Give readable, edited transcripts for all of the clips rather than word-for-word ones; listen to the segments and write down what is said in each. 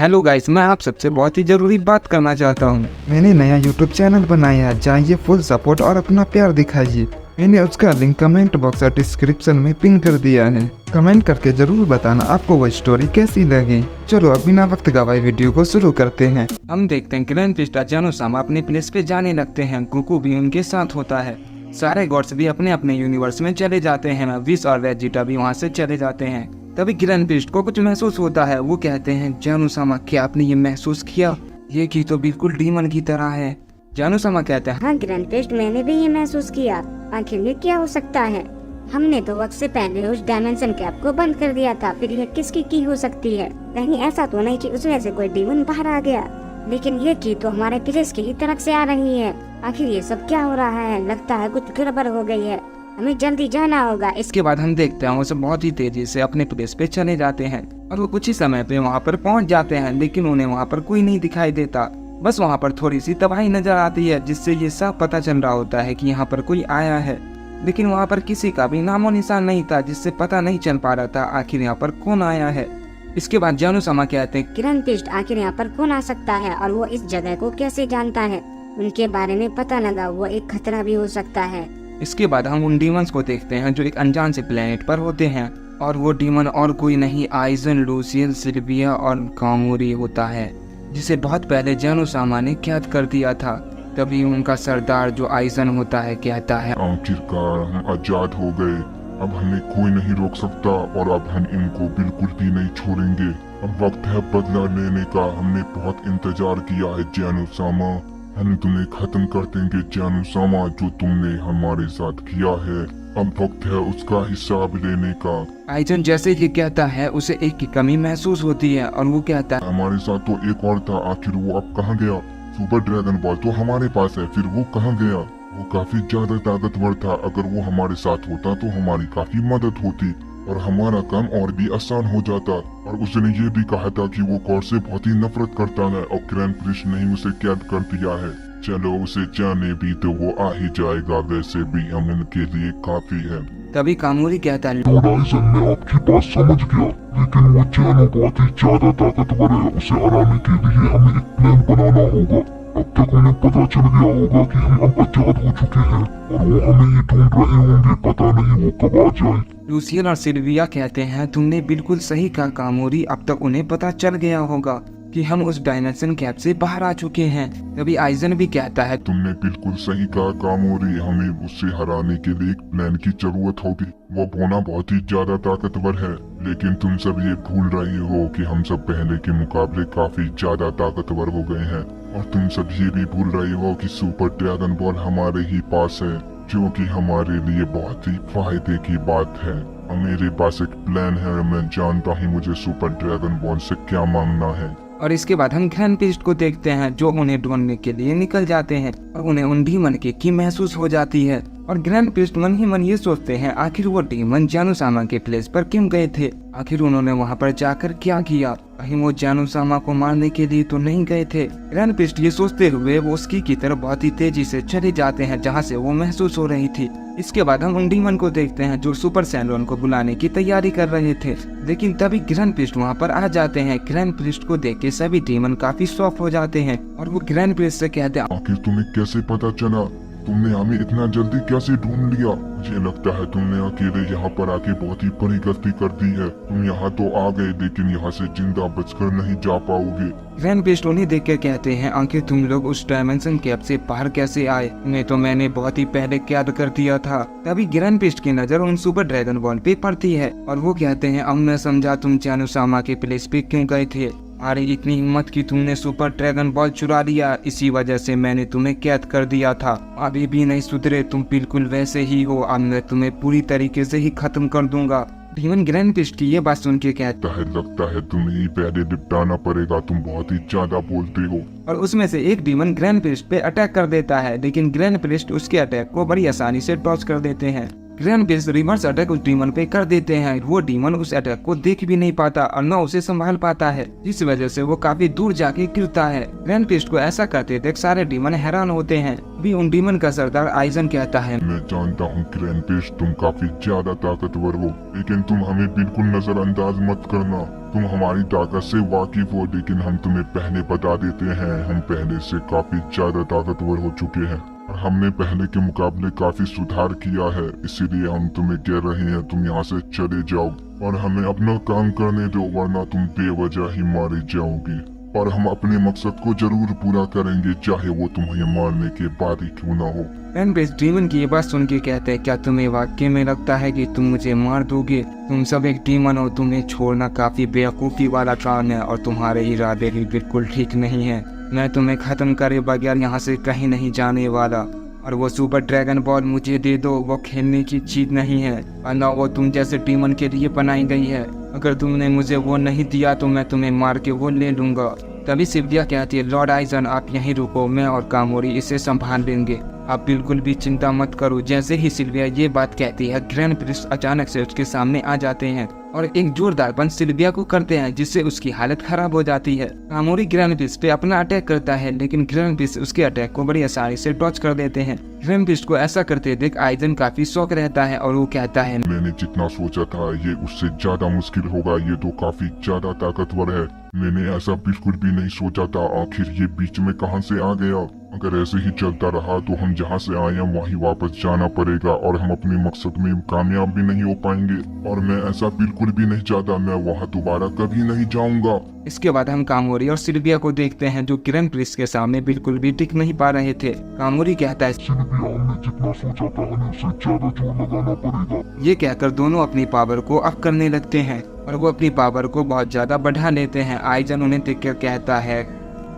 Hello guys, मैं आप सबसे बहुत ही जरूरी बात करना चाहता हूँ। मैंने नया यूट्यूब चैनल बनाया है, जाइए फुल सपोर्ट और अपना प्यार दिखाइए। मैंने उसका लिंक कमेंट बॉक्स और डिस्क्रिप्शन में पिन कर दिया है। कमेंट करके जरूर बताना आपको वो स्टोरी कैसी लगी। चलो अब बिना वक्त गवाए वीडियो को शुरू करते हैं। हम देखते हैं किरण पिस्टा जानू-सामा अपने प्लेस पे जाने लगते हैं। गोकू भी उनके साथ होता है। सारे गॉड्स भी अपने अपने यूनिवर्स में चले जाते हैं। विश और वेजिटा भी वहाँ से चले जाते हैं। तभी किरण पिस्ट को कुछ महसूस होता है। वो कहते हैं, जानू-सामा क्या आपने ये महसूस किया? ये की तो बिल्कुल डीमन की तरह है। जानू-सामा कहते हैं, हाँ किरण पिस्ट, मैंने भी ये महसूस किया। आखिर ये क्या हो सकता है? हमने तो वक्त से पहले उस डायमेंशन कैप को बंद कर दिया था, फिर ये किसकी की हो सकती है? कहीं ऐसा तो नहीं कि उसमें से कोई डीमन बाहर आ गया? लेकिन ये की तो हमारे प्लेस की ही तरफ से आ रही है। आखिर ये सब क्या हो रहा है? लगता है कुछ गड़बड़ हो गई है, हमें जल्दी जाना होगा। इसके बाद हम देखते हैं वो सब बहुत ही तेजी से अपने प्लेस पे चले जाते हैं और वो कुछ ही समय पे वहाँ पर पहुँच जाते हैं। लेकिन उन्हें वहाँ पर कोई नहीं दिखाई देता। बस वहाँ पर थोड़ी सी तबाही नजर आती है, जिससे ये सब पता चल रहा होता है कि यहाँ पर कोई आया है। लेकिन वहाँ पर किसी का भी नामो निशान नहीं था, जिससे पता नहीं चल पा रहा था आखिर यहाँ पर कौन आया है। इसके बाद जानू-सामा कहते हैं, किरण पिस्ट, आखिर यहाँ पर कौन आ सकता है और वो इस जगह को कैसे जानता है? उनके बारे में पता लगा, वो एक खतरा भी हो सकता है। इसके बाद हम उन डीमंस को देखते हैं जो एक अनजान से प्लेनेट पर होते हैं और वो डीमन और कोई नहीं, आइजन, लूसियल, सिल्विया और कामोरी होता है, जिसे बहुत पहले जानू-सामा ने कैद कर दिया था। तभी उनका सरदार जो आइजन होता है कहता है, आखिरकार हम आजाद हो गए। अब हमें कोई नहीं रोक सकता और अब हम इनको बिल्कुल भी नहीं छोड़ेंगे। अब वक्त है बदला लेने का। हमने बहुत इंतजार किया है जानू-सामा। हम तुम्हें खत्म कर देंगे जानू-सामा, जो तुमने हमारे साथ किया है। अब वक्त है उसका हिसाब लेने का। आइजन जैसे ही कहता है उसे एक की कमी महसूस होती है और वो कहता है, हमारे साथ तो एक और था, आखिर वो अब कहाँ गया? सुपर ड्रैगन बॉल तो हमारे पास है, फिर वो कहाँ गया? वो काफी ज्यादा ताकतवर था। अगर वो हमारे साथ होता तो हमारी काफी मदद होती और हमारा काम और भी आसान हो जाता। और उसने ये भी कहा था कि वो गॉड से बहुत ही नफरत करता है और किरण पिस्ट ने ही उसे कैद कर दिया है। चलो उसे जाने भी तो वो आ ही जाएगा, वैसे भी हम इनके लिए काफी है। तभी कामोरी कहता है, राइजन, मैं आपकी बात समझ गया, लेकिन वो जानू बहुत ही ज्यादा ताकतवर है। उसे हराने के लिए हमें एक प्लान बनाना होगा। अब तक उन्हें पता चल गया होगा कि हम अब आजाद हो चुके हैं और वो हमें ही ढूंढ रहे होंगे। पता नहीं वो कब आ जाए। लूसियल और सिल्विया कहते हैं, तुमने बिल्कुल सही कहा कामोरी। अब तक उन्हें पता चल गया होगा कि हम उस डायमेंशन कैप से बाहर आ चुके हैं। तभी आइजन भी कहता है, तुमने बिल्कुल सही कहा कामोरी। हमें उससे हराने के लिए एक प्लान की जरूरत होगी। वो बोना बहुत ही ज्यादा ताकतवर है, लेकिन तुम सब ये भूल रहे हो कि हम सब पहले के मुकाबले काफी ज्यादा ताकतवर हो गए हैं। और तुम सब ये भी भूल रहे हो कि सुपर ड्रैगन बॉल हमारे ही पास है, जो कि हमारे लिए बहुत ही फायदे की बात है। और मेरे पास एक प्लान है। मैं जानता हूँ मुझे सुपर ड्रैगन बॉल से क्या मांगना है। और इसके बाद हम किरण पिस्ट को देखते हैं जो उन्हें ढूंढने के लिए निकल जाते हैं और उन्हें उन डीमन की महसूस हो जाती है। और किरण पिस्ट मन ही मन ये सोचते हैं, आखिर वो डीमन जानू-सामा के प्लेस पर क्यों गए थे? आखिर उन्होंने वहाँ पर जाकर क्या किया? कहीं वो जानू-सामा को मारने के लिए तो नहीं गए थे? किरण पिस्ट ये सोचते हुए वो उसकी की तरफ बहुत ही तेजी से चले जाते हैं जहाँ से वो महसूस हो रही थी। इसके बाद हम उन डीमन को देखते हैं जो सुपर सैंडोन को बुलाने की तैयारी कर रहे थे। लेकिन तभी किरण पिस्ट वहाँ पर आ जाते हैं। किरण पिस्ट को देख के सभी डीमन काफी शॉक हो जाते हैं और वो किरण पिस्ट से कहते हैं, आखिर तुम्हें कैसे पता चला? तुमने हमें इतना जल्दी कैसे ढूंढ लिया? मुझे लगता है तुमने अकेले यहाँ पर आके बहुत ही बड़ी गलती कर दी है। तुम यहाँ तो आ गए, लेकिन यहाँ से जिंदा बचकर नहीं जा पाओगे। किरण पिस्ट उन्हें देख कर कहते हैं, आखिर तुम लोग उस डायमेंशन कैप से बाहर कैसे आए? उन्हें तो मैंने बहुत ही पहले कैद कर दिया था। तभी किरण पिस्ट की नजर उन सुपर ड्रैगन बॉल पे पड़ती है और वो कहते हैं, अब मैं समझा तुम जानू-सामा के प्लेस पे क्यों गए थे। अरे इतनी हिम्मत की तुमने सुपर ड्रैगन बॉल चुरा लिया, इसी वजह से मैंने तुम्हें कैद कर दिया था। अभी भी नहीं सुधरे, तुम बिल्कुल वैसे ही हो। अब मैं तुम्हें पूरी तरीके से ही खत्म कर दूंगा। डीमन किरण पिस्ट की ये बात सुन के कहता है, लगता है तुम्हें ही पहले निपटाना पड़ेगा। तुम बहुत ही ज्यादा बोलते हो। और उसमें से एक डीमन किरण पिस्ट पे अटैक कर देता है, लेकिन किरण पिस्ट उसके अटैक को बड़ी आसानी से डॉज कर देते हैं। किरण पिस्ट रिवर्स अटैक उस डीमन पे कर देते हैं। वो डीमन उस अटैक को देख भी नहीं पाता और न उसे संभाल पाता है, जिस वजह से वो काफी दूर जाके गिरता है। किरण पिस्ट को ऐसा करते देख सारे डीमन हैरान होते हैं। भी उन डीमन का सरदार आइजन कहता है, मैं जानता हूँ किरण पिस्ट, तुम काफी ज्यादा ताकतवर हो, लेकिन तुम हमें बिल्कुल नजरअंदाज मत करना। तुम हमारी ताकत से वाकिफ हो, लेकिन हम तुम्हें पहले बता देते हैं, हम पहले से काफी ज्यादा ताकतवर हो चुके हैं और हमने पहले के मुकाबले काफी सुधार किया है। इसीलिए हम तुम्हें कह रहे हैं तुम यहाँ से चले जाओ और हमें अपना काम करने दो, वरना तुम बेवजह ही मारे जाओगे। और हम अपने मकसद को जरूर पूरा करेंगे, चाहे वो तुम्हें मारने के बाद ही क्यों ना हो। ग्रैंड प्रिस्ट डीमन की ये बात सुन के कहते हैं, क्या तुम्हें वाकई में लगता है कि तुम मुझे मार दोगे? तुम सब एक डीमन हो, तुम्हें छोड़ना काफी बेवकूफ़ी वाला काम है और तुम्हारे इरादे भी बिल्कुल ठीक नहीं है। मैं तुम्हें खत्म करे बगैर यहाँ से कहीं नहीं जाने वाला। और वो सुपर ड्रैगन बॉल मुझे दे दो, वो खेलने की चीज नहीं है और ना वो तुम जैसे डीमन के लिए बनाई गई है। अगर तुमने मुझे वो नहीं दिया तो मैं तुम्हें मार के वो ले लूंगा। तभी सिल्विया कहती है, लॉर्ड आइजन आप यहीं रुको, मैं और कामोरी इसे संभाल लेंगे, आप बिल्कुल भी चिंता मत करो। जैसे ही सिल्विया ये बात कहती है, ग्रैंड प्रिस्ट अचानक से उसके सामने आ जाते हैं और एक जोरदार पंच सिल्विया को करते हैं, जिससे उसकी हालत खराब हो जाती है। कामोरी ग्रैंड प्रिस्ट पे अपना अटैक करता है, लेकिन ग्रैंड प्रिस्ट उसके अटैक को बड़ी आसानी से डॉच कर देते हैं। ग्रैंड प्रिस्ट को ऐसा करते देख आइजन काफी शौक रहता है और वो कहता है, मैंने जितना सोचा था ये उससे ज्यादा मुश्किल होगा, ये तो काफी ज्यादा ताकतवर है। मैंने ऐसा बिल्कुल भी नहीं सोचा था, आखिर ये बीच में कहां से आ गया? अगर ऐसे ही चलता रहा तो हम जहां से आए हैं वहीं वापस जाना पड़ेगा और हम अपने मकसद में कामयाब भी नहीं हो पाएंगे। और मैं ऐसा बिल्कुल भी नहीं चाहता, मैं वहां दोबारा कभी नहीं जाऊंगा। इसके बाद हम कामोरी और सिल्विया को देखते हैं, जो ग्रैंड प्रिस्ट के सामने बिल्कुल भी टिक नहीं पा रहे थे। कामोरी कहता है, सिल्विया हमने जितना सोचा था हमें उससे ज्यादा जोर लगाना पड़ेगा। ये कहकर दोनों अपनी पावर को अप करने लगते हैं और वो अपनी पावर को बहुत ज्यादा बढ़ा लेते हैं। आइजन उन्हें देखकर कहता है,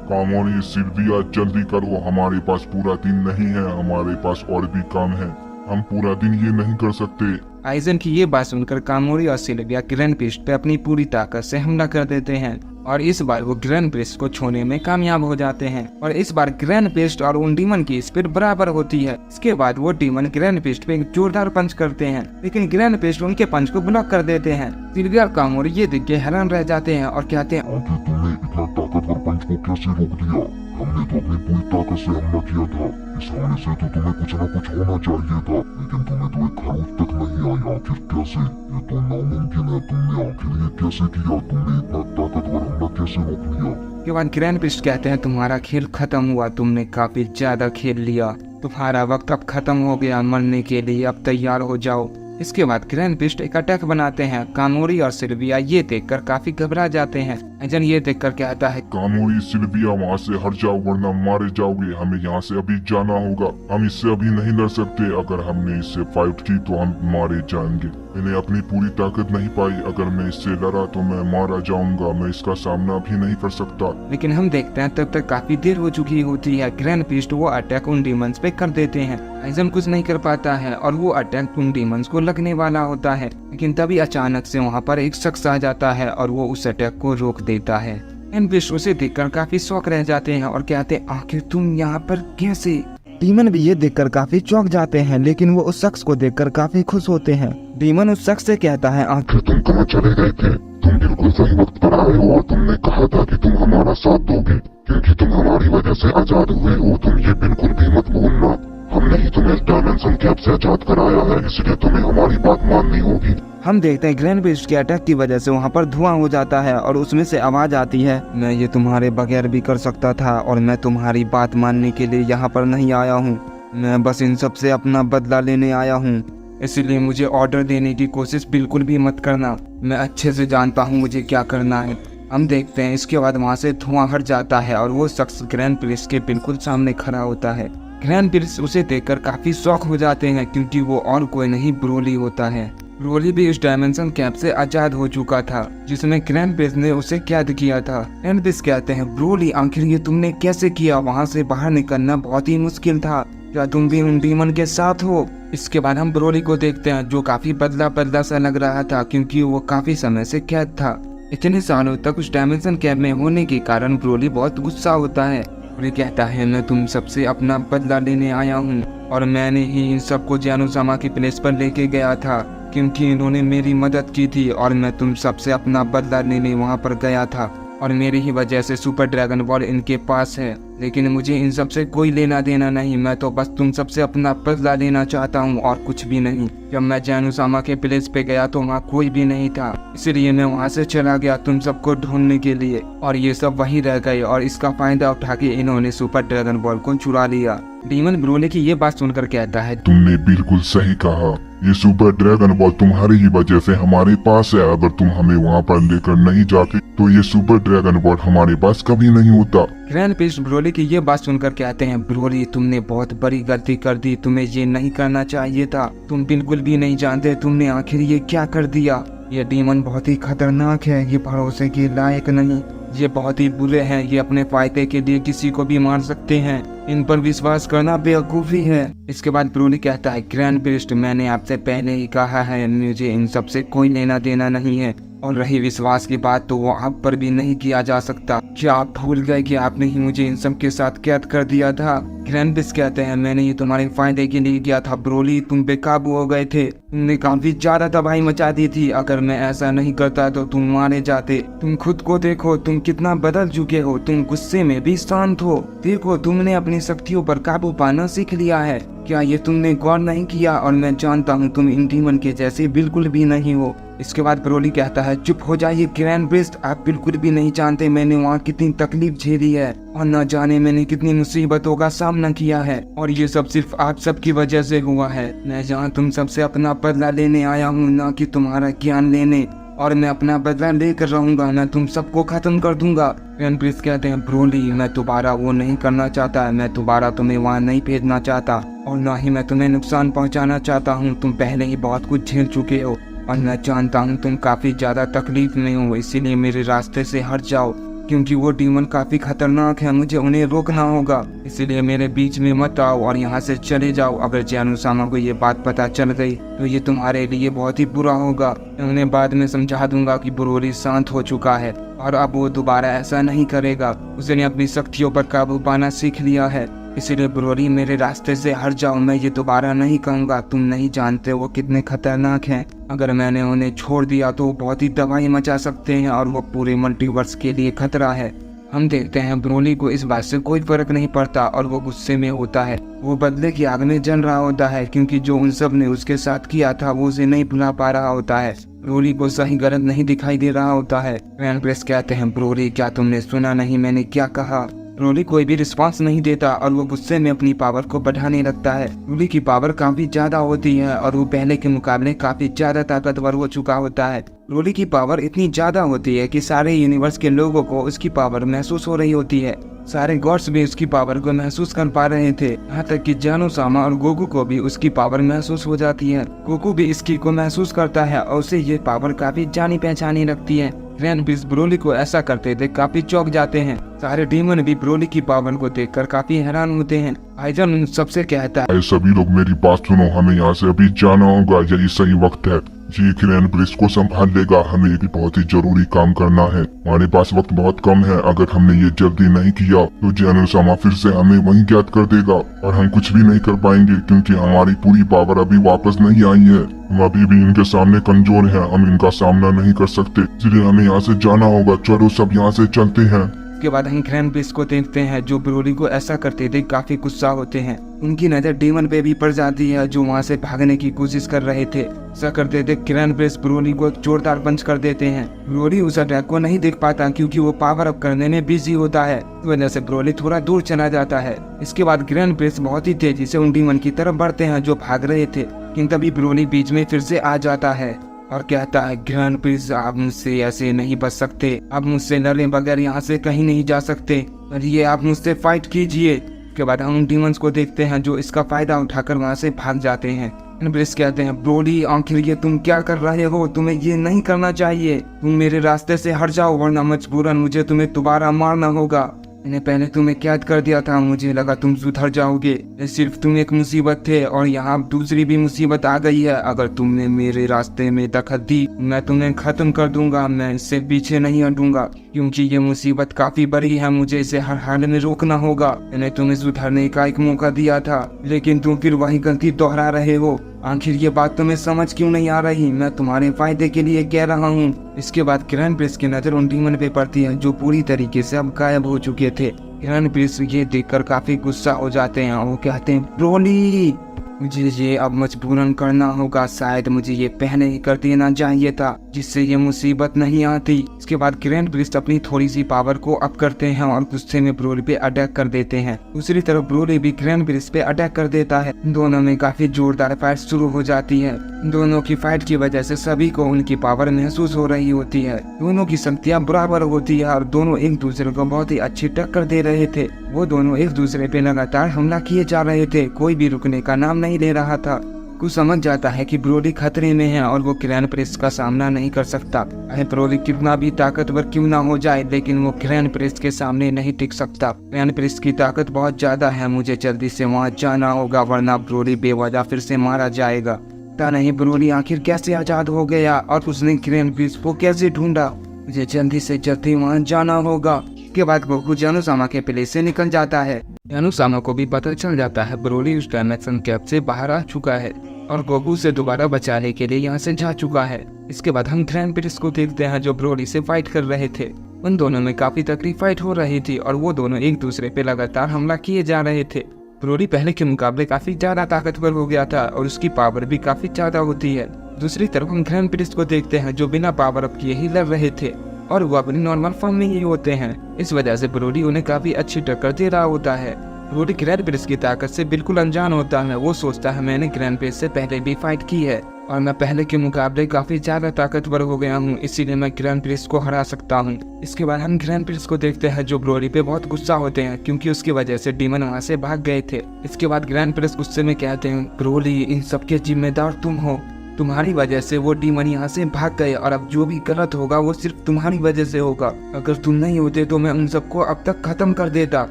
कामोरी सिल्विया जल्दी करो, हमारे पास पूरा दिन नहीं है, हमारे पास और भी काम है, हम पूरा दिन ये नहीं कर सकते। आइजन की ये बात सुनकर कामोरी और सिल्विया ग्रैंड प्रिस्ट पे अपनी पूरी ताकत से हमला कर देते हैं और इस बार वो ग्रैंड प्रिस्ट को छोड़ने में कामयाब हो जाते हैं। और इस बार ग्रैंड प्रिस्ट और उन डीमन की स्पीड बराबर होती है। इसके बाद वो डीमन ग्रैंड प्रिस्ट पे एक जोरदार पंच करते हैं, लेकिन ग्रैंड प्रिस्ट उनके पंच को ब्लॉक कर देते हैं। सिल्विया और कामोरी ये देख के हैरान रह जाते हैं और कहते हैं, आखिर तुमने इतना ताकतवर पंच को कैसे रोक दिया? हमने तो अपनी पूरी ताकत से हमला किया था, इस हमले से तो तुम्हें कुछ न कुछ होना चाहिए था, लेकिन तुम्हें तो एक खरोच तक नहीं आई। आखिर कैसे? ये तो नामुमकिन है। तुमने आखिर ये कैसे किया? तुमने इतना ताकतवर हमला कैसे रोक लिया? के बाद ग्रैंड प्रिस्ट कहते हैं, तुम्हारा खेल खत्म हुआ, तुमने काफी ज्यादा खेल लिया, तुम्हारा वक्त अब खत्म हो गया, मरने के लिए अब तैयार हो जाओ। इसके बाद ग्रैंड प्रिस्ट एक अटैक बनाते हैं। कामोरी और सिल्विया ये देखकर काफी घबरा जाते हैं। आइजन ये देखकर कहता है, कामोरी सिल्विया वहाँ से हट जाओ वरना मारे जाओगे, हमें यहाँ से अभी जाना होगा, हम इससे अभी नहीं लड़ सकते, अगर हमने इससे फाइट की तो हम मारे जाएंगे। मैंने अपनी पूरी ताकत नहीं पाई, अगर मैं इससे लड़ा तो मैं मारा जाऊंगा, मैं इसका सामना भी नहीं कर सकता। लेकिन हम देखते हैं तब तक काफी देर हो चुकी होती है। ग्रैंड प्रिस्ट वो अटैक उन डीमंस पे कर देते हैं। आइजन कुछ नहीं कर पाता है और वो अटैक उन डीमंस को लगने वाला होता है, लेकिन तभी अचानक से वहाँ पर एक शख्स आ जाता है और वो उस अटैक को रोक देता है। ग्रैंड प्रिस्ट उसे देखकर काफी शौक रह जाते हैं और कहते हैं, आखिर तुम यहाँ पर कैसे? डीमन भी ये देखकर काफी चौंक जाते हैं, लेकिन वो उस शख्स को देखकर काफी खुश होते हैं। डीमन उस शख्स से कहता है, आखिर तुम कहाँ चले गए थे? तुम बिल्कुल सही वक्त पर आए हो और तुमने कहा था कि तुम हमारा साथ दोगे, क्योंकि तुम हमारी वजह से आजाद हुए हो। तुम ये बिल्कुल भी मत भूलना, हमने ही तुम्हें डायमेंशन कैप से आजाद कराया है, इसलिए तुम्हें हमारी बात माननी होगी। हम देखते हैं ग्रैंड प्रिस्ट के अटैक की वजह से वहाँ पर धुआं हो जाता है और उसमें से आवाज आती है, मैं ये तुम्हारे बगैर भी कर सकता था और मैं तुम्हारी बात मानने के लिए यहाँ पर नहीं आया हूँ, मैं बस इन सब से अपना बदला लेने आया हूँ, इसलिए मुझे ऑर्डर देने की कोशिश बिल्कुल भी मत करना, मैं अच्छे से जानता हूँ मुझे क्या करना है। हम देखते हैं इसके बाद वहाँ से धुआं हट जाता है और वो शख्स ग्रैंड प्रिस्ट के बिल्कुल सामने खड़ा होता है। ग्रैंड प्रिस्ट उसे देखकर काफी शौक हो जाते हैं, क्योंकि वो और कोई नहीं ब्रोली होता है। ब्रोली भी इस डायमेंशन कैप से आजाद हो चुका था, जिसमें ग्रैंड प्रिस्ट ने उसे कैद किया था। ग्रैंड प्रिस्ट कहते हैं, ब्रोली आखिर ये तुमने कैसे किया? वहाँ से बाहर निकलना बहुत ही मुश्किल था, क्या तुम भी उन डीमन के साथ हो? इसके बाद हम ब्रोली को देखते हैं, जो काफी बदला बदला सा लग रहा था, क्योंकि वो काफी समय से कैद था। इतने सालों तक उस डायमेंशन कैप में होने के कारण ब्रोली बहुत गुस्सा होता है और ये कहता है, मैं तुम सबसे अपना बदला लेने आया हूँ और मैंने ही इन सबको जानूसामा की प्लेस पर लेके गया था, क्योंकि इन्होंने मेरी मदद की थी और मैं तुम सबसे अपना बदला लेने वहाँ पर गया था और मेरी ही वजह से सुपर ड्रैगन बॉल इनके पास है लेकिन मुझे इन सब से कोई लेना देना नहीं। मैं तो बस तुम सबसे अपना बदला लेना चाहता हूँ और कुछ भी नहीं। जब मैं जानूसामा के प्लेस पे गया तो वहाँ कोई भी नहीं था, इसलिए मैं वहाँ से चला गया तुम सबको ढूंढने के लिए, और ये सब वहीं रह गए और इसका फायदा उठा के इन्होंने सुपर ड्रैगन बॉल को चुरा लिया। डीमन ब्रोली की ये बात सुनकर कहता है, तुमने बिल्कुल सही कहा, ये सुपर ड्रैगन बॉल तुम्हारी ही वजह से हमारे पास है। अगर तुम हमें वहाँ पर लेकर नहीं जाते तो ये सुपर ड्रैगन बॉल हमारे पास कभी नहीं होता। ग्रैंड प्रिस्ट ब्रोली की ये बात सुनकर कहते हैं, ब्रोली तुमने बहुत बड़ी गलती कर दी, तुम्हें ये नहीं करना चाहिए था। तुम बिल्कुल भी नहीं जानते तुमने आखिर ये क्या कर दिया। ये डीमन बहुत ही खतरनाक है, ये भरोसे के लायक नहीं, ये बहुत ही बुरे हैं, ये अपने फायदे के लिए किसी को भी मार सकते हैं, इन पर विश्वास करना बेवकूफ़ी है। इसके बाद ब्रोली कहता है, ग्रैंड प्रिस्ट मैंने आपसे पहले ही कहा है मुझे इन सब से कोई लेना देना नहीं है, और रही विश्वास की बात तो वो आप पर भी नहीं किया जा सकता। क्या आप भूल गए कि आपने ही मुझे इन सब के साथ कैद कर दिया था। ग्रैंड प्रिस्ट कहते हैं, मैंने ये तुम्हारे फायदे के लिए किया था ब्रोली, तुम बेकाबू हो गए थे, तुमने काफी ज्यादा तबाही मचा दी थी। अगर मैं ऐसा नहीं करता तो तुम मारे जाते। तुम खुद को देखो, तुम कितना बदल चुके हो, तुम गुस्से में भी शांत हो। देखो तुमने अपनी शक्तियों पर काबू पाना सीख लिया है, क्या ये तुमने गौर नहीं किया। और मैं जानता हूँ तुम इन डीमन के जैसे बिल्कुल भी नहीं हो। इसके बाद ब्रोली कहता है, चुप हो जाइए ग्रैंड प्रिस्ट, आप बिल्कुल भी नहीं जानते मैंने वहाँ कितनी तकलीफ झेली है, और न जाने मैंने कितनी मुसीबतों का सामना किया है, और ये सब सिर्फ आप सब की वजह से हुआ है। मैं जहाँ तुम सबसे अपना बदला लेने आया हूँ, न कि तुम्हारा ज्ञान लेने, और मैं अपना बदला लेकर रहूंगा, मैं तुम सबको खत्म कर दूंगा। ग्रैंड प्रिस्ट कहते हैं, ब्रोली मैं दोबारा वो नहीं करना चाहता, मैं दोबारा तुम्हें वहाँ नहीं भेजना चाहता, और न ही मैं तुम्हें नुकसान पहुँचाना चाहता हूँ। तुम पहले ही बहुत कुछ झेल चुके हो, और मैं जानता हूँ तुम काफी ज्यादा तकलीफ में हो, इसीलिए मेरे रास्ते से हट जाओ, क्योंकि वो डीमन काफी खतरनाक है, मुझे उन्हें रोकना होगा। इसलिए मेरे बीच में मत आओ और यहाँ से चले जाओ। अगर जानूसामा को ये बात पता चल गई तो ये तुम्हारे लिए बहुत ही बुरा होगा। उन्हें बाद में समझा दूंगा कि ब्रोली शांत हो चुका है और अब वो दोबारा ऐसा नहीं करेगा, उसने अपनी शक्तियों पर काबू पाना सीख लिया है। इसीलिए ब्रोली मेरे रास्ते से हट जाओ, मैं ये दोबारा नहीं कहूँगा। तुम नहीं जानते वो कितने खतरनाक हैं, अगर मैंने उन्हें छोड़ दिया तो वो बहुत ही तबाही मचा सकते हैं, और वो पूरे मल्टीवर्स के लिए खतरा है। हम देखते हैं ब्रोली को इस बात से कोई फर्क नहीं पड़ता और वो गुस्से में होता है, वो बदले की आग में जल रहा होता है, क्योंकि जो उन सब ने उसके साथ किया था वो उसे नहीं भुला पा रहा होता है। ब्रोली को सही गलत नहीं दिखाई दे रहा होता है। ग्रैंड प्रिस्ट कहते हैं, ब्रोली क्या तुमने सुना नहीं मैंने क्या कहा। ब्रोली कोई भी रिस्पांस नहीं देता और वो गुस्से में अपनी पावर को बढ़ाने लगता है। ब्रोली की पावर काफी ज्यादा होती है और वो पहले के मुकाबले काफी ज्यादा ताकतवर हो चुका होता है। ब्रोली की पावर इतनी ज्यादा होती है कि सारे यूनिवर्स के लोगों को उसकी पावर महसूस हो रही होती है। सारे गॉड्स भी उसकी पावर को महसूस कर पा रहे थे, यहाँ तक कि जानूसामा और गोकू को भी उसकी पावर महसूस हो जाती है। गोकू भी इसकी को महसूस करता है और उसे ये पावर काफी जानी पहचानी लगती है। ग्रैंड प्रिस्ट ब्रोली को ऐसा करते देख काफी चौंक जाते हैं। सारे डीमन भी ब्रोली की पावर को देखकर काफी हैरान होते हैं। आइजन उन सबसे कहता है, सभी लोग मेरी बात सुनो, हमें यहाँ से अभी जाना होगा, यही सही वक्त है। जी ग्रैंड प्रिस्ट को संभाल लेगा, हमें एक बहुत ही जरूरी काम करना है, हमारे पास वक्त बहुत कम है। अगर हमने ये जल्दी नहीं किया तो जानूसामा फिर से हमें वहीं कैद कर देगा और हम कुछ भी नहीं कर पाएंगे, क्योंकि हमारी पूरी पावर अभी वापस नहीं आई है। हम अभी भी इनके सामने कमजोर हैं, हम इनका सामना नहीं कर सकते, इसलिए हमें यहाँ से जाना होगा। चलो सब यहाँ से चलते हैं। उसके बाद हम ग्रैंड प्रिस्ट को देखते हैं जो ब्रोली को ऐसा करते देख काफी गुस्सा होते हैं। उनकी नजर डीमन पे भी पड़ जाती है जो वहाँ से भागने की कोशिश कर रहे थे। ऐसा करते देख ग्रैंड प्रिस्ट ब्रोली को जोरदार पंच कर देते हैं। ब्रोली उस अटैक को नहीं देख पाता क्योंकि वो पावर अप करने में बिजी होता है, इस वजह से ब्रोली थोड़ा दूर चला जाता है। इसके बाद ग्रैंड प्रिस्ट बहुत ही तेजी से उन डीमन की तरफ बढ़ते हैं जो भाग रहे थे, लेकिन तभी ब्रोली बीच में फिर से आ जाता है और कहता है, ग्रैंड प्रिस्ट आप मुझसे ऐसे नहीं बच सकते, आप मुझसे लड़े बगैर यहाँ से कहीं नहीं जा सकते, और ये आप मुझसे फाइट कीजिए। उसके बाद हम डीमंस को देखते हैं जो इसका फायदा उठाकर वहाँ से भाग जाते हैं। ग्रैंड प्रिस्ट कहते हैं, ब्रोली आखिर ये तुम क्या कर रहे हो, तुम्हें ये नहीं करना चाहिए, तुम मेरे रास्ते से हट जाओ वरना मजबूरन मुझे तुम्हें दोबारा मारना होगा। मैंने पहले तुम्हें कैद कर दिया था, मुझे लगा तुम सुधर जाओगे, सिर्फ तुम एक मुसीबत थे और यहाँ दूसरी भी मुसीबत आ गई है। अगर तुमने मेरे रास्ते में दखल दी मैं तुम्हें खत्म कर दूंगा, मैं इससे पीछे नहीं हटूंगा, क्योंकि ये मुसीबत काफी बड़ी है, मुझे इसे हर हाल में रोकना होगा। मैंने तुम्हें सुधरने का एक मौका दिया था लेकिन तुम फिर वही गलती दोहरा रहे हो। आखिर ये बात तुम्हें समझ क्यों नहीं आ रही, मैं तुम्हारे फायदे के लिए कह रहा हूँ। इसके बाद ग्रैंड प्रिस्ट की नजर उन डीमन पे पड़ती है जो पूरी तरीके से अब गायब हो चुके थे। ग्रैंड प्रिंस ये देखकर काफी गुस्सा हो जाते हैं और वो कहते हैं ब्रोली मुझे ये अब मजबूरन करना होगा, शायद मुझे ये पहले ही कर देना चाहिए था जिससे ये मुसीबत नहीं आती। इसके बाद ग्रैंड प्रिस्ट अपनी थोड़ी सी पावर को अप करते हैं और गुस्से में ब्रोली पे अटैक कर देते हैं। दूसरी तरफ ब्रोली भी ग्रैंड प्रिस्ट पे अटैक कर देता है। दोनों में काफी जोरदार फाइट शुरू हो जाती है। दोनों की फाइट की वजह से सभी को उनकी पावर महसूस हो रही होती है। दोनों की शक्तियाँ बराबर होती है और दोनों एक दूसरे को बहुत ही अच्छी टक्कर दे रहे थे। वो दोनों एक दूसरे पे लगातार हमला किए जा रहे थे, कोई भी रुकने का नाम नहीं ले रहा था। कुछ समझ जाता है कि ब्रोली खतरे में है और वो ग्रैंड प्रिंस का सामना नहीं कर सकता। ब्रोली कितना भी ताकतवर क्यों ना हो जाए, लेकिन वो ग्रैंड प्रिंस के सामने नहीं टिक सकता। ग्रैंड प्रिंस की ताकत बहुत ज्यादा है, मुझे जल्दी से वहाँ जाना होगा वरना ब्रोली बेवजह फिर से मारा जाएगा। पता नहीं ब्रोली आखिर कैसे आजाद हो गया और उसने ग्रैंड प्रिंस को कैसे ढूंढा। मुझे जल्दी से जल्दी वहाँ जाना होगा। के बाद गोकू जानूसामा के प्लेस से निकल जाता है। जानूसामा को भी पता चल जाता है ब्रोली उस डायमेंशन कैप से बाहर आ चुका है और गोकू से दोबारा बचाने के लिए यहाँ से जा चुका है। इसके बाद हम ग्रैंड प्रिंस को देखते हैं जो ब्रोली से फाइट कर रहे थे। उन दोनों में काफी तकलीफ फाइट हो रही थी और वो दोनों एक दूसरे पे लगातार हमला किए जा रहे थे। ब्रोली पहले के मुकाबले काफी ज्यादा ताकतवर हो गया था और उसकी पावर भी काफी ज्यादा होती है। दूसरी तरफ हम ग्रैंड प्रिंस को देखते हैं जो बिना पावर अप किए ही लड़ रहे थे और वो अपनी नॉर्मल फॉर्म में ही होते हैं। इस वजह से ब्रोली उन्हें काफी अच्छी टक्कर दे रहा होता है। ब्रोली ग्रैंड प्रिंस की ताकत से बिल्कुल अनजान होता है। वो सोचता है मैंने ग्रैंड प्रिंस से पहले भी फाइट की है और मैं पहले के मुकाबले काफी ज्यादा ताकतवर हो गया हूँ, इसीलिए मैं ग्रैंड प्रिंस को हरा सकता हूँ। इसके बाद हम ग्रैंड प्रिंस को देखते हैं जो ब्रोली पे बहुत गुस्सा होते हैं क्योंकि उसकी वजह से डीमन वहाँ से भाग गए थे। इसके बाद ग्रैंड प्रिंस गुस्से में कहते हैं ब्रोली इन सबके जिम्मेदार तुम हो, तुम्हारी वजह से वो डीमन यहाँ से भाग गए और अब जो भी गलत होगा वो सिर्फ तुम्हारी वजह से होगा। अगर तुम नहीं होते तो मैं उन सबको अब तक खत्म कर देता,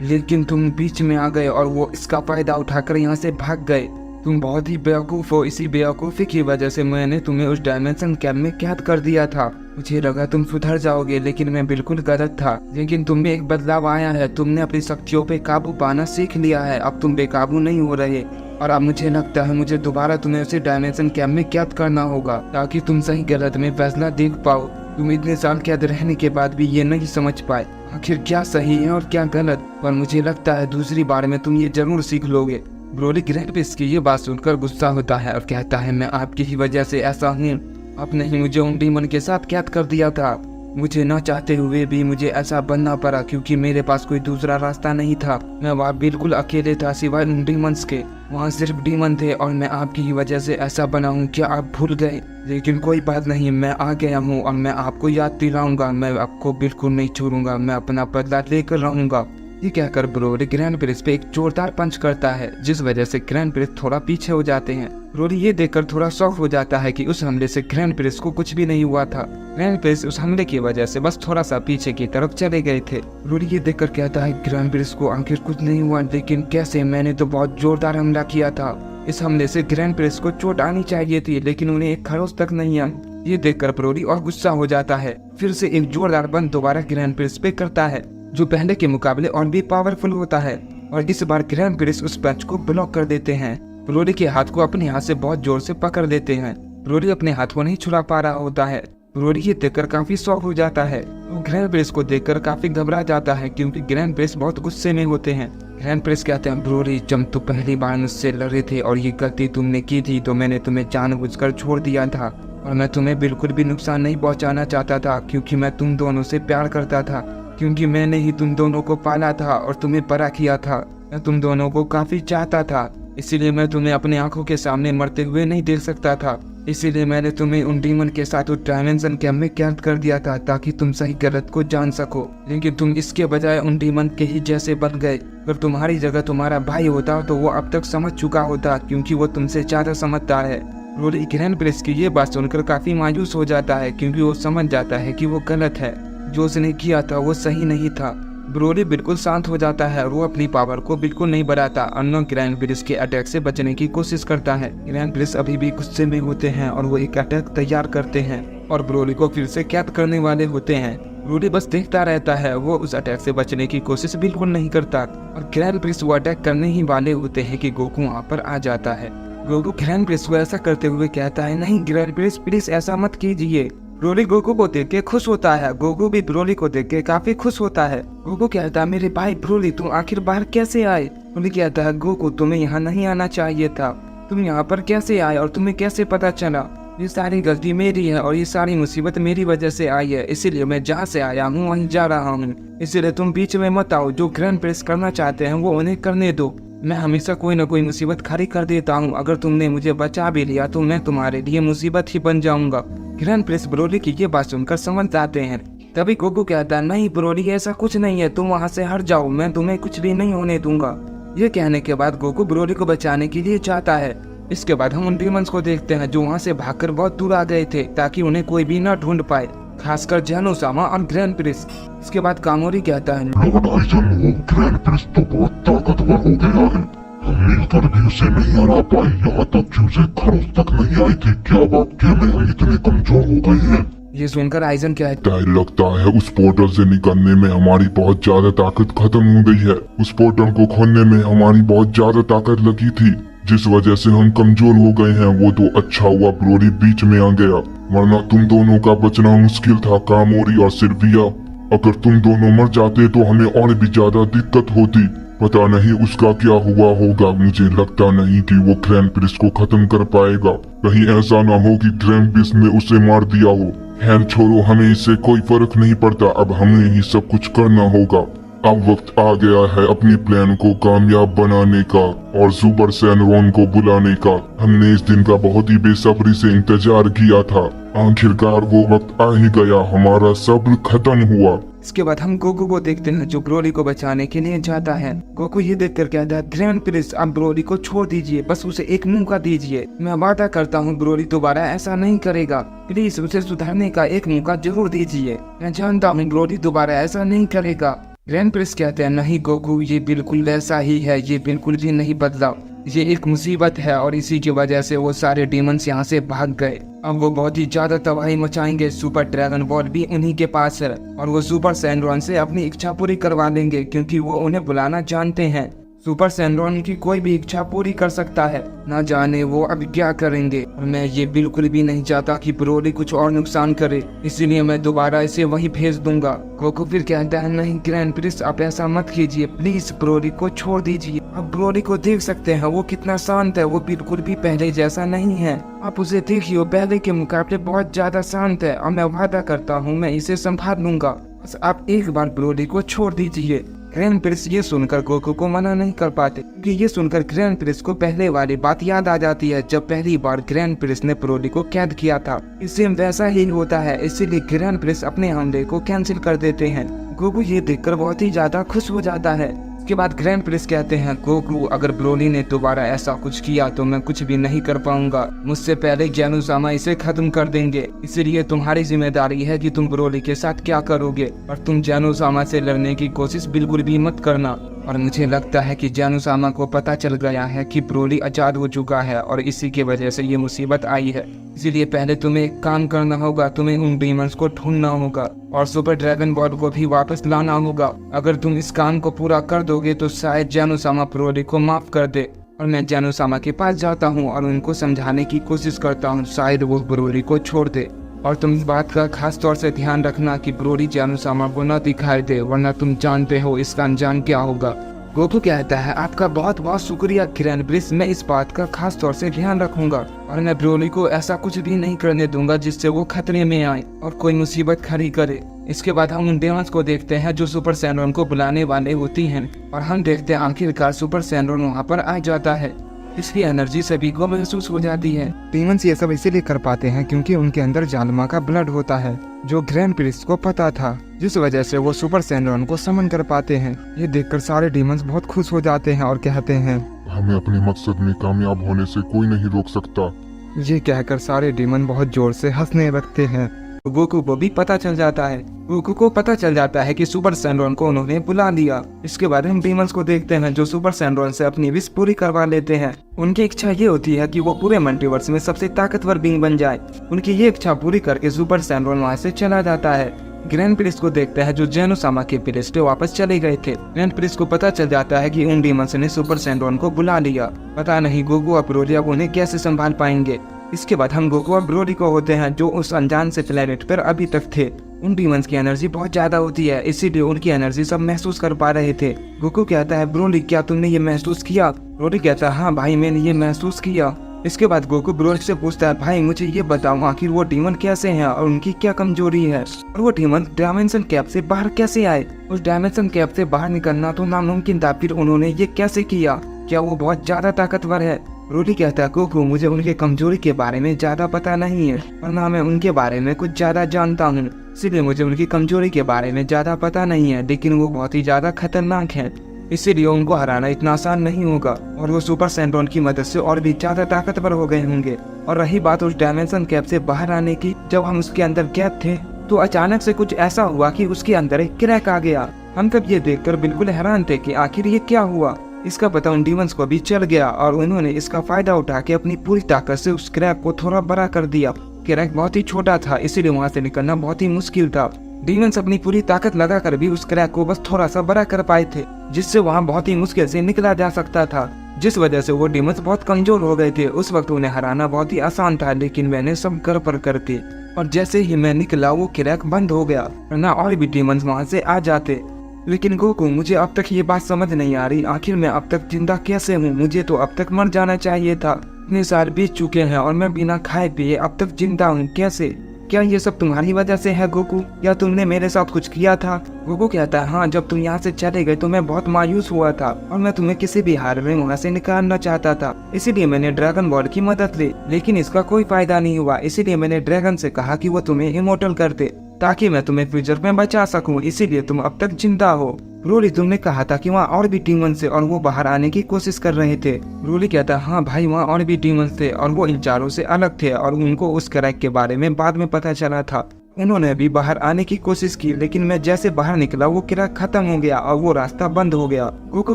लेकिन तुम बीच में आ गए और वो इसका फायदा उठाकर यहाँ से भाग गए। तुम बहुत ही बेवकूफ हो, इसी बेवकूफ़ी की वजह से मैंने तुम्हें उस डायमेंशन कैप में कैद कर दिया था। मुझे लगा तुम सुधर जाओगे, लेकिन मैं बिल्कुल गलत था। लेकिन तुम में एक बदलाव आया है, तुमने अपनी शक्तियों पे काबू पाना सीख लिया है। अब तुम बेकाबू नहीं हो रहे और अब मुझे लगता है मुझे दोबारा तुम्हें उसी डायमेंशन कैप में कैद करना होगा ताकि तुम सही गलत में फैसला देख पाओ। तुम इतने साल कैद रहने के बाद भी ये नहीं समझ पाए आखिर क्या सही है और क्या गलत, पर मुझे लगता है दूसरी बार में तुम ये जरूर सीख लोगे। ब्रोली ग्रैंड प्रिंस की ये बात सुनकर गुस्सा होता है और कहता है मैं आपकी ही वजह से ऐसा हूँ। आपने ही मुझे उन डीमन के साथ कैद कर दिया था। मुझे न चाहते हुए भी मुझे ऐसा बनना पड़ा क्योंकि मेरे पास कोई दूसरा रास्ता नहीं था। मैं वहाँ बिल्कुल अकेले था सिवाय उन डीमंस के। वहाँ सिर्फ डीमन थे और मैं आपकी ही वजह से ऐसा बना हूँ। क्या आप भूल गए? लेकिन कोई बात नहीं, मैं आ गया हूँ और मैं आपको याद दिलाऊंगा। मैं आपको बिल्कुल नहीं छोड़ूंगा, मैं अपना बदला लेकर रहूंगा। ये कहकर ब्रोली ग्रैंड प्रिंस पे एक जोरदार पंच करता है जिस वजह से ग्रैंड प्रिंस थोड़ा पीछे हो जाते हैं। ब्रोली ये देखकर थोड़ा शॉक हो जाता है कि उस हमले से ग्रैंड प्रिंस को कुछ भी नहीं हुआ था। ग्रैंड प्रिंस उस हमले की वजह से बस थोड़ा सा पीछे की तरफ चले गए थे। ब्रोली ये देखकर कहता है ग्रैंड प्रिंस को आखिर कुछ नहीं हुआ, लेकिन कैसे? मैंने तो बहुत जोरदार हमला किया था। इस हमले से ग्रैंड प्रिंस को चोट आनी चाहिए थी, लेकिन उन्हें एक खरोच तक नहीं आई। ये देखकर ब्रोली और गुस्सा हो जाता है। फिर से एक जोरदार बंद दोबारा ग्रैंड प्रिंस पे करता है जो पहले के मुकाबले और भी पावरफुल होता है और इस बार ग्रैंड प्रिंस उस पंच को ब्लॉक कर देते हैं। ब्रोली के हाथ को अपने हाथ से बहुत जोर से पकड़ लेते हैं। ब्रोली अपने हाथ को नहीं छुड़ा पा रहा होता है। ब्रोली ये देखकर काफी शॉक हो जाता है। वो ग्रैंड प्रिंस को देखकर काफी घबरा जाता है क्योंकि ग्रैंड प्रिंस बहुत गुस्से में होते हैं। ग्रैंड प्रिंस कहते हैं ब्रोली जब तुम पहली बार मुझसे लड़े थे और ये गलती तुमने की थी तो मैंने तुम्हें जानबूझकर छोड़ दिया था और मैं तुम्हें बिल्कुल भी नुकसान नहीं पहुंचाना चाहता था क्योंकि मैं तुम दोनों से प्यार करता था, क्योंकि मैंने ही तुम दोनों को पाला था और तुम्हें बड़ा किया था। मैं तुम दोनों को काफी चाहता था, इसीलिए मैं तुम्हें अपनी आंखों के सामने मरते हुए नहीं देख सकता था। इसीलिए मैंने तुम्हें उन डीमन के साथ उस डायमेंशन कैप में कैद कर दिया था ताकि तुम सही गलत को जान सको, लेकिन तुम इसके बजाय उन डीमन के ही जैसे बन गए। अगर तुम्हारी जगह तुम्हारा भाई होता तो वो अब तक समझ चुका होता क्योंकि वो तुमसे ज्यादा समझदार है। ब्रोली ग्रैंड प्रिंस की ये बात सुनकर काफी मायूस हो जाता है क्योंकि वो समझ जाता है कि वो गलत है, जो उसने किया था वो सही नहीं था। ब्रोली बिल्कुल शांत हो जाता है और वो अपनी पावर को बिल्कुल नहीं बढ़ाता। अन्य ग्रैंड प्रिंस के अटैक से बचने की कोशिश करता है। ग्रैंड प्रिंस अभी भी गुस्से में होते हैं और वो एक अटैक तैयार करते हैं और ब्रोली को फिर से कैद करने वाले होते हैं। ब्रोली बस देखता रहता है, वो उस अटैक से बचने की कोशिश बिल्कुल नहीं करता और ग्रैंड प्रिंस वो अटैक करने ही वाले होते हैं कि गोकू वहाँ पर आ जाता है। गोकू ग्रैंड प्रिंस को ऐसा करते हुए कहता है नहीं ग्रैंड प्रिंस प्लीज ऐसा मत कीजिए। ब्रोली गोकू को देख के खुश होता है। गोकू भी ब्रोली को देख के काफी खुश होता है। गोकू कहता है मेरे भाई ब्रोली तुम आखिर बाहर कैसे आए। ब्रोली कहता है गोकू तुम्हें यहाँ नहीं आना चाहिए था, तुम यहाँ पर कैसे आए और तुम्हें कैसे पता चला। ये सारी गलती मेरी है और ये सारी मुसीबत मेरी वजह से आई है, इसीलिए मैं जहाँ से आया हूँ वहीं जा रहा हूँ, इसीलिए तुम बीच में मत आओ। जो ग्रैंड प्रिंस करना चाहते हैं वो उन्हें करने दो, मैं हमेशा कोई ना कोई मुसीबत खड़ी कर देता हूँ। अगर तुमने मुझे बचा भी लिया तो मैं तुम्हारे लिए मुसीबत ही बन जाऊंगा। ग्रैंड प्रिंस ब्रोली की ये बात सुनकर समझ जाते हैं। तभी गोकू कहता है नहीं ब्रोली ऐसा कुछ नहीं है, तुम वहाँ से हट जाओ, मैं तुम्हें कुछ भी नहीं होने दूंगा। ये कहने के बाद गोकू ब्रोली को बचाने के लिए जाता है। इसके बाद हम उन डीमंस को देखते हैं जो वहाँ से भागकर बहुत दूर आ गए थे ताकि उन्हें कोई भी ना ढूंढ पाए, खासकर जेनोसामा और ग्रैंड प्रिंस। इसके बाद कामोरी कहता है लॉर्ड आइजन वो ग्रैंड प्रिंस तो बहुत ताकतवर हो गया है, हम मिलकर भी उसे नहीं हरा पाए, यहाँ तक कि उसे खरोच तक नहीं आई थी। क्या वाकई में हम इतने कमजोर हो गए हैं। ये सुनकर आइजन कहता है लगता है उस पोर्टल से निकलने में हमारी बहुत ज्यादा ताकत खत्म हो गई है। उस पोर्टल को खोलने में हमारी बहुत ज्यादा ताकत लगी थी, जिस वजह से हम कमजोर हो गए हैं। वो तो अच्छा हुआ ब्रोली बीच में आ गया, वरना तुम दोनों का बचना मुश्किल था, कामोरी और सिल्विया। अगर तुम दोनों मर जाते तो हमें और भी ज्यादा दिक्कत होती। पता नहीं उसका क्या हुआ होगा, मुझे लगता नहीं कि वो ग्रैंड प्रिंस को खत्म कर पाएगा। कहीं ऐसा ना हो कि ग्रैंड प्रिंस ने उसे मार दिया हो। खैर छोड़ो, हमें इससे कोई फर्क नहीं पड़ता, अब हमें ही सब कुछ करना होगा। अब वक्त आ गया है अपनी प्लान को कामयाब बनाने का और सुपर सैनरॉन को बुलाने का। हमने इस दिन का बहुत ही बेसब्री से इंतजार किया था, आखिरकार वो वक्त आ ही गया, हमारा सब्र खत्म हुआ। इसके बाद हम गोकू को देखते हैं जो ब्रोली को बचाने के लिए जाता है। गोकू ये देखकर कहता है ग्रैंड प्रिंस आप ब्रोली को छोड़ दीजिए, बस उसे एक मौका दीजिए, मैं वादा करता हूँ ब्रोली दोबारा ऐसा नहीं करेगा, प्लीज उसे सुधारने का एक मौका जरूर दीजिए, मैं जानता हूँ ब्रोली दोबारा ऐसा नहीं करेगा। ग्रैंड प्रिंस कहते हैं नहीं गोकू ये बिल्कुल वैसा ही है, ये बिल्कुल भी नहीं बदला, ये एक मुसीबत है और इसी की वजह से वो सारे डीमंस यहाँ से भाग गए। अब वो बहुत ही ज्यादा तबाही मचाएंगे, सुपर ड्रैगन बॉल भी उन्हीं के पास है और वो सुपर सैनरॉन से अपनी इच्छा पूरी करवा लेंगे क्योंकि वो उन्हें बुलाना जानते हैं। सुपर सैनरॉन की कोई भी इच्छा पूरी कर सकता है, ना जाने वो अब क्या करेंगे। और मैं ये बिल्कुल भी नहीं चाहता कि ब्रोली कुछ और नुकसान करे, इसीलिए मैं दोबारा इसे वहीं भेज दूंगा। गोकू फिर कहता है नहीं ग्रैंड प्रिंस आप ऐसा मत कीजिए, प्लीज ब्रोली को छोड़ दीजिए। आप ब्रोली को देख सकते हैं वो कितना शांत है, वो बिल्कुल भी पहले जैसा नहीं है, आप उसे देखिए पहले के मुकाबले बहुत ज्यादा शांत है और मैं वादा करता हूँ मैं इसे संभाल लूंगा, बस आप एक बार ब्रोली को छोड़ दीजिए। ग्रैंड प्रिंस ये सुनकर गोकू को मना नहीं कर पाते क्योंकि ये सुनकर ग्रैंड प्रिंस को पहले वाली बात याद आ जाती है जब पहली बार ग्रैंड प्रिंस ने ब्रोली को कैद किया था। इससे वैसा ही होता है, इसीलिए ग्रैंड प्रिंस अपने हमले को कैंसिल कर देते हैं। गोकू ये देखकर बहुत ही ज्यादा खुश हो जाता है। इसके बाद ग्रैंड प्रिंस कहते हैं गोकू अगर ब्रोली ने दोबारा ऐसा कुछ किया तो मैं कुछ भी नहीं कर पाऊंगा, मुझसे पहले जेनोसामा इसे खत्म कर देंगे, इसलिए तुम्हारी जिम्मेदारी है कि तुम ब्रोली के साथ क्या करोगे, और तुम जेनोसामा से लड़ने की कोशिश बिल्कुल भी मत करना। और मुझे लगता है कि जेनोसामा को पता चल गया है कि ब्रोली आजाद हो चुका है और इसी की वजह से ये मुसीबत आई है, इसीलिए पहले तुम्हें एक काम करना होगा, तुम्हें उन डीमंस को ढूंढना होगा और सुपर ड्रैगन बॉल को भी वापस लाना होगा। अगर तुम इस काम को पूरा कर दोगे तो शायद जेनोसामा ब्रोली को माफ कर दे। और मैं जेनोसामा के पास जाता हूँ और उनको समझाने की कोशिश करता हूँ, शायद वो ब्रोली को छोड़ दे। और तुम इस बात का खास तौर से ध्यान रखना कि ब्रोली जेनोसामा को न दिखाई दे, वरना तुम जानते हो इसका अंजाम क्या होगा। गोकू कहता है आपका बहुत बहुत शुक्रिया ग्रैंड प्रिंस, मैं इस बात का खास तौर से ध्यान रखूंगा और मैं ब्रोली को ऐसा कुछ भी नहीं करने दूंगा जिससे वो खतरे में आए और कोई मुसीबत खड़ी करे। इसके बाद हम उन डेमंस को देखते हैं जो सुपर सैनरॉन को बुलाने वाले होती हैं और हम देखते हैं आखिरकार सुपर सैनरॉन वहाँ पर आ जाता है। इसकी एनर्जी सभी को महसूस हो जाती है। डीमंस ये सब इसीलिए कर पाते हैं क्योंकि उनके अंदर जालिमा का ब्लड होता है जो ग्रैंड प्रिंस को पता था, जिस वजह से वो सुपर सैनरॉन को समन कर पाते हैं। ये देखकर सारे डीमंस बहुत खुश हो जाते हैं और कहते हैं हमें अपने मकसद में कामयाब होने से कोई नहीं रोक सकता। ये कहकर सारे डीमन बहुत जोर से हंसने लगते हैं। गोकू को भी पता चल जाता है, गोकू को पता चल जाता है कि सुपर सैनरॉन को उन्होंने बुला लिया। इसके बाद हम डीमंस को देखते हैं जो सुपर सैनरॉन से अपनी विश पूरी करवा लेते हैं। उनकी इच्छा ये होती है कि वो पूरे मल्टीवर्स में सबसे ताकतवर बीइंग बन जाए। उनकी ये इच्छा पूरी करके सुपर सैनरॉन वहाँ से चला जाता है। ग्रैंड प्रिंस को देखता है जो जेनोसामा के प्लेस पे वापस चले गए थे। ग्रैंड प्रिंस को पता चल जाता है कि उन डीमंस ने सुपर सैनरॉन को बुला लिया। पता नहीं गोकू और ब्रोली अब उन्हें कैसे संभाल पाएंगे। इसके बाद हम गोकू और ब्रोली को होते हैं जो उस अनजान से प्लेनेट पर अभी तक थे। उन डीमंस की एनर्जी बहुत ज्यादा होती है, इसीलिए उनकी एनर्जी सब महसूस कर पा रहे थे। गोकू कहता है ब्रोली क्या तुमने ये महसूस किया? ब्रोली कहता है हाँ भाई मैंने ये महसूस किया। इसके बाद गोकू ब्रोली से पूछता है भाई मुझे ये बताओ आखिर वो डीमन कैसे हैं और उनकी क्या कमजोरी है, और वो डीमन डायमेंशन कैप से बाहर कैसे आए? उस डायमेंशन कैप से बाहर निकलना तो नामुमकिन था, फिर उन्होंने ये कैसे किया? क्या वो बहुत ज्यादा ताकतवर है? ब्रोली कहता है गोकू मुझे उनके कमजोरी के बारे में ज्यादा पता नहीं है और ना मैं उनके बारे में कुछ ज्यादा जानता हूँ, इसलिए मुझे उनकी कमजोरी के बारे में ज्यादा पता नहीं है, लेकिन वो बहुत ही ज्यादा खतरनाक है, इसीलिए उनको हराना इतना आसान नहीं होगा और वो सुपर सेंट्रॉन की मदद से और भी ज्यादा ताकतवर हो गए होंगे। और रही बात उस डायमेंशन कैप से बाहर आने की, जब हम उसके अंदर कैद थे तो अचानक से कुछ ऐसा हुआ कि उसके अंदर एक क्रैक आ गया। हम तब ये देखकर बिल्कुल हैरान थे कि आखिर ये क्या हुआ। इसका पता उन डीमंस को भी चल गया और उन्होंने इसका फायदा उठा के अपनी पूरी ताकत से उस क्रैक को थोड़ा बड़ा कर दिया। क्रैक बहुत ही छोटा था, इसीलिए वहाँ से निकलना बहुत ही मुश्किल था। डीमंस अपनी पूरी ताकत लगाकर भी उस क्रैक को बस थोड़ा सा बड़ा कर पाए थे, जिससे वहाँ बहुत ही मुश्किल से निकला जा सकता था, जिस वजह से वो डीमंस बहुत कमजोर हो गए थे। उस वक्त उन्हें हराना बहुत ही आसान था, लेकिन मैंने सब कर पर करते और जैसे ही मैं निकला वो क्रैक बंद हो गया, वरना और भी डीमंस वहाँ से आ जाते। लेकिन गोकू मुझे अब तक ये बात समझ नहीं आ रही, आखिर मैं अब तक जिंदा कैसे हूँ? मुझे तो अब तक मर जाना चाहिए था। इतने साल बीत चुके हैं और मैं बिना खाए पिए अब तक जिंदा हूँ, कैसे? क्या ये सब तुम्हारी वजह से है गोकू, या तुमने मेरे साथ कुछ किया था? गोकू कहता है हाँ, जब तुम यहाँ से चले गए तो मैं बहुत मायूस हुआ था और मैं तुम्हें किसी भी हाल में वहाँ से निकालना चाहता था, इसीलिए मैंने ड्रैगन बॉल की मदद ली, लेकिन इसका कोई फायदा नहीं हुआ। इसीलिए मैंने ड्रैगन से कहा कि वो तुम्हें इमोर्टल कर दे ताकि मैं तुम्हें फ्यूचर में बचा सकूं, इसीलिए तुम अब तक जिंदा हो। ब्रोली तुमने कहा था कि वहाँ और भी डीमंस थे और वो बाहर आने की कोशिश कर रहे थे। ब्रोली कहता हाँ भाई वहाँ और भी डीमंस थे और वो इन चारों से अलग थे और उनको उस क्रैक के बारे में बाद में पता चला था। उन्होंने भी बाहर आने की कोशिश की, लेकिन मैं जैसे बाहर निकला वो क्रैक खत्म हो गया और वो रास्ता बंद हो गया। गोकू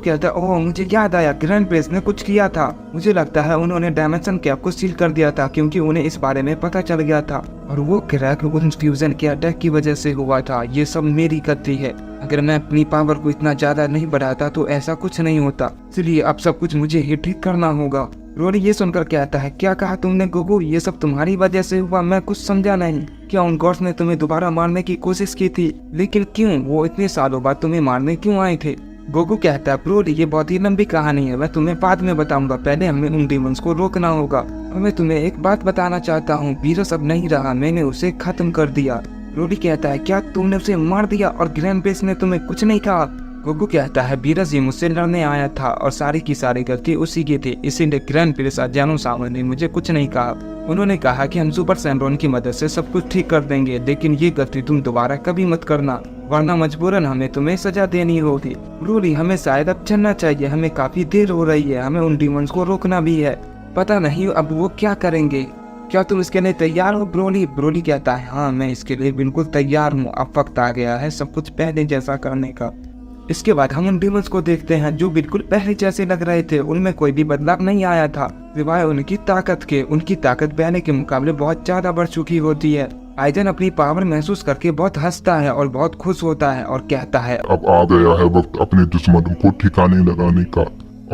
कहता है ओह मुझे याद आया, ग्रैंड प्रेस ने कुछ किया था। मुझे लगता है उन्होंने डायमेंशन कैप को सील कर दिया था क्योंकि उन्हें इस बारे में पता चल गया था और वो क्रैक उन फ्यूजन के अटैक की वजह से हुआ था। ये सब मेरी गलती है, अगर मैं अपनी पावर को इतना ज्यादा नहीं बढ़ाता तो ऐसा कुछ नहीं होता, इसलिए अब सब कुछ मुझे ही ठीक करना होगा। रोरी ये सुनकर कहता है क्या कहा तुमने गोकू, ये सब तुम्हारी वजह से हुआ? मैं कुछ समझा नहीं। क्या उन गॉड्स ने तुम्हें दोबारा मारने की कोशिश की थी? लेकिन क्यों? वो इतने सालों बाद तुम्हें मारने क्यों आए थे? गोकू कहता है ब्रोली ये बहुत ही लंबी कहानी है, मैं तुम्हें बाद में बताऊंगा, पहले हमें उन डीमंस को रोकना होगा। और मैं तुम्हें एक बात बताना चाहता हूँ, वीरस अब नहीं रहा, मैंने उसे खत्म कर दिया। रोडी कहता है क्या तुमने उसे मार दिया और ग्रैंड प्रेस ने तुम्हें कुछ नहीं कहा? गोकू कहता है बीरस ये मुझसे लड़ने आया था और सारी की सारी गलती उसी की थी, इसीलिए ग्रैंड प्रेस जानो सामने ने मुझे कुछ नहीं कहा। उन्होंने कहा कि हम सुपर सेंट्रॉन की मदद से सब कुछ ठीक कर देंगे, लेकिन ये गलती तुम दोबारा कभी मत करना, वरना मजबूरन हमें तुम्हें सजा देनी होगी। ब्रोली हमें शायद अब चलना चाहिए, हमें काफी देर हो रही है, हमें उन डीमंस को रोकना भी है, पता नहीं अब वो क्या करेंगे। क्या तुम इसके लिए तैयार हो ब्रोली? ब्रोली कहता है हाँ मैं इसके लिए बिल्कुल तैयार हूँ, अब वक्त आ गया है सब कुछ पहले जैसा करने का। इसके बाद हम उन डीमंस को देखते हैं जो बिल्कुल पहले जैसे लग रहे थे, उनमें कोई भी बदलाव नहीं आया था सिवाय उनकी ताकत के। उनकी ताकत पहले के मुकाबले बहुत ज्यादा बढ़ चुकी होती है। आइजन अपनी पावर महसूस करके बहुत हंसता है और बहुत खुश होता है और कहता है अब आ गया है वक्त अपने दुश्मनों को ठिकाने लगाने का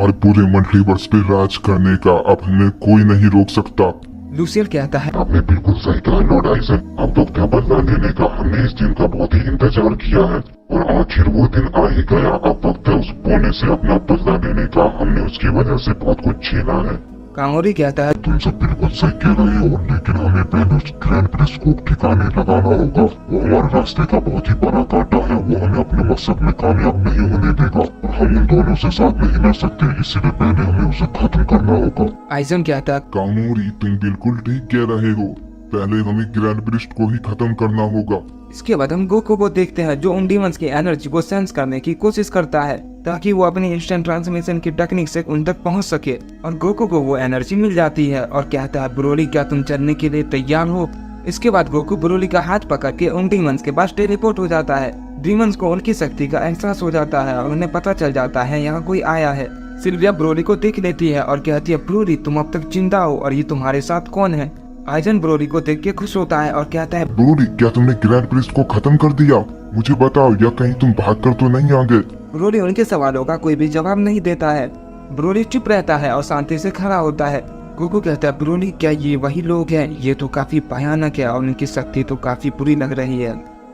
और पूरे मल्टीवर्स पे राज करने का, अब हमें कोई नहीं रोक सकता। लूसियल कहता है आपने बिल्कुल सही कहा लॉर्ड आइजन, अब वक्त है बदला लेने का, हमने इस दिन का बहुत ही इंतजार किया है और आखिर वो दिन आ ही गया। अब वक्त है उस बोने से अपना बदला लेने का, हमने उसकी वजह से बहुत कुछ छीना है। कांगोरी कहता है तुम सब बिल्कुल सही कह रहे हो, लेकिन हमें पहले उस ग्रैंड प्रेस को ठिकाने लगाना होगा। वो हमारे रास्ते का बहुत ही बड़ा कांटा है, वो हमें अपने मकसद में कामयाब नहीं होने देगा और हम उन दोनों से साथ नहीं रह सकते, इसलिए पहले हमें उसे खत्म करना होगा। आइजन कहता है कामोरी तुम बिल्कुल ठीक कह रहे हो, पहले हमें ग्रैंड प्रेस को ही खत्म करना होगा। इसके बाद हम गोकू को देखते हैं जो उन डीमंस की एनर्जी को सेंस करने की कोशिश करता है ताकि वो अपनी इंस्टेंट ट्रांसमिशन की टेक्निक से उन तक पहुंच सके, और गोकू को वो एनर्जी मिल जाती है और कहता है ब्रोली क्या तुम चलने के लिए तैयार हो? इसके बाद गोकू ब्रोली का हाथ पकड़ के उन डीमंस के पास टेलीपोर्ट हो जाता है। डीमंस को उनकी शक्ति का एहसास हो जाता है और उन्हें पता चल जाता है यहाँ कोई आया है। सिल्विया ब्रोली को देख लेती है और कहती है ब्रोली तुम अब तक जिंदा हो और ये तुम्हारे साथ कौन है? आइजन ब्रोली को देख के खुश होता है और कहता है ब्रोली क्या तुमने ग्रैंड प्रेस को खत्म कर दिया? मुझे बताओ, या कहीं तुम भाग कर तो नहीं आ गए? ब्रोली उनके सवालों का कोई भी जवाब नहीं देता है। ब्रोली चुप रहता है और शांति से खड़ा होता है। गोकू कहता है ब्रोली क्या ये वही लोग हैं? ये तो काफी भयानक है और उनकी शक्ति तो काफी बुरी लग रही है।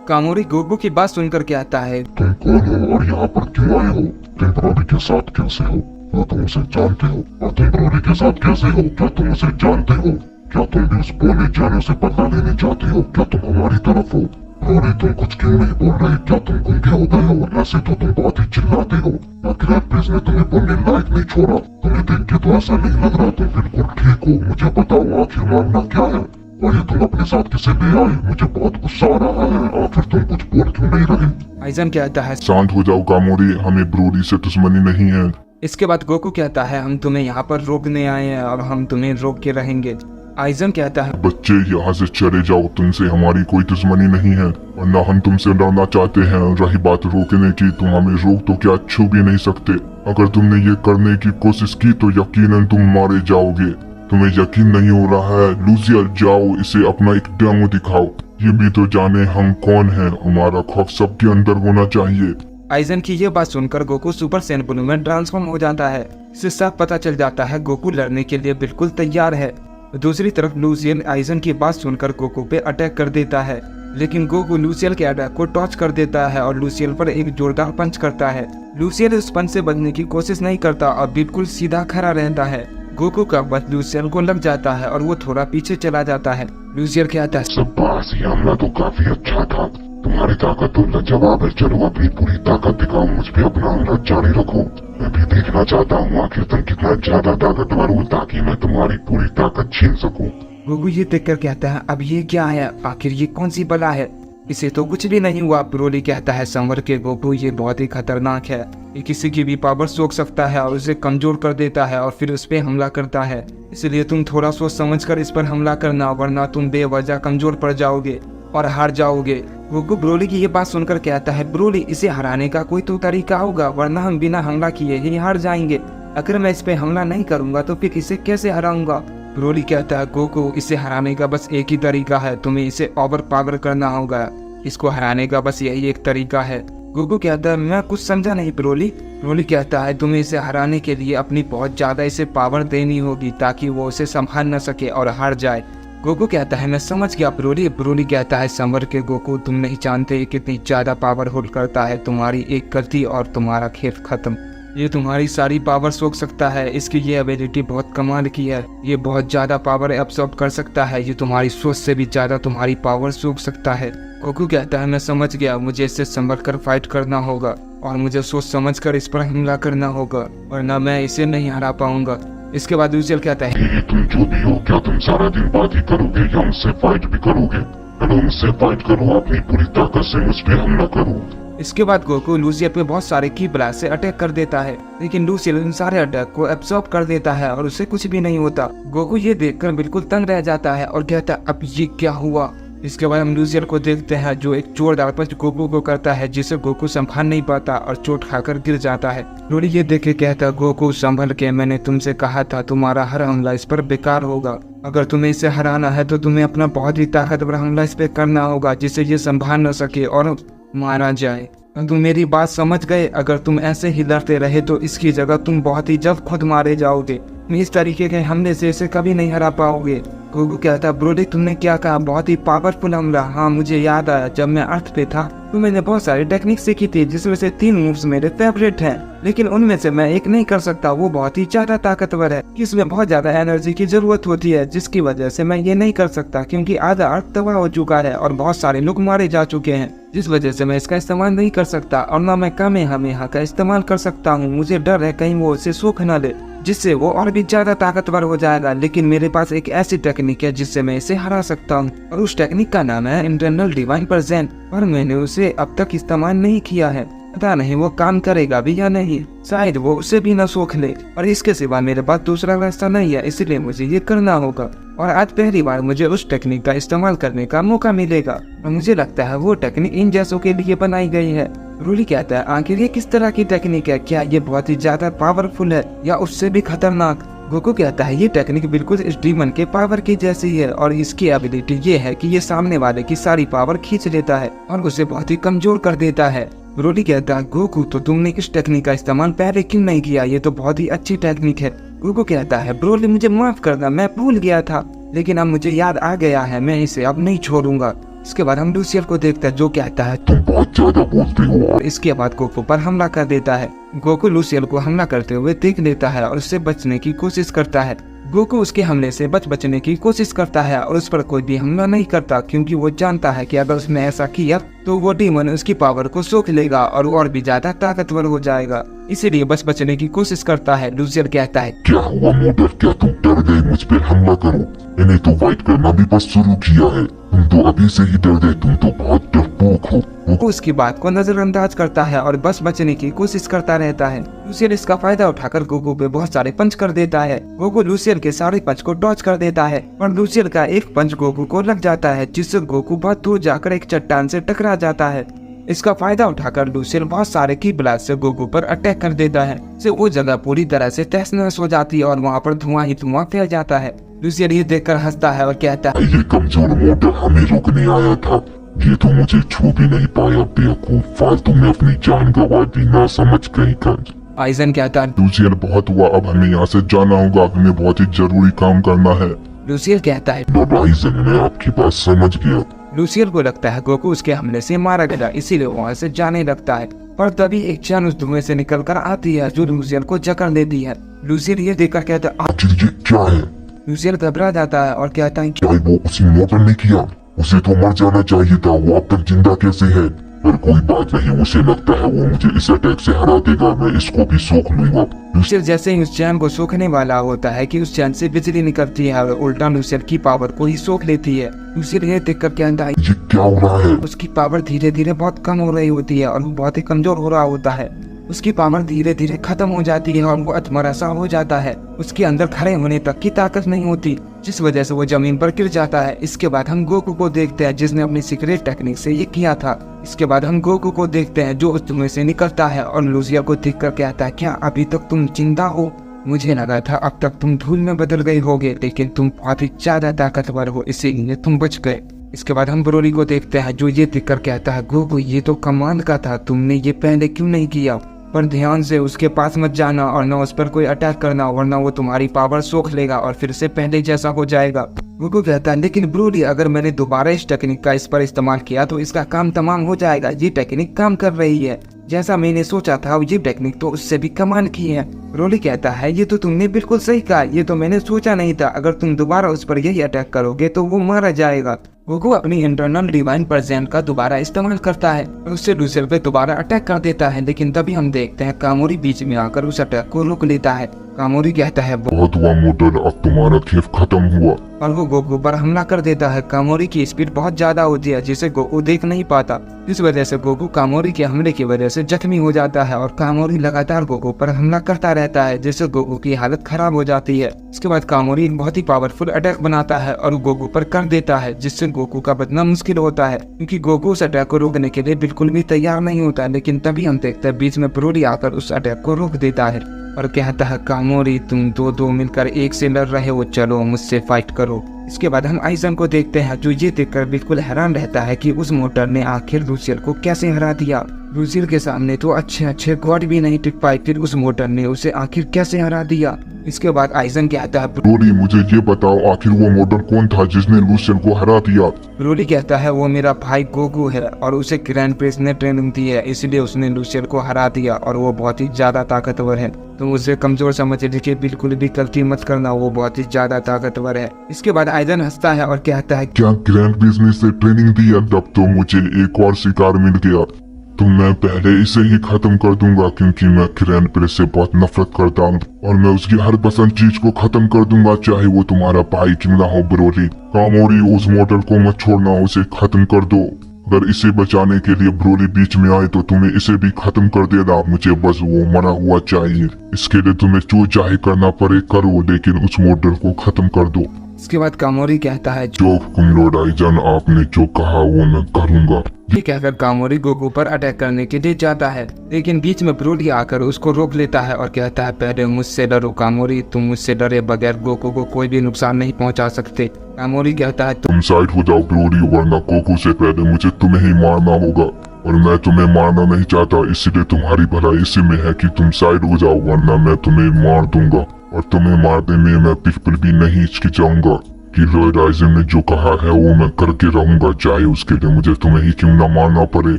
कामोरी गोकू की बात सुनकर कहता है तुम कौन हो और यहाँ पर क्यों आए हो? तुम ब्रोली के साथ कैसे हो? क्या तुम उसे जानते हो? और तुम ब्रोली के साथ कैसे हो? क्या तुम उसे जानते हो? क्या तुम भी उस बोले जाने से बदला लेने चाहते हो? क्या तुम हमारी तरफ हो? ब्रोली तुम कुछ क्यों नहीं बोल रहे? क्या तुम गूंगे हो गए हो? ऐसे तो तुम बहुत ही चिल्लाते हो। ग्रैंड प्रिंस ने तुम्हें बोलने लायक नहीं छोड़ा। तुम्हें देख के तो ऐसा नहीं लग रहा तुम बिल्कुल ठीक हो। मुझे बताओ आखिर मामला क्या है? और ये तुम अपने साथ किसे ले आए? मुझे बहुत गुस्सा आ रहा है। आखिर तुम कुछ बोल क्यों नहीं रहे? आइजन कहता है शांत हो जाओ कामोरी, हमें ब्रोली से दुश्मनी नहीं है। इसके बाद गोकू कहता है हम तुम्हें यहाँ पर रोकने आए हैं और हम तुम्हें रोक के रहेंगे। आइजन कहता है बच्चे यहाँ से चले जाओ, तुमसे हमारी कोई दुश्मनी नहीं है और न हम तुमसे लड़ना चाहते हैं। रही बात रोकने की, तुम हमें रोक तो क्या छू भी नहीं सकते। अगर तुमने ये करने की कोशिश की तो यकीनन तुम मारे जाओगे। तुम्हें यकीन नहीं हो रहा है? लूसियल जाओ इसे अपना एक डेमो दिखाओ, ये भी तो जाने हम कौन हैं। हमारा खौफ सबके अंदर होना चाहिए। आइजन की ये बात सुनकर गोकू सुपर सैयन ब्लू में ट्रांसफॉर्म हो जाता है। इसे साफ पता चल जाता है गोकू लड़ने के लिए बिल्कुल तैयार है। दूसरी तरफ लूसियल आइजन की बात सुनकर गोकू पे अटैक कर देता है, लेकिन गोकू लूसियल के अटैक को टॉच कर देता है और लूसियल पर एक जोरदार पंच करता है। लूसियल उस पंच से बचने की कोशिश नहीं करता और बिल्कुल सीधा खड़ा रहता है। गोकू का बस लूसियल को लग जाता है और वो थोड़ा पीछे चला जाता है। लूसियल कहता है शाबाश, ये हमला तो काफी अच्छा था। तुम्हारी ताकत तो लाजवाब है। चलो अपनी पूरी ताकत दिखाओ, मुझ पे अपना हमला जारी रखो। मैं भी देखना चाहता हूँ आखिर तुम कितना ज्यादा ताकतवर हो, ताकि मैं तुम्हारी पूरी ताकत छीन सकूं। गोकू ये देखकर कहता है अब ये क्या है? आखिर ये कौन सी बला है? इसे तो कुछ भी नहीं हुआ। ब्रोली कहता है संवर के गोकू, ये बहुत ही खतरनाक है। ये किसी की भी पावर सोख सकता है और उसे कमजोर कर देता है और फिर उस पर हमला करता है। इसलिए तुम थोड़ा सोच समझ कर इस पर हमला करना, वरना तुम बेवजह कमजोर पड़ जाओगे और हार जाओगे। गोकू ब्रोली की ये बात सुनकर कहता है ब्रोली इसे हराने का कोई तो तरीका होगा, वरना हम बिना हमला किए ही हार जाएंगे। अगर मैं इस पे हमला नहीं करूंगा तो फिर इसे कैसे हराऊंगा? ब्रोली कहता है गोकू इसे हराने का बस एक ही तरीका है, तुम्हें इसे ओवर पावर करना होगा। इसको हराने का बस यही एक तरीका है। गोकू कहता है मैं कुछ समझा नहीं ब्रोली। ब्रोली कहता है तुम्हें इसे हराने के लिए अपनी बहुत ज्यादा इसे पावर देनी होगी ताकि वो उसे संभाल न सके और हार जाए। गोकू कहता है मैं समझ गया ब्रोली। ब्रोली कहता है संवर के गोकू, तुम नहीं जानते कितनी ज्यादा पावर होल्ड करता है। तुम्हारी एक गलती और तुम्हारा खेल खत्म। ये तुम्हारी सारी पावर सोख सकता है। इसकी ये एबिलिटी बहुत कमाल की है। ये बहुत ज्यादा पावर एब्सॉर्ब कर सकता है। ये तुम्हारी सोच से भी ज्यादा तुम्हारी पावर सोख सकता है। गोकू कहता है मैं समझ गया, मुझे इससे संभल कर फाइट करना होगा और मुझे सोच समझ कर इस पर हमला करना होगा, वरना मैं इसे नहीं हरा पाऊंगा। इसके बाद लूसियल कहता है तुम जो भी हो, क्या तुम सारा दिन बात ही करोगे या मुझसे फाइट भी करोगे? चलो मुझसे फाइट करो, अपनी पूरी ताकत से मुझ पे हमला करो। इसके बाद गोकू लूसियल पे बहुत सारे की ब्लास्ट से अटैक कर देता है, लेकिन लूसियल उन सारे अटैक को एब्सॉर्ब कर देता है और उसे कुछ भी नहीं होता। गोकू ये देखकर बिल्कुल तंग रह जाता है और कहता है अब ये क्या हुआ? इसके बाद हम लूसियल को देखते हैं जो एक जोरदार पंच गोकू को करता है, जिसे गोकू संभाल नहीं पाता और चोट खाकर गिर जाता है। ब्रोली ये देख के कहता है गोकू संभल के, मैंने तुमसे कहा था तुम्हारा हर हमला इस पर बेकार होगा। अगर तुम्हें इसे हराना है तो तुम्हें अपना बहुत ही ताकतवर हमला इस पे करना होगा जिसे ये संभाल न सके और मारा जाए। तुम मेरी बात समझ गए? अगर तुम ऐसे ही लड़ते रहे तो इसकी जगह तुम बहुत ही जल्द खुद मारे जाओगे। इस तरीके के हमले से इसे कभी नहीं हरा पाओगे। गोकू कहता है ब्रोली तुमने क्या कहा? बहुत ही पावरफुल हमला। हाँ मुझे याद आया, जब मैं अर्थ पे था तो मैंने बहुत सारी टेक्निक सीखी थी जिसमें से 3 मूव्स मेरे फेवरेट हैं, लेकिन उनमें से मैं एक नहीं कर सकता। वो बहुत ही ज्यादा ताकतवर है, इसमें बहुत ज्यादा एनर्जी की जरूरत होती है, जिसकी वजह से मैं ये नहीं कर सकता क्योंकि आधा अर्थ तबाह हो चुका है और बहुत सारे लोग मारे जा चुके हैं, जिस वजह से मैं इसका इस्तेमाल नहीं कर सकता। और ना मैं कामेहामेहा का इस्तेमाल कर सकता हूँ। मुझे डर है कहीं वो उसे सूख न ले, जिससे वो और भी ज्यादा ताकतवर हो जाएगा। लेकिन मेरे पास एक ऐसी टेक्निक है जिससे मैं इसे हरा सकता हूँ और उस टेक्निक का नाम है इंटरनल डिवाइन प्रेजेंट, पर मैंने उसे अब तक इस्तेमाल नहीं किया है। पता नहीं वो काम करेगा भी या नहीं, शायद वो उसे भी न सोख ले। और इसके सिवा मेरे पास दूसरा रास्ता नहीं है, इसलिए मुझे ये करना होगा। और आज पहली बार मुझे उस टेक्निक का इस्तेमाल करने का मौका मिलेगा और मुझे लगता है वो टेक्निक इन जैसों के लिए बनाई गई है। ब्रोली कहता है आखिर ये किस तरह की टेक्निक है? क्या ये बहुत ही ज्यादा पावरफुल है या उससे भी खतरनाक? गोकू कहता है ये टेक्निक बिल्कुल इस डीमन के पावर की जैसी है और इसकी एबिलिटी ये है कि ये सामने वाले की सारी पावर खींच लेता है और उसे बहुत ही कमजोर कर देता है। ब्रोली कहता है गोकू तो तुमने इस टेक्निक का इस्तेमाल पहले क्यों नहीं किया? ये तो बहुत ही अच्छी टेक्निक है। गोकू कहता है ब्रोली मुझे माफ करना, मैं भूल गया था, लेकिन अब मुझे याद आ गया है, मैं इसे अब नहीं छोड़ूंगा। इसके बाद हम लूसियल को देखते हैं जो कहता है तुम बहुत ज्यादा बोलते हो। इसके बाद गोकू पर हमला कर देता है। गोकू लूसियल को हमला करते हुए देख लेता है और उससे बचने की कोशिश करता है। गोकू उसके हमले से बचने की कोशिश करता है और उस पर कोई भी हमला नहीं करता, क्योंकि वो जानता है कि अगर उसने ऐसा किया तो वो डीमन उसकी पावर को सोख लेगा और भी ज्यादा ताकतवर हो जाएगा। इसीलिए बचने की कोशिश करता है। लूसियल कहता है क्या हुआ मोटर, क्या तुम डर गए मुझ पर हमला करो? मैंने तो फाइट करना भी बस शुरू किया है, तुम तो अभी से ही डर गए, तुम तो बहुत डरपोक हो। गोकू उसकी बात को नजरअंदाज करता है और बचने की कोशिश करता रहता है। लूसियल इसका फायदा उठाकर गोकू पे बहुत सारे पंच कर देता है। गोकू लूसियल के सारे पंच को डॉच कर देता है, पर लूसियल का एक पंच गोकू को लग जाता है, जिससे गोकू बहुत दूर जाकर एक चट्टान से टकरा जाता है। इसका फायदा उठाकर लूसियल बहुत सारे की ब्लास्ट से गोकू पर अटैक कर देता है, से वो जगह पूरी तरह से तहस-नहस हो जाती है और वहाँ पर धुआं ही धुआं फैल जाता है। लूसियल ये देखकर हंसता है और कहता है ये कमजोर मोटर हमें रोकने आया था, ये तो मुझे छू भी नहीं पाया, बेवकूफ, फालतू में अपनी जान गंवा दी, ना समझ कहीं का। आइजन कहता है लूसियल बहुत हुआ, अब हमें यहाँ से जाना होगा, हमें बहुत ही जरूरी काम करना है। लूसियल कहता है आइजन, मैं आपकी बात समझ गया। लूसियल को लगता है गोकू उसके हमले से मारा गया, इसीलिए वहाँ से जाने लगता है, पर तभी एक जान उस धुएं से निकलकर आती है जो लूसियल को जकड़ देती है। लूसियल ये देखकर कहता है आखिर ये क्या है? लूसियल घबरा जाता है और कहता है क्या वो उसी मोटर ने किया? उसे तो मर जाना चाहिए था, वो अब तक जिंदा कैसे है? पर कोई बात नहीं, उसे लगता है वो मुझे इस अटैक से हरा देगा, मैं इसको भी सोख लूंगा। लूसियल जैसे ही उस चैन को सोखने वाला होता है कि उस चैन से बिजली निकलती है और उल्टा लूसियल की पावर को ही सोख लेती है। लूसियल ये देखकर कहता है ये क्या हो रहा है? उसकी पावर धीरे धीरे बहुत कम हो रही होती है और वो बहुत ही कमजोर हो रहा होता है। उसकी पावर धीरे धीरे खत्म हो जाती है और वो अधमरा सा हो जाता है। उसके अंदर खड़े होने तक की ताकत नहीं होती, जिस वजह से वो जमीन पर गिर जाता है। इसके बाद हम गोकू को देखते हैं जिसने अपनी सीक्रेट टेक्निक से ये किया था। इसके बाद हम गोकू को देखते हैं जो उस धुएं से निकलता है और लूसियल को देखकर कहता है क्या अभी तक तुम जिंदा हो? मुझे लगा था अब तक तुम धूल में बदल गए होगे, लेकिन तुम बहुत ही ज्यादा ताकतवर हो, इसीलिए तुम बच गए। इसके बाद हम ब्रोली को देखते हैं जो ये देखकर कहता है गोकू ये तो कमाल का था, तुमने ये पहले क्यों नहीं किया? पर ध्यान से उसके पास मत जाना और न उस पर कोई अटैक करना, वरना वो तुम्हारी पावर सोख लेगा और फिर से पहले जैसा हो जाएगा। गोकू कहता है लेकिन ब्रोली अगर मैंने दोबारा इस टेक्निक का इस पर इस्तेमाल किया तो इसका काम तमाम हो जाएगा। ये टेक्निक काम कर रही है, जैसा मैंने सोचा था ये टेक्निक तो उससे भी कमाल की है। ब्रोली कहता है ये तो तुमने बिल्कुल सही कहा, ये तो मैंने सोचा नहीं था, अगर तुम दोबारा उस पर यही अटैक करोगे तो वो मारा जाएगा। गोकू अपनी इंटरनल डिवाइन पर्सेंट का दोबारा इस्तेमाल करता है और उससे लूसियल पे दोबारा अटैक कर देता है, लेकिन तभी हम देखते हैं कामोरी बीच में आकर उस अटैक को रोक लेता है। कामोरी कहता है बहुत हुआ मोटर, अब तुम्हारा खेल खत्म हुआ, और वो गोकू पर हमला कर देता है। कामोरी की स्पीड बहुत ज्यादा होती है जिसे गोकू देख नहीं पाता, इस वजह से गोकू कामोरी के हमले की वजह से जख्मी हो जाता है और कामोरी लगातार गोकू पर हमला करता रहता है, जिससे गोकू की हालत खराब हो जाती है। इसके बाद कामोरी एक बहुत ही पावरफुल अटैक बनाता है और गोकू पर कर देता है, जिससे गोकू का बचना मुश्किल होता है, क्योंकि गोकू उस अटैक को रोकने के लिए बिल्कुल भी तैयार नहीं होता। लेकिन तभी हम देखते हैं बीच में ब्रोली आकर उस अटैक को रोक देता है और कहता है कामोरी तुम दो मिलकर एक से लड़ रहे हो, चलो मुझसे फाइट करो। इसके बाद हम आइजन को देखते हैं जो ये देखकर बिल्कुल हैरान रहता है कि उस मोटर ने आखिर लूसियल को कैसे हरा दिया। लूसियल के सामने तो अच्छे गॉड भी नहीं टिक पाए, फिर उस मोटर ने उसे आखिर कैसे हरा दिया। इसके बाद आइजन कहता है ब्रोली मुझे ये बताओ आखिर वो मोटर कौन था जिसने लूसियल को हरा दिया? ब्रोली कहता है वो मेरा भाई गोकू है और उसे ग्रैंड प्रिंस ने ट्रेनिंग दी है, इसलिए उसने लूसियल को हरा दिया और वो बहुत ही ज्यादा ताकतवर है, तुम उसे कमजोर समझ लीजिए, बिल्कुल भी गलती मत करना, वो बहुत ही ज्यादा ताकतवर है। इसके बाद आइजन हंसता है और कहता है क्या ग्रैंड प्रिंस ने से ट्रेनिंग दी है? तब तो मुझे एक और शिकार मिल गया, तो मैं पहले इसे ही खत्म कर दूंगा, क्योंकि मैं ग्रैंड प्रिंस से बहुत नफरत करता हूँ और मैं उसकी हर पसंद चीज को खत्म कर दूंगा, चाहे वो तुम्हारा भाई क्यों ना हो। ब्रोली कामोरी उस मोटर को मत छोड़ना, उसे खत्म कर दो। अगर इसे बचाने के लिए ब्रोली बीच में आए तो तुम्हें इसे भी खत्म कर देना, मुझे बस वो मरा हुआ चाहिए। इसके लिए तुम्हें जो चाहे करना पड़े करो, लेकिन उस मोटर को खत्म कर दो। इसके बाद कामोरी कहता है जो हुक्म लॉर्ड आइजन, आपने जो कहा वो मैं करूंगा। ये कहकर कामोरी गोकू पर अटैक करने के लिए जाता है, लेकिन बीच में ब्रोली आकर उसको रोक लेता है और कहता है पहले मुझसे डरो कामोरी, तुम मुझसे डरे बगैर गोकू को कोई भी नुकसान नहीं पहुंचा सकते। कामोरी कहता है तुम साइड हो जाओ ब्रोली, वरना गोकू से पहले मुझे तुम्हें ही मारना होगा और मैं तुम्हें मारना नहीं चाहता, इसलिए तुम्हारी भलाई इसी में है कि तुम साइड हो जाओ, वरना मैं तुम्हें मार दूंगा। और तुम्हें मारने में मैं बिल्कुल भी नहीं हिचकिचाऊंगा कि लॉर्ड आइजन ने जो कहा है वो मैं करके रहूंगा, चाहे उसके लिए मुझे तुम्हें ही क्यों ना मारना पड़े।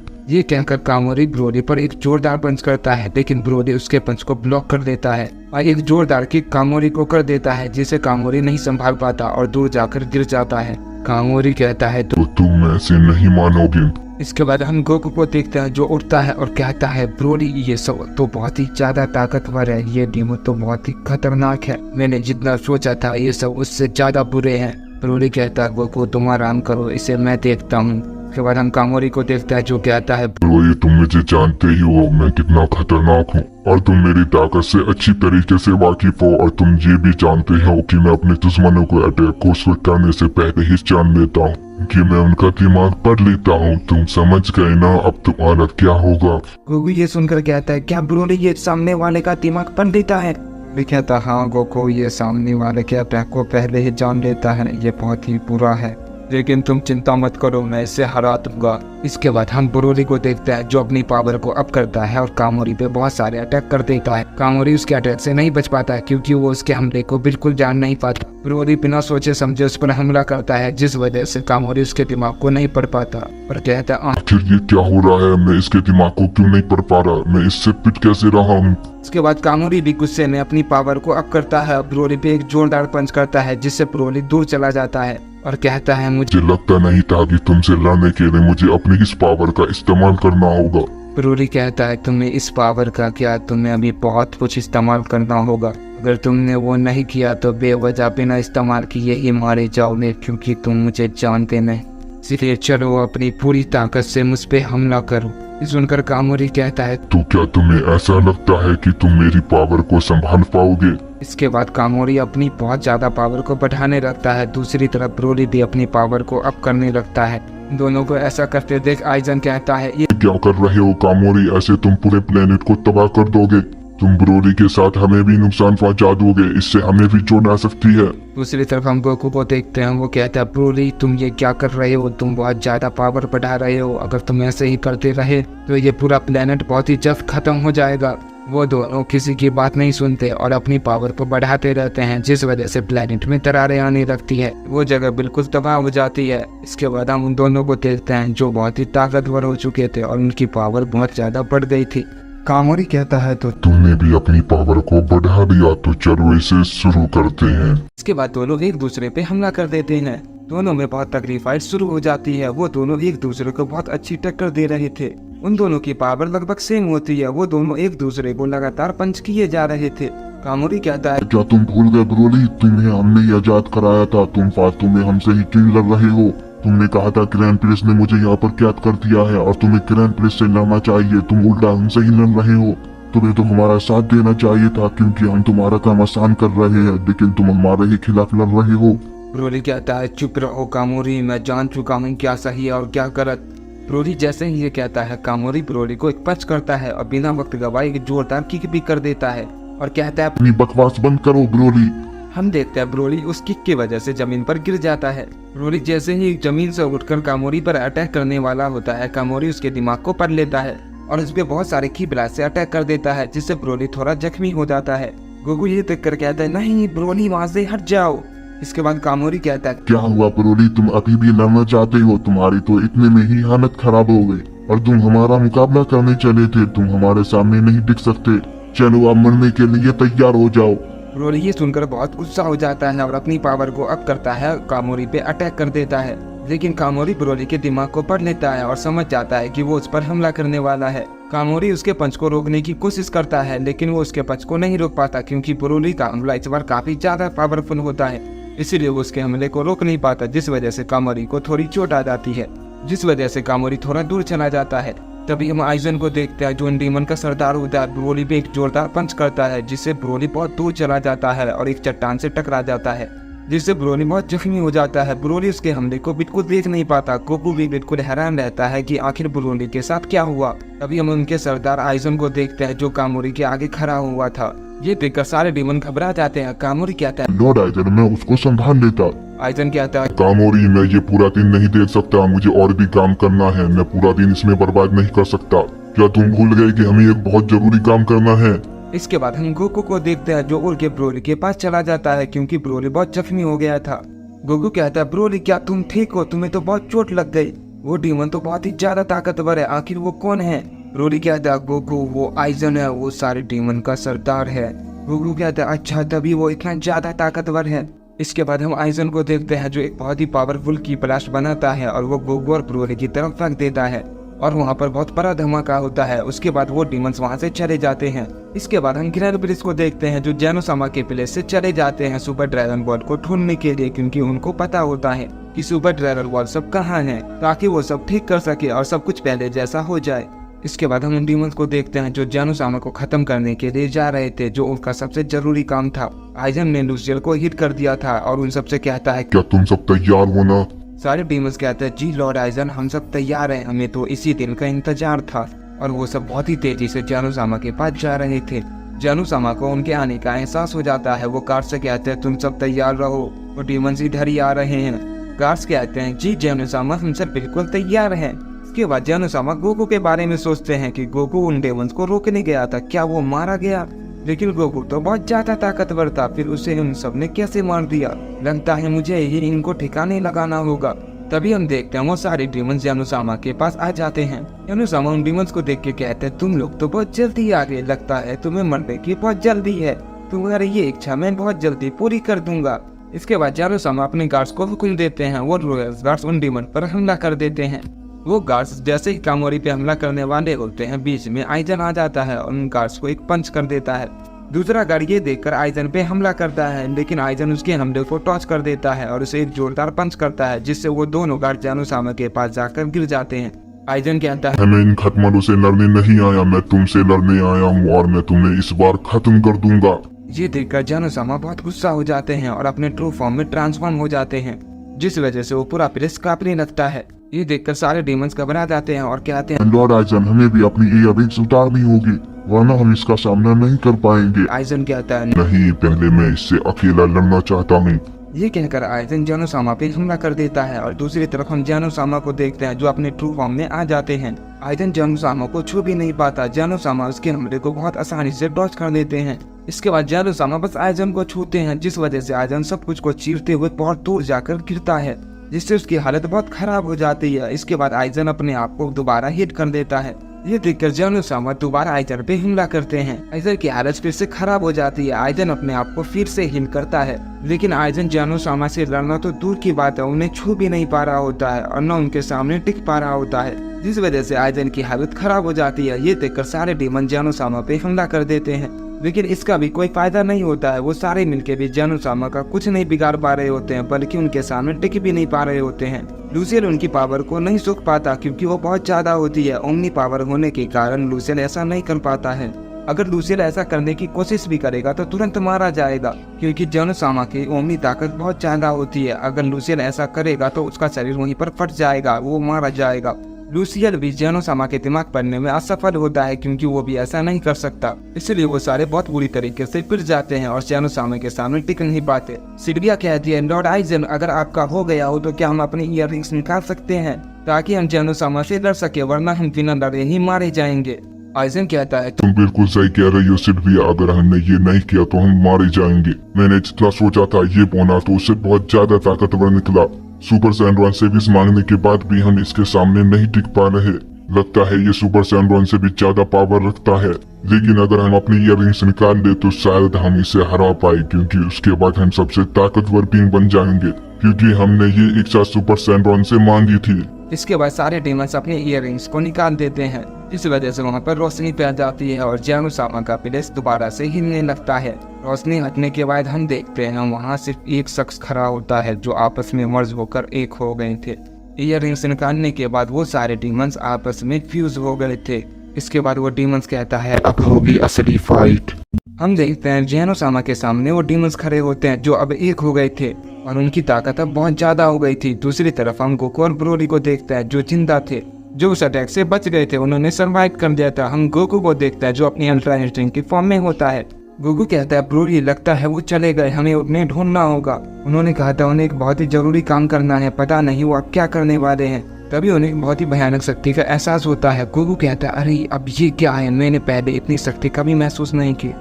ये कहकर कामोरी ब्रोली पर एक जोरदार पंच करता है, लेकिन ब्रोली उसके पंच को ब्लॉक कर देता है और एक जोरदार किक कामोरी को कर देता है, जिसे कामोरी नहीं संभाल पाता और दूर जाकर गिर जाता है। कामोरी कहता है तो तुम ऐसे नहीं मानोगे। इसके बाद हम गोकू को देखते हैं जो उठता है और कहता है ब्रोली ये सब तो बहुत ही ज्यादा ताकतवर है, ये डेमो तो बहुत ही खतरनाक है, मैंने जितना सोचा था ये सब उससे ज्यादा बुरे हैं। ब्रोली कहता है गोकू तुम आराम करो, इसे मैं देखता हूँ। उसके बाद हम कामोरी को देखते हैं जो कहता है ब्रोली तुम मुझे जानते ही हो मैं कितना खतरनाक हूँ और तुम मेरी ताकत से अच्छी तरीके से वाकिफ हो, और तुम ये भी जानते हो कि मैं अपने दुश्मनों को अटैक को स्विच करने से पहले ही जान लेता हूँ कि मैं उनका दिमाग पढ़ लेता हूँ। तुम समझ गए ना अब तुम्हारा क्या होगा। गोकू ये सुनकर कहता है क्या ब्रोली ये सामने वाले का दिमाग पढ़ लेता है? भी कहता हाँ गोकू ये सामने वाले के अटैक को पहले ही जान लेता है, ये बहुत ही बुरा है, लेकिन तुम चिंता मत करो मैं इसे हरा दूंगा। इसके बाद हम ब्रोली को देखते हैं जो अपनी पावर को अप करता है और कामोरी पे बहुत सारे अटैक कर देता है। कामोरी उसके अटैक से नहीं बच पाता है क्योंकि वो उसके हमले को बिल्कुल जान नहीं पाता। ब्रोली बिना सोचे समझे उस पर हमला करता है, जिस वजह से कामोरी उसके दिमाग को नहीं पढ़ पाता और कहता है आखिर ये क्या हो रहा है, मैं इसके दिमाग को क्यों नहीं पढ़ पा रहा, मैं इससे पिट कैसे रहा हूँ। उसके बाद कामोरी भी गुस्से में अपनी पावर को अप करता है, ब्रोली पे एक जोरदार पंच करता है जिससे ब्रोली दूर चला जाता है और कहता है मुझे लगता नहीं था कि तुमसे लड़ने के लिए मुझे अपनी इस पावर का इस्तेमाल करना होगा। ब्रोली कहता है तुम्हें इस पावर का क्या, तुम्हें अभी बहुत कुछ इस्तेमाल करना होगा, अगर तुमने वो नहीं किया तो बेवजह बिना इस्तेमाल किए ही मारे जाओगे क्योंकि तुम मुझे जानते नहीं, इसलिए चलो अपनी पूरी ताकत से मुझ पे हमला करो। सुनकर कामोरी कहता है तो क्या तुम्हें ऐसा लगता है कि तुम मेरी पावर को संभाल पाओगे। इसके बाद कामोरी अपनी बहुत ज्यादा पावर को बढ़ाने लगता है, दूसरी तरफ ब्रोली भी अपनी पावर को अप करने लगता है। दोनों को ऐसा करते देख आइजन कहता है ये क्या कर रहे हो कामोरी, ऐसे तुम पूरे प्लेनेट को तबाह कर दोगे, तुम ब्रोली के साथ हमें भी नुकसान पहुंचा दोगे, इससे हमें भी चोट आ सकती है। दूसरी तरफ हम गोकू को देखते हैं, वो कहता है ब्रोली तुम ये क्या कर रहे हो, तुम बहुत ज्यादा पावर बढ़ा रहे हो, अगर तुम ऐसे ही करते रहे तो ये पूरा प्लेनेट बहुत ही जल्द खत्म हो जाएगा। वो दोनों किसी की बात नहीं सुनते और अपनी पावर को बढ़ाते रहते हैं, जिस वजह से प्लेनेट में दरारें आने लगती है, वो जगह बिल्कुल तबाह हो जाती है। इसके बाद हम उन दोनों को देखते हैं जो बहुत ही ताकतवर हो चुके थे और उनकी पावर बहुत ज्यादा बढ़ गई थी। कामोरी कहता है तो तुमने भी अपनी पावर को बढ़ा दिया, तो चलो इसे शुरू करते हैं। इसके बाद दोनों एक दूसरे पे हमला कर देते हैं, दोनों में बहुत तगड़ी फाइट शुरू हो जाती है। वो दोनों एक दूसरे को बहुत अच्छी टक्कर दे रहे थे, उन दोनों की पावर लगभग सेम होती है, वो दोनों एक दूसरे को लगातार पंच किए जा रहे थे। कामोरी कहता है क्या तुम भूल गए ब्रोली, तुम्हें हमने ही आजाद कराया था, तुम फालतू में हमसे ही क्यों लड़ रहे हो। तुमने कहा था ग्रैंड प्रिंस ने मुझे यहाँ पर कैद कर दिया है और तुम्हें ग्रैंड प्रिंस से लड़ना चाहिए, तुम उल्टा हमसे ही लड़ रहे हो। तुम्हें तो हमारा साथ देना चाहिए था क्योंकि हम तुम्हारा काम आसान कर रहे हैं, लेकिन तुम हमारे ही खिलाफ लड़ रहे हो। ब्रोली कहता है चुप रहो कामोरी, मैं जान चुका हूँ क्या सही है और क्या गलत। ब्रोली जैसे ही ये कहता है कामोरी ब्रोली को एक पंच करता है और बिना वक्त गवाए एक जोरदार किक भी कर देता है और कहता है अपनी बकवास बंद करो ब्रोली। हम देखते हैं ब्रोली उस किक की वजह से जमीन पर गिर जाता है। ब्रोली जैसे ही जमीन से उठकर कामोरी पर अटैक करने वाला होता है, कामोरी उसके दिमाग को पढ़ लेता है और उस पे बहुत सारे की ब्लास्ट से अटैक कर देता है, जिससे ब्रोली थोड़ा जख्मी हो जाता है। गोकू ये देख कर कहता है नहीं ब्रोली वहाँ से हट जाओ। इसके बाद कामोरी कहता है क्या हुआ ब्रोली, तुम अभी भी लड़ना चाहते हो, तुम्हारी तो इतने में ही हालत खराब हो गई और तुम हमारा मुकाबला करने चले थे, तुम हमारे सामने नहीं दिख सकते, चलो अब मरने के लिए तैयार हो जाओ। ब्रोली ये सुनकर बहुत गुस्सा हो जाता है और अपनी पावर को अप करता है, कामोरी पे अटैक कर देता है, लेकिन कामोरी ब्रोली के दिमाग को पढ़ लेता है और समझ जाता है कि वो उस पर हमला करने वाला है। कामोरी उसके पंच को रोकने की कोशिश करता है, लेकिन वो उसके पंच को नहीं रोक पाता क्योंकि ब्रोली का हमला इस बार काफी ज्यादा पावरफुल होता है, इसीलिए वो उसके हमले को रोक नहीं पाता, जिस वजह से कामोरी को थोड़ी चोट आ जाती है, जिस वजह से कामोरी थोड़ा दूर चला जाता है। तभी हम आइजन को देखते हैं जो इन डीमन का सरदार होता है, ब्रोली पे एक जोरदार पंच करता है जिससे ब्रोली बहुत दूर चला जाता है और एक चट्टान से टकरा जाता है, जिससे ब्रोली बहुत जख्मी हो जाता है। ब्रोली उसके हमले को बिल्कुल देख नहीं पाता, गोकू भी बिल्कुल हैरान रहता है कि आखिर ब्रोली के साथ क्या हुआ। तभी हम उनके सरदार आइजन को देखते हैं जो कामोरी के आगे खड़ा हुआ था। ये देखकर सारे डीमन घबरा जाते हैं। कामोरी कहता है लॉर्ड आइजन मैं उसको संभाल लेता। आइजन कहता है कामोरी मैं ये पूरा दिन नहीं देख सकता, मुझे और भी काम करना है, मैं पूरा दिन इसमें बर्बाद नहीं कर सकता। क्या तुम भूल गए कि हमें एक बहुत जरूरी काम करना है। इसके बाद हम गोकू को देखते हैं जो उड़ के ब्रोली के पास चला जाता है क्योंकि ब्रोली बहुत जख्मी हो गया था। गोकू कहता है ब्रोली क्या तुम ठीक हो, तुम्हें तो बहुत चोट लग गई। वो डीमन तो बहुत ही ज्यादा ताकतवर है, आखिर वो कौन है? ब्रोली कहता है गोकू वो आइजन है, वो सारे डीमन का सरदार है। गोकू कहता है अच्छा तभी वो इतना ज्यादा ताकतवर है। इसके बाद हम आइजन को देखते हैं जो एक बहुत ही पावरफुल की ब्लास्ट बनाता है और वो गोकू और ब्रोली की तरफ फेंक देता है और वहाँ पर बहुत बड़ा धमाका होता है। उसके बाद वो डीमंस वहाँ से चले जाते हैं। इसके बाद हम ग्रैंड ब्रिज को देखते हैं जो जेनोसामा के प्लेस से चले जाते हैं सुपर ड्रैगन बॉल को ढूंढने के लिए क्योंकि उनको पता होता है कि सुपर ड्रैगन बॉल सब कहाँ है ताकि वो सब ठीक कर सके और सब कुछ पहले जैसा हो जाए। इसके बाद हम डीमंस को देखते हैं जो जेनोसामा को खत्म करने के लिए जा रहे थे जो उनका सबसे जरूरी काम था। आइजन ने लूसियल को हिट कर दिया था और उन सबसे कहता है क्या तुम सब तैयार हो ना? सारे डीमंस कहते हैं जी लॉर्ड आइजन हम सब तैयार हैं, हमें तो इसी दिन का इंतजार था। और वो सब बहुत ही तेजी से जेनोसामा के पास जा रहे थे। जेनोसामा को उनके आने का एहसास हो जाता है। वो गार्ड से कहते हैं तुम सब तैयार रहो, वो डीमंस इधर ही आ रहे हैं। गार्ड्स कहते हैं जी जेनोसामा हम सब बिल्कुल तैयार हैं। इसके बाद जेनोसामा गोकू के बारे में सोचते हैं कि गोकू उन डेमंस को रोकने गया था, क्या वो मारा गया? लेकिन गोकू तो बहुत ज्यादा ताकतवर था, फिर उसे उन सब ने कैसे मार दिया? लगता है मुझे ही इनको ठिकाने लगाना होगा। तभी हम देखते हैं वो सारे डीमंस जेनोसामा के पास आ जाते हैं। जेनोसामा उन डीमंस को देख के कहते हैं तुम लोग तो बहुत जल्दी आ गए, लगता है तुम्हें मरने की बहुत जल्दी है, तुम्हारी ये इच्छा मैं बहुत जल्दी पूरी कर दूंगा। इसके बाद जेनोसामा अपने गार्ड्स को हुक्म देते हैं, वो रॉयल गार्ड्स उन डीमन पर हमला कर देते हैं। वो गार्ड्स जैसे ही कामोरी पे हमला करने वाले होते हैं बीच में आइजन आ जाता है और उन गार्ड्स को एक पंच कर देता है। दूसरा गार्ड ये देखकर आइजन पे हमला करता है लेकिन आइजन उसके हमले को टॉच कर देता है और उसे एक जोरदार पंच करता है जिससे वो दोनों गार्ड जेनोसामा के पास जाकर गिर जाते हैं। आइजन कहता है मैं इन खत्मलों से लड़ने नहीं आया, मैं तुमसे लड़ने आया हूँ और मैं तुम्हें इस बार खत्म कर दूंगा। ये देखकर जेनोसामा बहुत गुस्सा हो जाते हैं और अपने ट्रू फॉर्म में ट्रांसफॉर्म हो जाते हैं जिस वजह से वो पूरा प्लेस कांपने लगता है। ये देखकर सारे डीमंस घबरा जाते हैं और कहते हैं लॉर्ड आइजन हमें भी अपनी इयररिंग्स उतारनी होगी वरना हम इसका सामना नहीं कर पाएंगे। आइजन कहता है नहीं, पहले मैं इससे अकेला लड़ना चाहता हूँ। ये कहकर आइजन जेनोसामा पे हमला कर देता है और दूसरी तरफ हम जेनोसामा को देखते हैं जो अपने ट्रू फॉर्म में आ जाते हैं। आइजन जेनोसामा को छू भी नहीं पाता, जेनोसामा उसके हमले को बहुत आसानी से डॉज कर देते हैं। इसके बाद जेनोसामा बस आइजन को छूते हैं जिस वजह से आइजन सब कुछ को चीरते हुए बहुत दूर जाकर गिरता है जिससे उसकी हालत बहुत खराब हो जाती है। इसके बाद आइजन अपने आप को दोबारा हिट कर देता है। ये देखकर जेनोसामा दोबारा आइजन पे हमला करते हैं। आइजन की हालत फिर से खराब हो जाती है। आइजन अपने आप को फिर से हिट करता है लेकिन आइजन जेनोसामा से लड़ना तो दूर की बात है, उन्हें छू भी नहीं पा रहा होता है और न उनके सामने टिक पा रहा होता है जिस वजह से आइजन की हालत खराब हो जाती है। ये देखकर सारे डीमन जेनोसामा पे हमला कर देते हैं लेकिन इसका भी कोई फायदा नहीं होता है। वो सारे मिलके भी जेनोसामा का कुछ नहीं बिगाड़ पा रहे होते हैं बल्कि उनके सामने टिक भी नहीं पा रहे होते हैं। लूसियल उनकी पावर को नहीं सोख पाता क्योंकि वो बहुत ज्यादा होती है। ओमनी पावर होने के कारण लूसियल ऐसा नहीं कर पाता है। अगर लूसियल ऐसा करने की कोशिश भी करेगा तो तुरंत मारा जाएगा क्योंकि जेनोसामा की ओमनी ताकत बहुत ज्यादा होती है। अगर लूसियल ऐसा करेगा तो उसका शरीर वहीं पर फट जाएगा, वो मारा जाएगा। लूसियल भी जेनोसामा के दिमाग पढ़ने में असफल होता है क्योंकि वो भी ऐसा नहीं कर सकता, इसलिए वो सारे बहुत बुरी तरीके से पिट जाते हैं और जेनोसामा के सामने टिक नहीं पाते। सिल्विया कहती है लॉर्ड आइजन अगर आपका हो गया हो तो क्या हम अपनी इयररिंग्स निकाल सकते हैं ताकि हम जेनोसामा से लड़ सके, वरना हम बिना लड़े ही मारे जाएंगे। आइजन कहता है तुम बिल्कुल सही कह रही हो सिल्विया, अगर हमने ये नहीं किया तो हम मारे जाएंगे। मैंने जितना सोचा था ये बोना तो उससे बहुत ज्यादा ताकतवर निकला। सुपर सैंडरॉन से विश मांगने के बाद भी हम इसके सामने नहीं टिक पा रहे। लगता है ये सुपर सैंडरॉन से भी ज्यादा पावर रखता है, लेकिन अगर हम अपनी इयररिंग्स निकाल दे तो शायद हम इसे हरा पाए क्योंकि उसके बाद हम सबसे ताकतवर बींग बन जाएंगे क्योंकि हमने ये इच्छा सुपर सैंडरॉन से मांगी थी। इसके बाद सारे डीमंस अपने इयररिंग्स को निकाल देते हैं इस वजह से वहाँ पर रोशनी पैदा जाती है और जेनोसामा का प्लेस दोबारा से हिलने लगता है। रोशनी हटने के बाद हम देखते हैं वहाँ सिर्फ एक शख्स खड़ा होता है जो आपस में मर्ज होकर एक हो गए थे। इयररिंग्स निकालने के बाद वो सारे डीमंस आपस में फ्यूज हो गए थे। इसके बाद वो डीमंस कहता है अब होगी असली फाइट। हम देखते हैं जेनोसामा के सामने वो डीमंस खड़े होते हैं जो अब एक हो गए थे और उनकी ताकत अब बहुत ज्यादा हो गई थी। दूसरी तरफ हम गोकू और ब्रोली को देखते हैं जो जिंदा थे, जो उस अटैक से बच गए थे, उन्होंने सर्वाइव कर दिया था। हम गोकू को देखते हैं जो अपनी अल्ट्रा इंस्टिंक्ट की फॉर्म में होता है। गोकू कहता है ब्रोली लगता है वो चले गए, हमें उन्हें ढूंढना होगा। उन्होंने कहा था उन्हें एक बहुत ही जरूरी काम करना है, पता नहीं वो अब क्या करने वाले हैं। तभी उन्हें बहुत ही भयानक शक्ति का एहसास होता है। गोकू कहता है अरे अब ये क्या है, मैंने पहले इतनी शक्ति कभी महसूस नहीं की,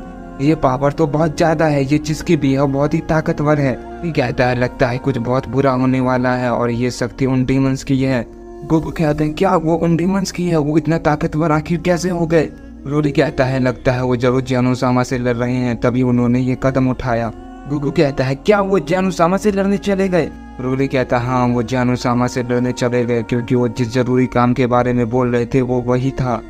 ये पावर तो बहुत ज्यादा है, ये जिसकी भी है वो बहुत ही ताकतवर है। ये कहता है लगता है कुछ बहुत बुरा होने वाला है और ये शक्ति उन डीमंस की है। गोकू कहते हैं क्या वो उन डीमंस की है, वो इतना ताकतवर आखिर कैसे हो गए। ब्रोली कहता है लगता है वो जरूर जानू-सामा से लड़ रहे हैं तभी उन्होंने ये कदम उठाया। गोकू कहता है क्या वो जानू-सामा से लड़ने चले गए। ब्रोली कहता है हाँ वो जानू-सामा से लड़ने चले गए क्योंकि वो जिस जरूरी काम के बारे में बोल रहे थे वो वही था।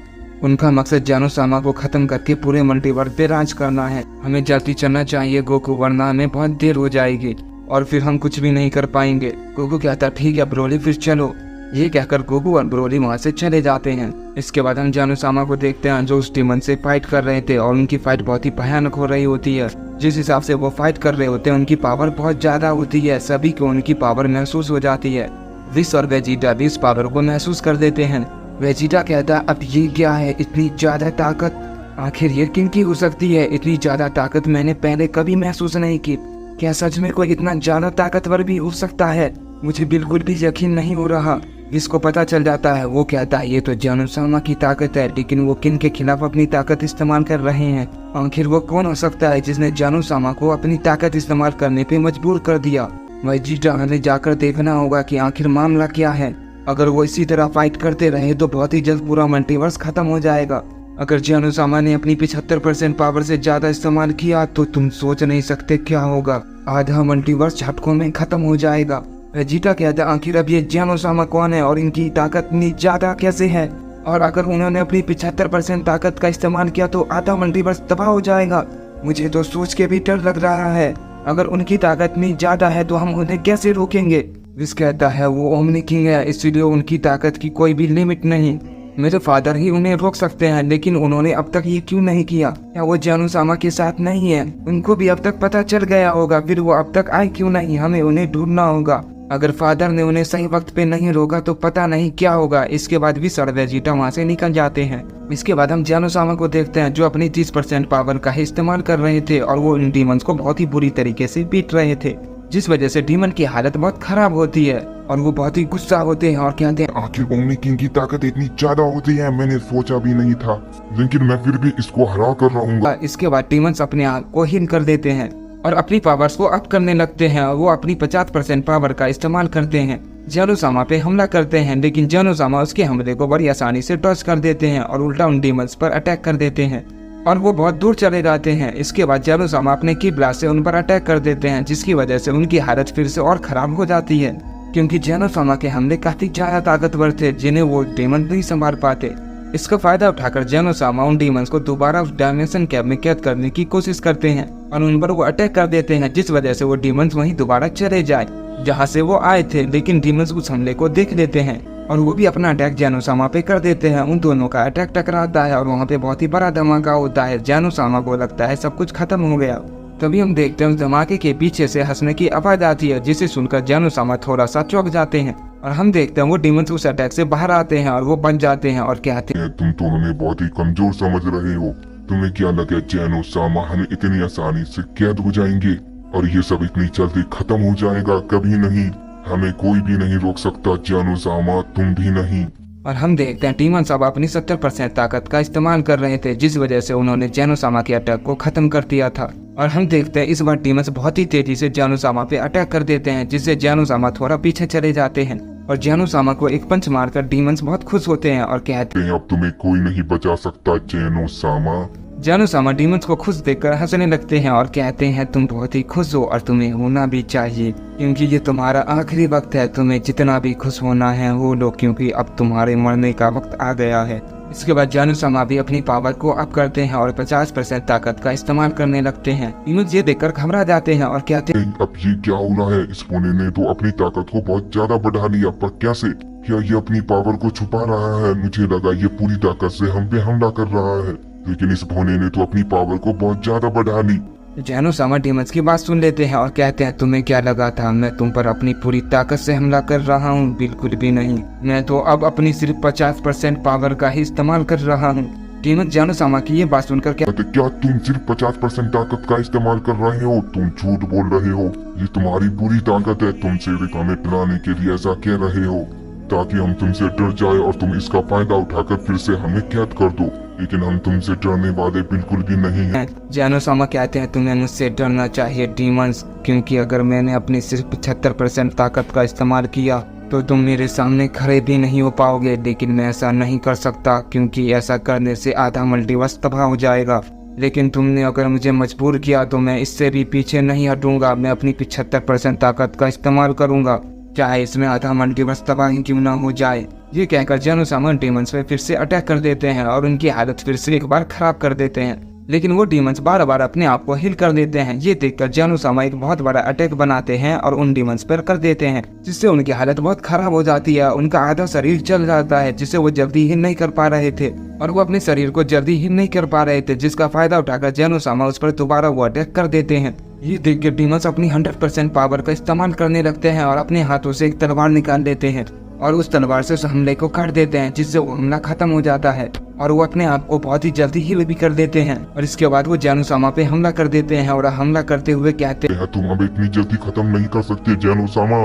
उनका मकसद जानू-सामा को खत्म करके पूरे मल्टीवर्स पे राज करना है। हमें जल्दी चलना चाहिए गोकू, वरना हमें बहुत देर हो जाएगी और फिर हम कुछ भी नहीं कर पाएंगे। गोकू कहता ठीक है ब्रोली फिर चलो। ये कहकर गोकू और ब्रोली वहाँ से चले जाते हैं। इसके बाद हम जानू-सामा को देखते हैं जो उस डीमन से फाइट कर रहे थे और उनकी फाइट बहुत ही भयानक हो रही होती है। जिस हिसाब से वो फाइट कर रहे होते हैं उनकी पावर बहुत ज्यादा होती है, सभी को उनकी पावर महसूस हो जाती है। विश और वेजिटा भी इस पावर को महसूस कर देते हैं। वेजिटा कहता है अब ये क्या है, इतनी ज्यादा ताकत आखिर ये किनकी हो सकती है, इतनी ज्यादा ताकत मैंने पहले कभी महसूस नहीं की। क्या सच में कोई इतना ज्यादा ताकतवर भी हो सकता है, मुझे बिल्कुल भी यकीन नहीं हो रहा। इसको पता चल जाता है, वो कहता है ये तो जानू-सामा की ताकत है, लेकिन वो किन के खिलाफ अपनी ताकत इस्तेमाल कर रहे हैं। आखिर वो कौन हो सकता है जिसने जानू-सामा को अपनी ताकत इस्तेमाल करने पे मजबूर कर दिया। वेजिटा हमें जाकर देखना होगा कि आखिर मामला क्या है। अगर वो इसी तरह फाइट करते रहे तो बहुत ही जल्द पूरा मल्टीवर्स खत्म हो जाएगा। अगर जानू-सामा ने अपनी 75% पावर से ज्यादा इस्तेमाल किया तो तुम सोच नहीं सकते क्या होगा, आधा मल्टीवर्स झटकों में खत्म हो जाएगा। वेजिटा कहता आखिर अब ये जानू-सामा कौन है और इनकी ताकत इतनी ज्यादा कैसे है, और अगर उन्होंने अपनी 75% ताकत का इस्तेमाल किया तो आधा मल्टीवर्स तबाह हो जाएगा। मुझे तो सोच के भी डर लग रहा है, अगर उनकी ताकत इतनी ज्यादा है तो हम उन्हें कैसे रोकेंगे। विश कहता है वो ओमनी किंग है, इसीलिए उनकी ताकत की कोई भी लिमिट नहीं, मेरे फादर ही उन्हें रोक सकते हैं, लेकिन उन्होंने अब तक ये क्यों नहीं किया। क्या वो जानू-सामा के साथ नहीं है, उनको भी अब तक पता चल गया होगा, फिर वो अब तक आए क्यों नहीं, हमें उन्हें ढूंढना होगा। अगर फादर ने उन्हें सही वक्त पे नहीं रोका तो पता नहीं क्या होगा। इसके बाद विश और वेजिटा वहाँ से निकल जाते हैं। इसके बाद हम जानू-सामा को देखते हैं जो अपनी 30% पावर का ही इस्तेमाल कर रहे थे और वो इन डीमंस को बहुत ही बुरी तरीके से पीट रहे थे, जिस वजह से डीमन की हालत बहुत खराब होती है और वो बहुत ही गुस्सा होते हैं और कहते हैं आखिर ओमनी किंग की ताकत इतनी ज्यादा होती है, मैंने सोचा भी नहीं था, लेकिन मैं फिर भी इसको हरा कर रहूंगा। इसके बाद डीमंस अपने आप को हील कर देते हैं और अपनी पावर्स को अप करने लगते हैं और वो अपनी 50% पावर का इस्तेमाल करते हैं। जानू-सामा पे हमला करते हैं, लेकिन जानू-सामा उसके हमले को बड़ी आसानी से डॉज कर देते हैं और उल्टा उन डीमंस पर अटैक कर देते हैं और वो बहुत दूर चले जाते हैं। इसके बाद जानू-सामा अपने की ब्लास्ट से उन पर अटैक कर देते हैं, जिसकी वजह से उनकी हालत फिर से और खराब हो जाती है, क्योंकि जानू-सामा के हमले काफी ज्यादा ताकतवर थे जिन्हें वो डीमन नहीं संभाल पाते। इसका फायदा उठाकर जानू-सामा उन डीमंस को दोबारा उस डायमेंशन कैप में कैद करने की कोशिश करते हैं और उन पर वो अटैक कर देते हैं, जिस वजह से वो डीमंस वहीं दोबारा चले जाए जहां से वो आए थे। लेकिन डीमंस उस हमले को देख लेते हैं और वो भी अपना अटैक जानू-सामा पे कर देते हैं। उन दोनों का अटैक टकराता है और वहाँ पे बहुत ही बड़ा धमाका होता है। जानू-सामा को लगता है सब कुछ खत्म हो गया। तभी हम देखते हैं उस धमाके के पीछे से हंसने की आवाज आती है, जिसे सुनकर जानू-सामा थोड़ा सा चौंक जाते हैं और हम देखते हैं वो डीमंस उस अटैक से बाहर आते हैं और वो बच जाते हैं और कहते हैं तुम तो हमें बहुत ही कमजोर समझ रहे हो, तुम्हें क्या लगे जानू-सामा हमें इतनी आसानी से कैद हो जाएंगे और ये सब इतनी जल्दी खत्म हो जाएगा? कभी नहीं, हमें कोई भी नहीं रोक सकता जानू-सामा, तुम भी नहीं। और हम देखते हैं डीमंस अब अपनी 70% ताकत का इस्तेमाल कर रहे थे, जिस वजह से उन्होंने जानू-सामा के अटैक को खत्म कर दिया था। और हम देखते हैं इस बार डीमंस बहुत ही तेजी से जानू-सामा पे अटैक कर देते हैं, जिससे जानू-सामा थोड़ा पीछे चले जाते हैं और जानू-सामा को एक पंच मारकर डीमंस बहुत खुश होते हैं और कहते हैं अब तुम्हें कोई नहीं बचा सकता जानू-सामा। जानू-सामा डीमंस को खुश देखकर हंसने लगते हैं और कहते हैं तुम बहुत ही खुश हो और तुम्हें होना भी चाहिए, क्योंकि ये तुम्हारा आखिरी वक्त है, तुम्हें जितना भी खुश होना है हो लो, क्योंकि अब तुम्हारे मरने का वक्त आ गया है। इसके बाद जानू-सामा भी अपनी पावर को अप करते हैं और 50% ताकत का इस्तेमाल करने लगते हैं। डीमंस ये देखकर घबरा जाते हैं और कहते हैं अब ये क्या हो रहा है, इस होने ने तो अपनी ताकत को बहुत ज्यादा बढ़ा लिया, पर कैसे? क्या ये अपनी पावर को छुपा रहा है? मुझे लगा ये पूरी ताकत से हम पे हमला कर रहा है, लेकिन इस भोने ने तो अपनी पावर को बहुत ज्यादा बढ़ा ली। जानू-सामा डीमंस की बात सुन लेते हैं और कहते हैं तुम्हें क्या लगा था मैं तुम पर अपनी पूरी ताकत से हमला कर रहा हूँ? बिल्कुल भी नहीं, मैं तो अब अपनी सिर्फ 50% पावर का ही इस्तेमाल कर रहा हूँ। डीमंस जानू-सामा की ये बात सुनकर क्या तुम सिर्फ 50% ताकत का इस्तेमाल कर रहे हो? तुम झूठ बोल रहे हो, ये तुम्हारी पूरी ताकत है, तुम सिर्फ हमें डराने के लिए ऐसा कह रहे हो। ताकि हम तुमसे डर जाए और तुम इसका फायदा उठाकर फिर से हमें कैद कर दो। लेकिन हम तुमसे डरने वाले बिल्कुल भी नहीं हैं। जानोसामा कहते हैं तुम्हें मुझसे डरना चाहिए डीमंस, क्योंकि अगर मैंने अपनी सिर्फ 75% ताकत का इस्तेमाल किया तो तुम मेरे सामने खड़े भी नहीं हो पाओगे। लेकिन मैं ऐसा नहीं कर सकता, क्योंकि ऐसा करने से आधा मल्टीवर्स तबाह हो जाएगा। लेकिन तुमने अगर मुझे मजबूर किया तो मैं इससे भी पीछे नहीं हटूंगा। मैं अपनी 75% ताकत का इस्तेमाल करूंगा, चाहे इसमें आधा मल्टीवर्स तबाह ही क्यों ना हो जाए। ये कहकर जानोसामा डीमंस पे फिर से अटैक कर देते हैं और उनकी हालत फिर से एक बार खराब कर देते हैं। लेकिन वो डीमंस बार बार अपने आप को हील कर देते हैं। ये देखकर जानोसामा एक बहुत बड़ा अटैक बनाते हैं और उन डीमंस पर कर देते हैं, जिससे उनकी हालत बहुत खराब हो जाती है। उनका आधा शरीर जल जाता है, जिसे वो जल्दी हील नहीं कर पा रहे थे और वो अपने शरीर को जल्दी हील नहीं कर पा रहे थे, जिसका फायदा उठाकर जानोसामा उस पर दोबारा वो अटैक कर देते हैं। ये देखकर डीमंस अपनी 100% पावर का इस्तेमाल करने लगते हैं और अपने हाथों से एक तलवार निकाल लेते हैं और उस तलवार से उस हमले को काट देते हैं, जिससे वो हमला खत्म हो जाता है और वो अपने आप को बहुत ही जल्दी हील भी कर देते हैं। और इसके बाद वो जानोसामा पे हमला कर देते हैं और हमला करते हुए कहते हैं तुम अब इतनी जल्दी खत्म नहीं कर सकते जानोसामा।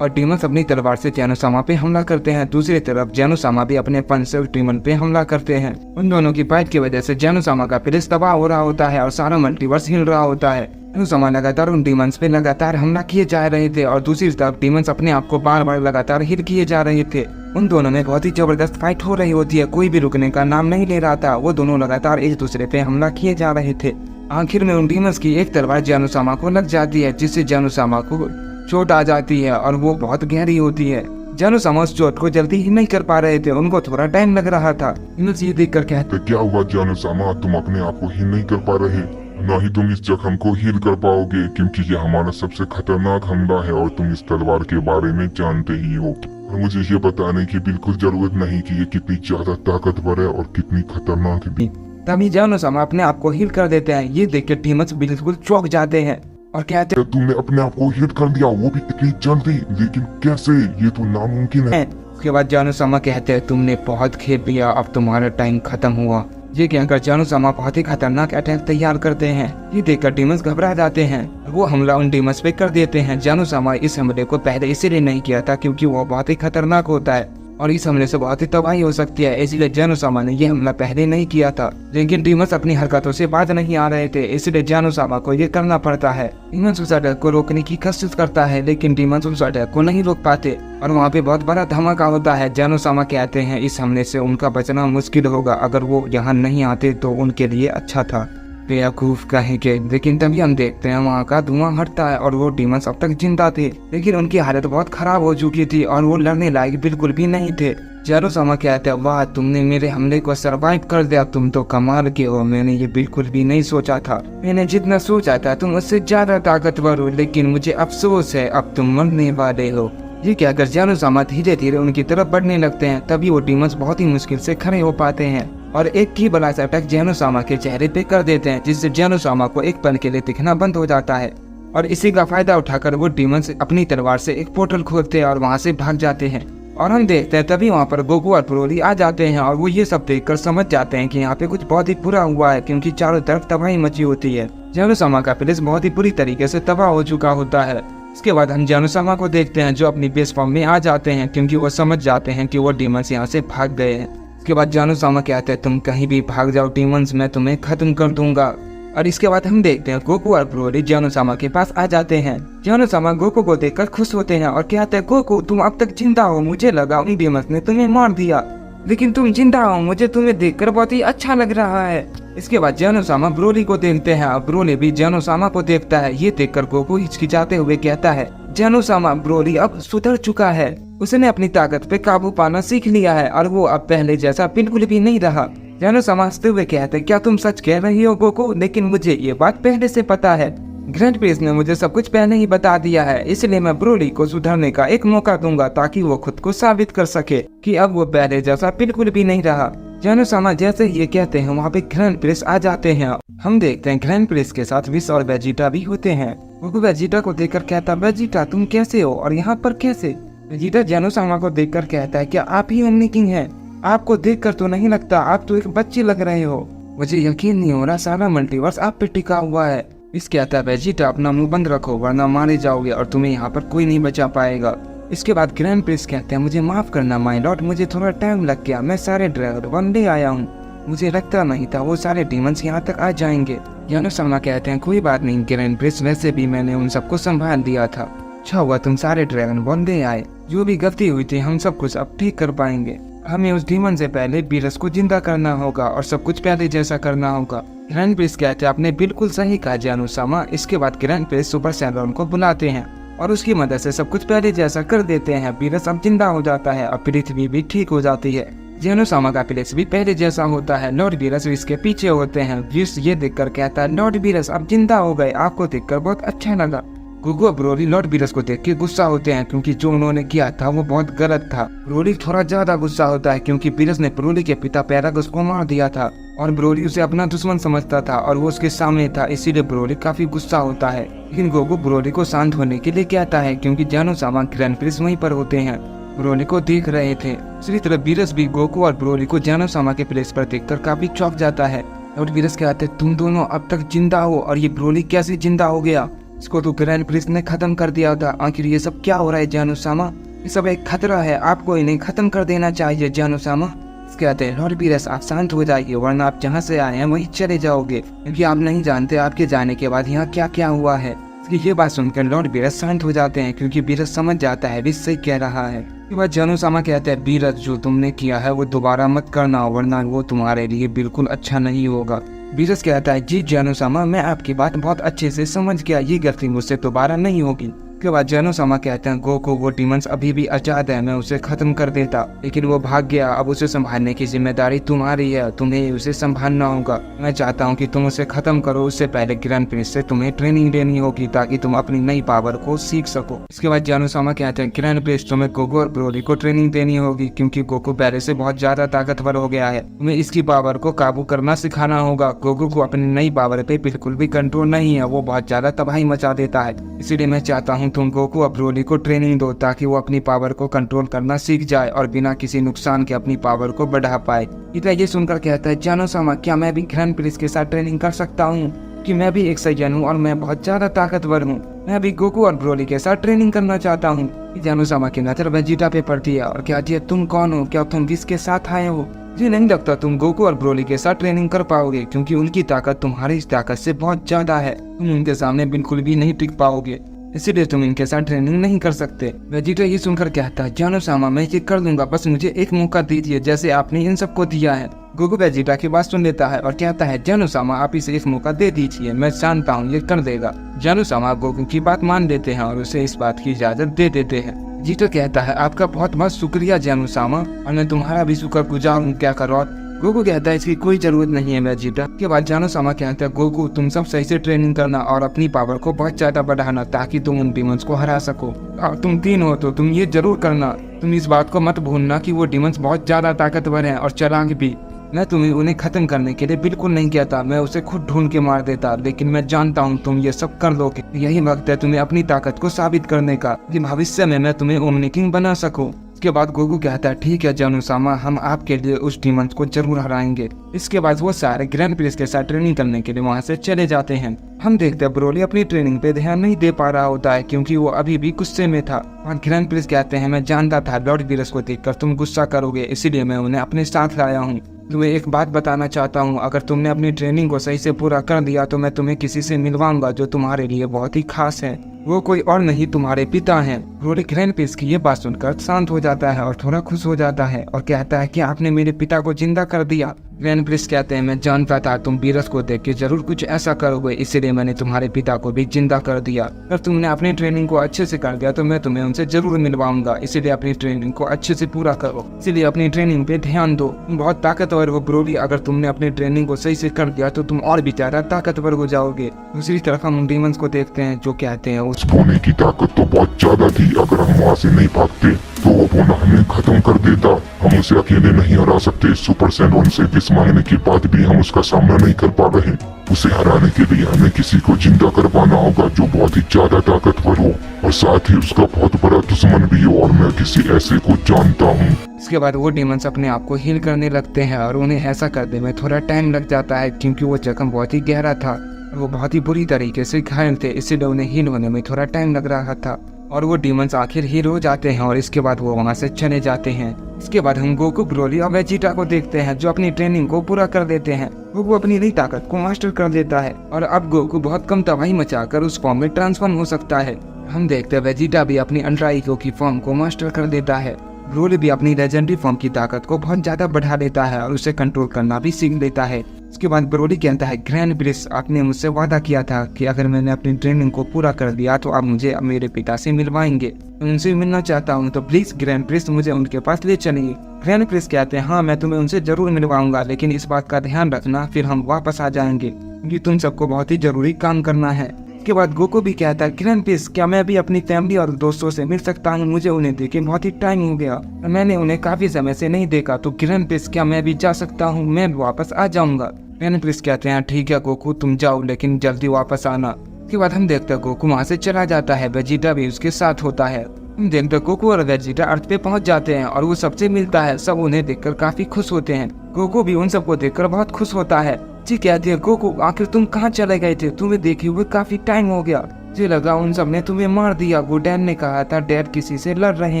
और डीमंस अपनी तलवार से जानोसामा पे हमला करते हैं। दूसरी तरफ जानोसामा भी अपने फन से उस डीमन पे हमला करते हैं। उन दोनों की फाइट की वजह से जानोसामा का प्लेस तबाह हो रहा होता है और सारा मल्टीवर्स हिल रहा होता है। जानोसामा लगातार उन डीमंस पे लगातार हमला किए जा रहे थे और दूसरी तरफ डीमंस अपने आप को बार बार लगातार हिट किए जा रहे थे। उन दोनों में बहुत ही जबरदस्त फाइट हो रही होती है, कोई भी रुकने का नाम नहीं ले रहा था। वो दोनों लगातार एक दूसरे पे हमला किए जा रहे थे। आखिर में उन डीमंस की एक तलवार जानोसामा को लग जाती है, जिससे जानोसामा को चोट आ जाती है और वो बहुत गहरी होती है। जानोसामा उस चोट को जल्दी ही नहीं कर पा रहे थे, उनको थोड़ा टाइम लग रहा था। डीमंस ये देखकर कहते क्या हुआ जानोसामा, तुम अपने आप को हील नहीं कर पा रहे, न ही तुम इस जख्म को हील कर पाओगे, क्योंकि ये हमारा सबसे खतरनाक हमला है और तुम इस तलवार के बारे में जानते ही हो। और मुझे ये बताने की बिल्कुल जरूरत नहीं कि ये कितनी ज्यादा ताकतवर है और कितनी खतरनाक है। तभी जानोसामा अपने आप को हील कर देते हैं। ये देखकर डीमंस बिल्कुल चौंक जाते हैं और कहते हैं तुमने अपने आप को हिट कर दिया, वो भी इतनी जल्दी, लेकिन कैसे, ये तो नामुमकिन है। उसके बाद जानोसामा कहते हैं तुमने बहुत खेल लिया, अब तुम्हारा टाइम खत्म हुआ। ये कहकर जानोसामा बहुत ही खतरनाक अटैक तैयार करते हैं। ये देखकर डीमंस घबरा जाते हैं, वो हमला उन डीमंस पे कर देते हैं। जानोसामा इस हमले को पहले इसीलिए नहीं किया था क्योंकि वो बहुत ही खतरनाक होता है और इस हमले से बहुत ही तबाही हो सकती है, इसलिए जानोसामा ने ये हमला पहले नहीं किया था। लेकिन डीमंस अपनी हरकतों से बाज नहीं आ रहे थे, इसलिए जानोसामा को ये करना पड़ता है। डीमंस उस अटैक को रोकने की कोशिश करता है, लेकिन डीमंस उस अटैक को नहीं रोक पाते और वहाँ पे बहुत बड़ा धमाका होता है। जानोसामा कहते हैं इस हमले से उनका बचना मुश्किल होगा, अगर वो यहाँ नहीं आते तो उनके लिए अच्छा था। बेवकूफ कहेंगे। लेकिन तभी हम देखते हैं वहाँ का धुआं हटता है और वो डीमंस अब तक जिंदा थे, लेकिन उनकी हालत बहुत खराब हो चुकी थी और वो लड़ने लायक बिल्कुल भी नहीं थे। जानोसामा कहते हैं वाह, तुमने मेरे हमले को सरवाइव कर दिया, तुम तो कमाल के हो, मैंने ये बिल्कुल भी नहीं सोचा था। मैंने जितना सोचा था तुम उससे ज्यादा ताकतवर हो, लेकिन मुझे अफसोस है अब तुम मरने वाले हो। ये कहकर जानोसामा धीरे धीरे उनकी तरफ बढ़ने लगते हैं। तभी वो डीमंस बहुत ही मुश्किल से खड़े हो पाते हैं और एक की बड़ा सा अटैक जानोसामा के चेहरे पे कर देते हैं, जिससे जानोसामा को एक पल के लिए दिखना बंद हो जाता है और इसी का फायदा उठाकर वो डीमंस अपनी तलवार से एक पोर्टल खोलते हैं और वहाँ से भाग जाते हैं। और हम देखते हैं तभी वहाँ पर गोकू और ब्रोली आ जाते हैं और वो ये सब देखकर समझ जाते हैं कि यहाँ पे कुछ बहुत ही बुरा हुआ है, क्योंकि चारों तरफ तबाही मची होती है। जानोसामा का प्लेस बहुत ही बुरी तरीके से तबाह हो चुका होता है। इसके बाद हम जानोसामा को देखते हैं जो अपनी बेस फॉर्म में आ जाते हैं, क्योंकि वो समझ जाते हैं कि वो डीमंस यहाँ से भाग गए हैं। इसके बाद जानोसामा कहते हैं तुम कहीं भी भाग जाओ डीमंस, मैं तुम्हें खत्म कर दूंगा। और इसके बाद हम देखते हैं गोकू और ब्रोली जानोसामा के पास आ जाते हैं। जानोसामा गोकू को देखकर खुश होते हैं और कहते हैं गोकू तुम अब तक जिंदा हो, मुझे लगा उन डीमंस ने तुम्हें मार दिया, लेकिन तुम जिंदा हो, मुझे तुम्हें देखकर बहुत ही अच्छा लग रहा है। इसके बाद जानोसामा ब्रोली को देखते हैं और ब्रोली भी जानोसामा को देखता है। ये देखकर गोकू हिचकिचाते हुए कहता है जानोसामा ब्रोली अब सुधर चुका है, उसने अपनी ताकत पे काबू पाना सीख लिया है और वो अब पहले जैसा बिल्कुल भी नहीं रहा। जानोसामा हंसते हुए कहते क्या तुम सच कह रही हो गोकू, लेकिन मुझे ये बात पहले से पता है, ग्रैंड प्रिंस ने मुझे सब कुछ पहले ही बता दिया है, इसलिए मैं ब्रोली को सुधरने का एक मौका दूंगा ताकि वो खुद को साबित कर सके कि अब वो पहले जैसा बिल्कुल भी नहीं रहा। जानोसामा जैसे ये कहते हैं वहाँ पे ग्रैंड प्रिंस आ जाते हैं। हम देखते हैं ग्रैंड प्रिंस के साथ विश और वेजिटा भी होते हैं। वो वेजिटा को देखकर कहता वेजिटा तुम कैसे हो और यहाँ पर कैसे। वेजिटा जानोसामा को देखकर कहता है क्या आप ही ओमनी किंग हैं, आपको देखकर तो नहीं लगता, आप तो एक बच्चे लग रहे हो, मुझे यकीन नहीं हो रहा सारा मल्टीवर्स आप पे टिका हुआ है। इस कहता है वेजिटा अपना मुंह बंद रखो वरना मारे जाओगे और तुम्हें यहाँ पर कोई नहीं बचा पाएगा। इसके बाद ग्रैंड प्रिंस कहते हैं मुझे माफ करना माय लॉर्ड, मुझे थोड़ा टाइम लग गया, मैं सारे ड्रैगन वन ले आया हूँ, मुझे लगता नहीं था वो सारे डीमंस यहाँ तक आ जाएंगे। यानोसामा कहते हैं कोई बात नहीं ग्रैंड प्रिंस, वैसे भी मैंने उन सबको संभाल दिया था, अच्छा हुआ तुम सारे ड्रैगन बॉल ले आए, जो भी गलती हुई थी हम सब कुछ अब ठीक कर पाएंगे। हमें उस डीमन से पहले बीरस को जिंदा करना होगा और सब कुछ पहले जैसा करना होगा। ग्रैंड प्रिंस कहते हैं आपने बिल्कुल सही कहा यानोसामा। इसके बाद ग्रैंड प्रिंस सुपर सैलॉन को बुलाते हैं और उसकी मदद से सब कुछ पहले जैसा कर देते हैं। बीरस अब जिंदा हो जाता है और पृथ्वी भी ठीक हो जाती है। यानोसामा का प्लेस भी पहले जैसा होता है। लॉर्ड बीरस इसके पीछे होते हैं। विश ये देखकर कहता है लॉर्ड बीरस अब जिंदा हो गए, आपको देखकर बहुत अच्छा लगा। गुगु और ब्रोली लॉर्ड बीरस को देख के गुस्सा होते हैं क्योंकि जो उन्होंने किया था वो बहुत गलत था। ब्रोली थोड़ा ज्यादा गुस्सा होता है क्योंकि बीरस ने ब्रोली के पिता पैरागस को मार दिया था और ब्रोली उसे अपना दुश्मन समझता था और वो उसके सामने था, इसीलिए ब्रोली काफी गुस्सा होता है। लेकिन गोगु ब्रोली को शांत होने के लिए कहता है क्योंकि यानोसामा ग्रैंड प्रिंस वहीं पर होते हैं, ब्रोली को देख रहे थे। दूसरी तरफ बीरस भी गोकू और ब्रोली को यानोसामा के प्लेस पर देखकर काफी चौंक जाता है। लॉर्ड बीरस कहते हैं तुम दोनों अब तक जिंदा हो और ये ब्रोली कैसे जिंदा हो गया, इसको तो ग्रैंड प्रिंस ने खत्म कर दिया था, आखिर ये सब क्या हो रहा है यानोसामा, ये सब एक खतरा है, आपको इन्हें खत्म कर देना चाहिए यानोसामा। कहते हैं लॉर्ड बीरस आप शांत हो जाइए वरना आप जहाँ से आए हैं वहीं चले जाओगे, क्योंकि आप नहीं जानते आपके जाने के बाद यहाँ क्या क्या हुआ है। ये बात सुनकर लॉर्ड बीरस शांत हो जाते हैं क्योंकि बीरस समझ जाता है बीरस सही कह रहा है। इसके बाद यानोसामा कहते हैं बीरस जो तुमने किया है वो दोबारा मत करना वरना वो तुम्हारे लिए बिल्कुल अच्छा नहीं होगा। बीरस कहता है जी यानोसामा मैं आपकी बात बहुत अच्छे से समझ गया, ये गलती मुझसे दोबारा नहीं होगी। उसके बाद यानोसामा कहते हैं गोकू वो डीमंस अभी भी आजाद है, मैं उसे खत्म कर देता लेकिन वो भाग गया, अब उसे संभालने की जिम्मेदारी तुम्हारी है, तुम्हें उसे संभालना होगा। मैं चाहता हूँ कि तुम उसे खत्म करो, उससे पहले ग्रैंड प्रिंस से तुम्हें ट्रेनिंग देनी होगी ताकि तुम अपनी नई पावर को सीख सको। इसके बाद यानोसामा कहते हैं ग्रैंड प्रिंस तुम्हें गोकू और ब्रोली को ट्रेनिंग देनी होगी क्योंकि गोकू पहले से बहुत ज्यादा ताकतवर हो गया है, तुम्हें इसकी पावर को काबू करना सिखाना होगा। गोकू को अपनी नई पावर पे बिल्कुल भी कंट्रोल नहीं है, वो बहुत ज्यादा तबाही मचा देता है, इसीलिए मैं चाहता हूँ तुम गोकू और ब्रोली को ट्रेनिंग दो ताकि वो अपनी पावर को कंट्रोल करना सीख जाए और बिना किसी नुकसान के अपनी पावर को बढ़ा पाए। इतना ये सुनकर कहता है यानोसामा क्या मैं भी ग्रैंड प्रिंस के साथ ट्रेनिंग कर सकता हूँ, कि मैं भी एक सैयन हूँ और मैं बहुत ज्यादा ताकतवर हूँ, मैं भी गोकू और ब्रोली के साथ ट्रेनिंग करना चाहता हूँ। यानोसामा की नजर वेजिटा पे पड़ती है और कहती है तुम कौन हो, क्या तुम विश के साथ आए हो, मुझे नहीं लगता तुम गोकू और ब्रोली के साथ ट्रेनिंग कर पाओगे क्योंकि उनकी ताकत तुम्हारी इस ताकत से बहुत ज्यादा है, तुम उनके सामने बिल्कुल भी नहीं टिक पाओगे, इसीलिए तुम इनके साथ ट्रेनिंग नहीं कर सकते। वेजिटा ये सुनकर कहता है यानोसामा मैं ये कर लूंगा, बस मुझे एक मौका दीजिए जैसे आपने इन सबको दिया है। गोकू वेजिटा की बात सुन लेता है और कहता है यानोसामा आप इसे एक मौका दे दीजिए, मैं जानता हूँ ये कर देगा। यानोसामा गोकू की बात मान लेते हैं और उसे इस बात की इजाजत दे देते हैं। वेजिटा कहता है आपका बहुत बहुत शुक्रिया यानोसामा और मैं तुम्हारा भी शुक्रगुजार हूँ क्या करो। गोकू कहता है इसकी कोई जरूरत नहीं है वेजिटा। के बाद यानोसामा कहता है गोकू तुम सब सही से ट्रेनिंग करना और अपनी पावर को बहुत ज्यादा बढ़ाना ताकि तुम उन डीमंस को हरा सको, और तुम 3 हो तो तुम ये जरूर करना, तुम इस बात को मत भूलना कि वो डीमंस बहुत ज्यादा ताकतवर हैं और चालाक भी। मैं तुम्हें उन्हें खत्म करने के लिए बिल्कुल नहीं कहता, मैं उसे खुद ढूंढ के मार देता, लेकिन मैं जानता हूँ तुम ये सब कर लोगे। यही वक्त है तुम्हें अपनी ताकत को साबित करने का कि भविष्य में मैं तुम्हें ओमनी किंग बना सकूं। इसके बाद गोकू कहता है ठीक है यानोसामा हम आपके लिए उस डीमंस को जरूर हराएंगे। इसके बाद वो सारे ग्रैंड प्रिंस के साथ ट्रेनिंग करने के लिए वहाँ से चले जाते हैं। हम देखते हैं ब्रोली अपनी ट्रेनिंग पे ध्यान नहीं दे पा रहा होता है क्योंकि वो अभी भी गुस्से में था और ग्रैंड प्रिंस कहते हैं मैं जानता था लॉर्ड बीरस को देखकर तुम गुस्सा करोगे, इसीलिए मैं उन्हें अपने साथ लाया हूँ। तुम्हें एक बात बताना चाहता हूँ, अगर तुमने अपनी ट्रेनिंग को सही से पूरा कर दिया तो मैं तुम्हें किसी से मिलवाऊंगा जो तुम्हारे लिए बहुत ही खास है, वो कोई और नहीं तुम्हारे पिता हैं। ब्रोली ग्रैंड प्रिंस की ये बात सुनकर शांत हो जाता है और थोड़ा खुश हो जाता है और कहता है कि आपने मेरे पिता को जिंदा कर दिया। ग्रैंड प्रिंस कहते हैं मैं जानता था तुम बीरस को देख के जरूर कुछ ऐसा करोगे, इसीलिए मैंने तुम्हारे पिता को भी जिंदा कर दिया। अगर तुमने अपनी ट्रेनिंग को अच्छे से कर दिया तो मैं तुम्हें उनसे जरूर मिलवाऊंगा, इसीलिए अपनी ट्रेनिंग को अच्छे से पूरा करो, इसीलिए अपनी ट्रेनिंग पे ध्यान दो। तुम बहुत ताकतवर हो ब्रोली, अगर तुमने अपनी ट्रेनिंग को सही से कर दिया तो तुम और भी ज्यादा ताकतवर हो जाओगे। दूसरी तरफ हम डीमंस को देखते हैं जो कहते हैं उस बोने की ताकत तो बहुत ज्यादा थी, अगर हम वहाँ से नहीं भागते तो वो बोना हमें खत्म कर देता, हम उसे अकेले नहीं हरा सकते। सुपर सैलॉन से विश मांगने के बाद भी हम उसका सामना नहीं कर पा रहे, उसे हराने के लिए हमें किसी को जिंदा करवाना होगा जो बहुत ही ज्यादा ताकतवर हो और साथ ही उसका बहुत बड़ा दुश्मन भी हो, और मैं किसी ऐसे को जानता हूँ। इसके बाद वो डीमंस अपने आप को हील करने लगते हैं और उन्हें ऐसा करने में थोड़ा टाइम लग जाता है क्योंकि वो जख्म बहुत ही गहरा था और वो बहुत ही बुरी तरीके से घायल थे, इसीलिए उन्हें हील होने में थोड़ा टाइम लग रहा था। और वो डीमंस आखिर हीरो हो जाते हैं और इसके बाद वो वहाँ से चले जाते हैं। इसके बाद हम गोकू, ब्रोली और वेजिटा को देखते हैं जो अपनी ट्रेनिंग को पूरा कर देते हैं। गोकू अपनी नई ताकत को मास्टर कर देता है और अब गोकू बहुत कम तबाही मचाकर उस फॉर्म में ट्रांसफॉर्म हो सकता है। हम देखते हैं वेजिटा भी अपनी अल्ट्रा ईगो की फॉर्म को मास्टर कर देता है। ब्रोली भी अपनी लेजेंडरी फॉर्म की ताकत को बहुत ज्यादा बढ़ा देता है और उसे कंट्रोल करना भी सीख लेता है। उसके बाद ब्रोली कहता है, ग्रैंड प्रिंस, आपने मुझसे वादा किया था कि अगर मैंने अपनी ट्रेनिंग को पूरा कर दिया तो आप मुझे मेरे पिता से मिलवाएंगे। मैं उनसे मिलना चाहता हूँ, तो प्लीज ग्रैंड प्रिंस मुझे उनके पास ले चलिए। ग्रैंड प्रिंस कहते हैं, हाँ मैं तुम्हें उनसे जरूर मिलवाऊंगा, लेकिन इस बात का ध्यान रखना फिर हम वापस आ जाएंगे क्योंकि तुम सबको बहुत ही जरूरी काम करना है। के बाद गोकू भी कहता है, ग्रैंड प्रिंस, क्या मैं भी अपनी फैमिली और दोस्तों से मिल सकता हूँ? मुझे उन्हें देखे बहुत ही टाइम हो गया, मैंने उन्हें काफी समय से नहीं देखा, तो ग्रैंड प्रिंस क्या मैं भी जा सकता हूँ? मैं वापस आ जाऊंगा। ग्रैंड प्रिंस कहते हैं, ठीक है गोकू, तुम जाओ, लेकिन जल्दी वापस आना। उसके बाद हम देखते हैं गोकू वहाँ से चला जाता है, वेजिटा भी उसके साथ होता है। हम देखते हैं गोकू और वेजिटा अर्थ पे पहुंच जाते हैं और वो सबसे मिलता है। सब उन्हें देखकर काफी खुश होते हैं। गोकू भी उन सबको देखकर बहुत खुश होता है। जी कहती है, गोकू आखिर तुम कहाँ चले गए थे? तुम्हें देखे हुए काफी टाइम हो गया, मुझे लगा उन सब ने तुम्हें मार दिया। वो डैड ने कहा था डैड किसी से लड़ रहे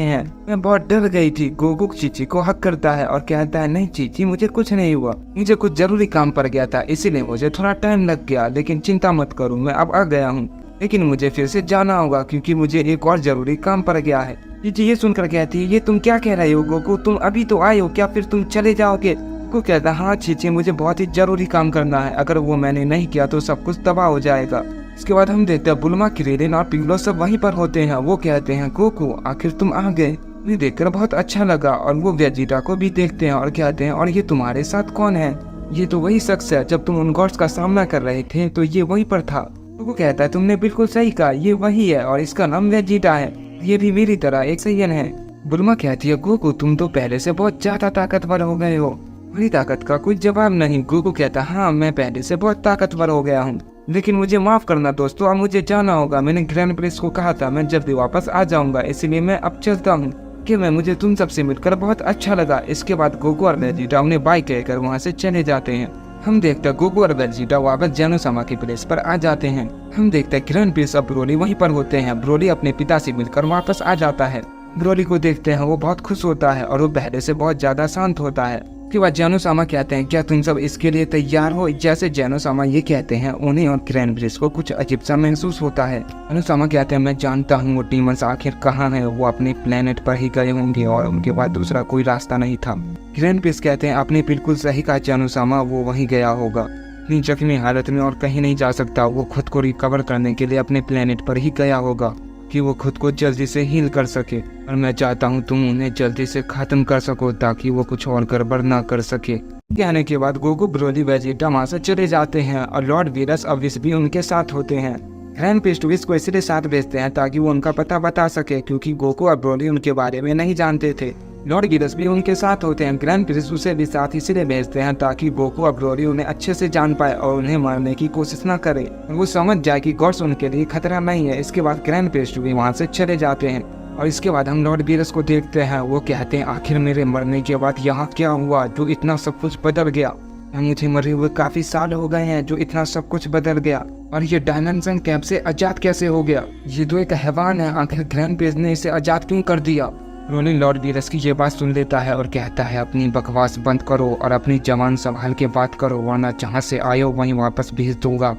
हैं, मैं बहुत डर गई थी। गोकू चीची को हक करता है और कहता है, नहीं चीची, मुझे कुछ नहीं हुआ, मुझे कुछ जरूरी काम पड़ गया था, इसीलिए मुझे थोड़ा टाइम लग गया, लेकिन चिंता मत करो, मैं अब आ गया हूँ, लेकिन मुझे फिर से जाना होगा क्योंकि मुझे एक और जरूरी काम पड़ गया है। चीची ये सुनकर कहती है, ये तुम क्या कह रहे हो गोकू? तुम अभी तो आए हो, क्या फिर तुम चले जाओगे? गोकू कहता है, हाँ चीची, मुझे बहुत ही जरूरी काम करना है, अगर वो मैंने नहीं किया तो सब कुछ तबाह हो जाएगा। इसके बाद हम देखते हैं बुल्मा, क्रीलिन और पिग्लो सब वहीं पर होते हैं। वो कहते हैं, गोकू आखिर तुम आ गए, मुझे देखकर बहुत अच्छा लगा। और वो वेजिटा को भी देखते हैं और कहते हैं, और ये तुम्हारे साथ कौन है? ये तो वही शख्स है, जब तुम उन गॉड्स का सामना कर रहे थे तो ये वहीं पर था। वो कहता है, तुमने बिल्कुल सही कहा, ये वही है और इसका नाम वेजिटा है, ये भी मेरी तरह एक सैयन है। बुल्मा कहती है, गोकू तुम तो पहले से बहुत ज्यादा ताकतवर हो गए हो। मेरी ताकत का कोई जवाब नहीं। गोकू कहता है, हाँ मैं पहले से बहुत ताकतवर हो गया हूँ, लेकिन मुझे माफ करना दोस्तों, अब मुझे जाना होगा। मैंने ग्रैंड प्रिंस को कहा था मैं जल्दी वापस आ जाऊंगा, इसलिए मैं अब चलता हूँ। कि मैं मुझे तुम सबसे मिलकर बहुत अच्छा लगा। इसके बाद गोकू और वेजिटा उन्हें बाय कहकर वहाँ से चले जाते हैं। हम देखते हैं गोकू और वेजिटा वापस जेनोसामा की प्लेस पर आ जाते हैं। हम देखते हैं ग्रैंड प्रिंस और ब्रोली वहीं पर होते हैं। ब्रोली अपने पिता से मिलकर वापस आ जाता है। ब्रोली को देखते हैं, वो बहुत खुश होता है और वो पहले से बहुत ज्यादा शांत होता है। उसके बाद जेनोसामा कहते हैं, क्या तुम सब इसके लिए तैयार हो? जैसे जेनोसामा ये कहते हैं, उन्हें और ग्रैंड प्रिंस को कुछ अजीब सा महसूस होता है। जेनोसामा कहते हैं, मैं जानता हूँ वो डीमंस आखिर कहाँ है, वो अपने प्लेनेट पर ही गए होंगे और उनके बाद दूसरा कोई रास्ता नहीं था। ग्रैंड प्रिंस कहते हैं, आपने बिल्कुल सही कहा जेनोसामा, वो वहीं गया होगा, अपनी जख्मी हालत में और कहीं नहीं जा सकता। वो खुद को रिकवर करने के लिए अपने प्लेनेट पर ही गया होगा कि वो खुद को जल्दी से हील कर सके, और मैं चाहता हूँ तुम उन्हें जल्दी से खत्म कर सको ताकि वो कुछ और गड़बड़ ना कर सके। कहने के बाद गोकू, ब्रोली, वेजिटा वहाँ से चले जाते हैं और लॉर्ड वीरस और विश भी उनके साथ होते हैं। ग्रैंड प्रिंस विश को इसलिए साथ भेजते हैं ताकि वो उनका पता बता सके, क्योंकि गोकू और ब्रोली उनके बारे में नहीं जानते थे। लॉर्ड वीरस भी उनके साथ होते हैं। ग्रैंड प्रिंस उसे भी साथ इसलिए भेजते हैं ताकि गोकू और ब्रोली उन्हें अच्छे से जान पाए और उन्हें मारने की कोशिश न करे और वो समझ जाए कि गॉड्स उनके लिए खतरा नहीं है। इसके बाद ग्रैंड प्रिंस भी वहाँ से चले जाते हैं और इसके बाद हम लॉर्ड वीरस को देखते हैं। वो कहते हैं, आखिर मेरे मरने के बाद यहाँ क्या हुआ जो इतना सब कुछ बदल गया? मुझे मरे हुए काफी साल हो गए हैं जो इतना सब कुछ बदल गया, और ये डायमेंशन कैंप से आजाद कैसे हो गया? ये तो एक हैवान है, आखिर ग्रैंड प्रिंस ने इसे आजाद क्यों कर दिया? रोनी लॉर्ड वीरस की ये बात सुन लेता है और कहता है, अपनी बकवास बंद करो और अपनी जवान संभाल के बात करो, वरना जहाँ से आए हो वहीं वापस भेज दूंगा।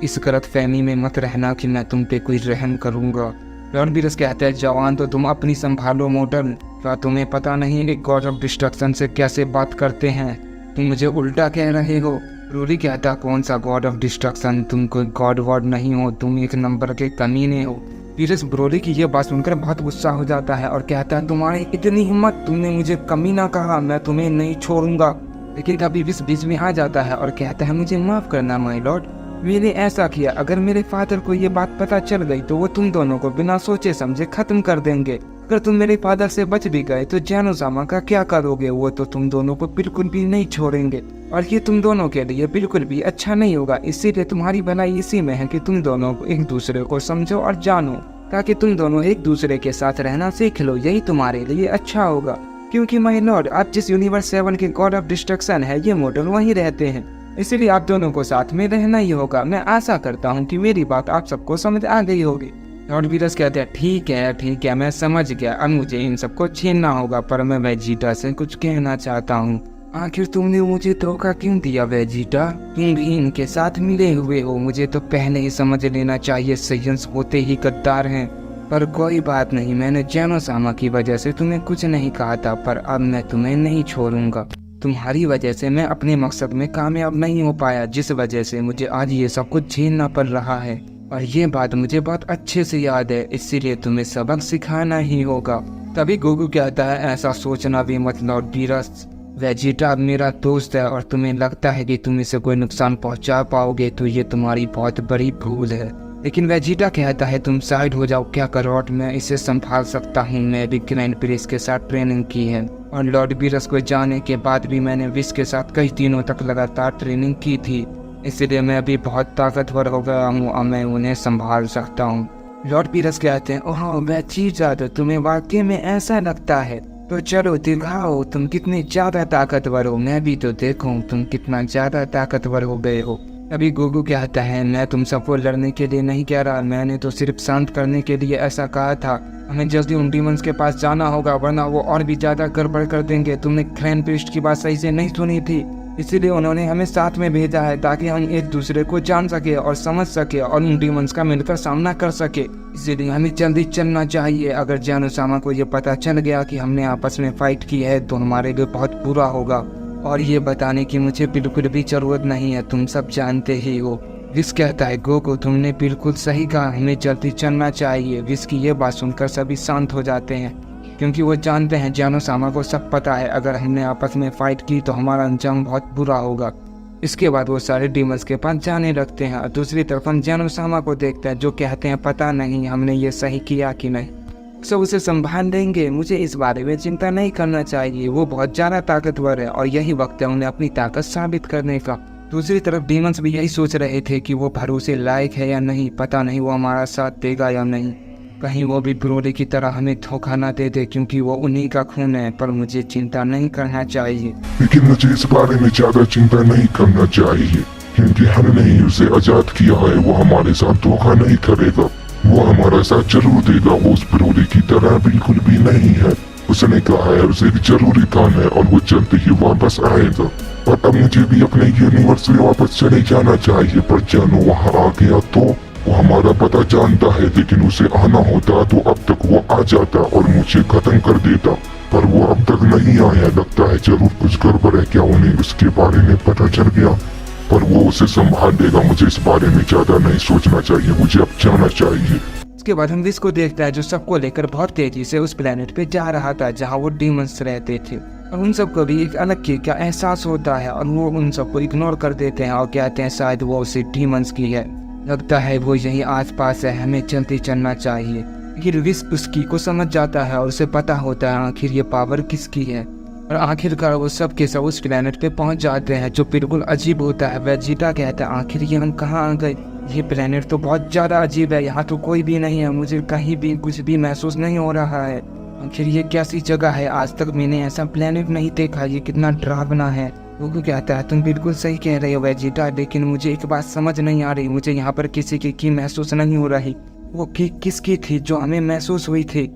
इस गलत फहमी में मत रहना कि मैं तुम पे कोई रहम करूंगा। लॉर्ड वीरस कहता है, जवान तो तुम अपनी संभालो मॉडल, क्या तुम्हें पता नहीं कि गॉड ऑफ डिस्ट्रक्शन से कैसे बात करते हैं? तुम मुझे उल्टा कह रहे हो। रोली कहता, कौन सा गॉड ऑफ डिस्ट्रक्शन? तुम कोई गॉड वॉड नहीं हो, तुम एक नंबर के कमीने हो। वीरस ब्रोली की यह बात सुनकर बहुत गुस्सा हो जाता है और कहता है, तुम्हारी इतनी हिम्मत, तुमने मुझे कमीना कहा, मैं तुम्हें नहीं छोड़ूंगा। लेकिन तभी विश बीच में आ जाता है और कहता है, मुझे माफ करना माय लॉर्ड, मैंने ऐसा किया। अगर मेरे फादर को ये बात पता चल गई तो वो तुम दोनों को बिना सोचे समझे खत्म कर देंगे। अगर तुम मेरे फादर से बच भी गए तो जेनोसामा का क्या करोगे? वो तो तुम दोनों को बिल्कुल भी नहीं छोड़ेंगे और ये तुम दोनों के लिए बिल्कुल भी अच्छा नहीं होगा। इसीलिए तुम्हारी भलाई इसी में है कि तुम दोनों को एक दूसरे को समझो और जानो, ताकि तुम दोनों एक दूसरे के साथ रहना सीख लो। यही तुम्हारे लिए अच्छा होगा, क्योंकि माय लॉर्ड, आप जिस यूनिवर्स 7 के गॉड ऑफ डिस्ट्रक्शन है, ये मॉडल वहीं रहते हैं, इसीलिए आप दोनों को साथ में रहना ही होगा। मैं आशा करता हूँ कि मेरी बात आप सबको समझ आ गई होगी। लॉर्ड वीरस कहते हैं ठीक है मैं समझ गया, अब मुझे इन सबको छीनना होगा, पर मैं वेजिटा से कुछ कहना चाहता हूँ। आखिर तुमने मुझे धोखा क्यों दिया वेजिटा? तुम भी इनके साथ मिले हुए हो, मुझे तो पहले ही समझ लेना चाहिए सैयंस होते ही गद्दार हैं। पर कोई बात नहीं, मैंने जेनोसामा की वजह से तुम्हें कुछ नहीं कहा था, पर अब मैं तुम्हें नहीं छोड़ूंगा। तुम्हारी वजह से मैं अपने मकसद में कामयाब नहीं हो पाया, जिस वजह से मुझे आज ये सब कुछ झेलना पड़ रहा है, और ये बात मुझे बहुत अच्छे से याद है, इसीलिए तुम्हें सबक सिखाना ही होगा। तभी गोकू कहता है ऐसा सोचना भी मत लॉर्ड वीरस, वेजिटा अब मेरा दोस्त है और तुम्हें लगता है कि तुम इसे कोई नुकसान पहुंचा पाओगे तो ये तुम्हारी बहुत बड़ी भूल है। लेकिन वेजिटा कहता है तुम साइड हो जाओ, क्या करोट, मैं इसे संभाल सकता हूँ, मैं भी ग्रैंड प्रिंस के साथ ट्रेनिंग की है और लॉर्ड वीरस को जाने के बाद भी मैंने विश के साथ कई दिनों तक लगातार ट्रेनिंग की थी, इसलिए मैं अभी बहुत ताकतवर हो गया हूँ और मैं उन्हें संभाल सकता हूँ। लॉर्ड वीरस कहते हैं ओह वेजिटा, तो तुम्हें वाकई में ऐसा लगता है, तो चलो दिखाओ तुम कितने ज्यादा ताकतवर हो, मैं भी तो देखूं तुम कितना ज्यादा ताकतवर हो गए हो। अभी गोकू कहता है मैं तुम सबको लड़ने के लिए नहीं कह रहा, मैंने तो सिर्फ शांत करने के लिए ऐसा कहा था। हमें जल्दी उन डीमंस के पास जाना होगा वरना वो और भी ज्यादा गड़बड़ कर देंगे। तुमने ग्रैंड प्रिस्ट की बात सही से नहीं सुनी थी, इसीलिए उन्होंने हमें साथ में भेजा है ताकि हम एक दूसरे को जान सके और समझ सके और उन डीमंस का मिलकर सामना कर सके। इसीलिए हमें जल्दी चलना चाहिए। अगर जेनोसामा को ये पता चल गया कि हमने आपस में फाइट की है तो हमारे लिए बहुत बुरा होगा, और ये बताने की मुझे बिल्कुल भी जरूरत नहीं है, तुम सब जानते ही हो। विश कहता है गोकू तुमने बिल्कुल सही कहा, हमें जल्दी चलना चाहिए। विश की ये बात सुनकर सभी शांत हो जाते हैं क्योंकि वो जानते हैं जेनोसामा को सब पता है, अगर हमने आपस में फाइट की तो हमारा अंजाम बहुत बुरा होगा। इसके बाद वो सारे डीमंस के पास जाने लगते हैं और दूसरी तरफ हम जेनोसामा को देखते हैं जो कहते हैं पता नहीं हमने ये सही किया कि नहीं, सब उसे संभाल देंगे, मुझे इस बारे में चिंता नहीं करना चाहिए, वो बहुत ज़्यादा ताकतवर है और यही वक्त है उन्हें अपनी ताकत साबित करने का। दूसरी तरफ डीमंस भी यही सोच रहे थे कि वो भरोसे लायक है या नहीं, पता नहीं वो हमारा साथ देगा या नहीं, कहीं वो भी ब्रोली की तरह हमें धोखा ना दे दे क्योंकि वो उन्हीं का खून है। पर मुझे चिंता नहीं करना चाहिए। लेकिन मुझे इस बारे में ज्यादा चिंता नहीं करना चाहिए क्योंकि हमने ही उसे आजाद किया है, वो हमारे साथ धोखा नहीं करेगा, वो हमारा साथ जरूर देगा। वो उस ब्रोली की तरह बिल्कुल भी नहीं है, उसने कहा है उसे एक जरूरी काम है और वो जल्द ही वापस आएगा। और अब मुझे भी अपने यूनिवर्स में वापस चले जाना चाहिए, पर जानो वहाँ आ गया तो वो हमारा पता जानता है, लेकिन उसे आना होता तो अब तक वो आ जाता और मुझे खत्म कर देता, पर वो अब तक नहीं आया। लगता है जरूर कुछ गड़बड़ है, क्या उन्हें उसके बारे में पता चल गया, पर वो उसे संभाल देगा। मुझे इस बारे में ज्यादा नहीं सोचना चाहिए, मुझे अब जाना चाहिए। उसके बाद हम विश को देखता है जो सबको लेकर बहुत तेजी से उस प्लेनेट पे जा रहा था जहाँ वो डीमंस रहते थे, और उन सबको भी एक अलग की का एहसास होता है और वो उन सबको इग्नोर कर देते हैं और कहते हैं शायद वो उसे डीमंस की है, लगता है वो यहीं आसपास है, हमें जल्दी चलना चाहिए। फिर विश उसकी को समझ जाता है और उसे पता होता है आखिर ये पावर किसकी है, और आखिरकार वो सब के सब उस प्लेनेट पे पहुंच जाते हैं जो बिल्कुल अजीब होता है। वेजिटा कहता है आखिर ये हम कहाँ आ गए, ये प्लेनेट तो बहुत ज़्यादा अजीब है, यहाँ तो कोई भी नहीं है, मुझे कहीं भी कुछ भी महसूस नहीं हो रहा है, आखिर ये कैसी जगह है, आज तक मैंने ऐसा प्लेनेट नहीं देखा, ये कितना डरावना है। वो कहता है तुम बिल्कुल सही कह रहे हो वेजिटा, लेकिन मुझे एक बात समझ नहीं आ रही, मुझे यहाँ पर किसी की महसूस नहीं हो रही, वो की किसकी थी जो हमें महसूस हुई थी।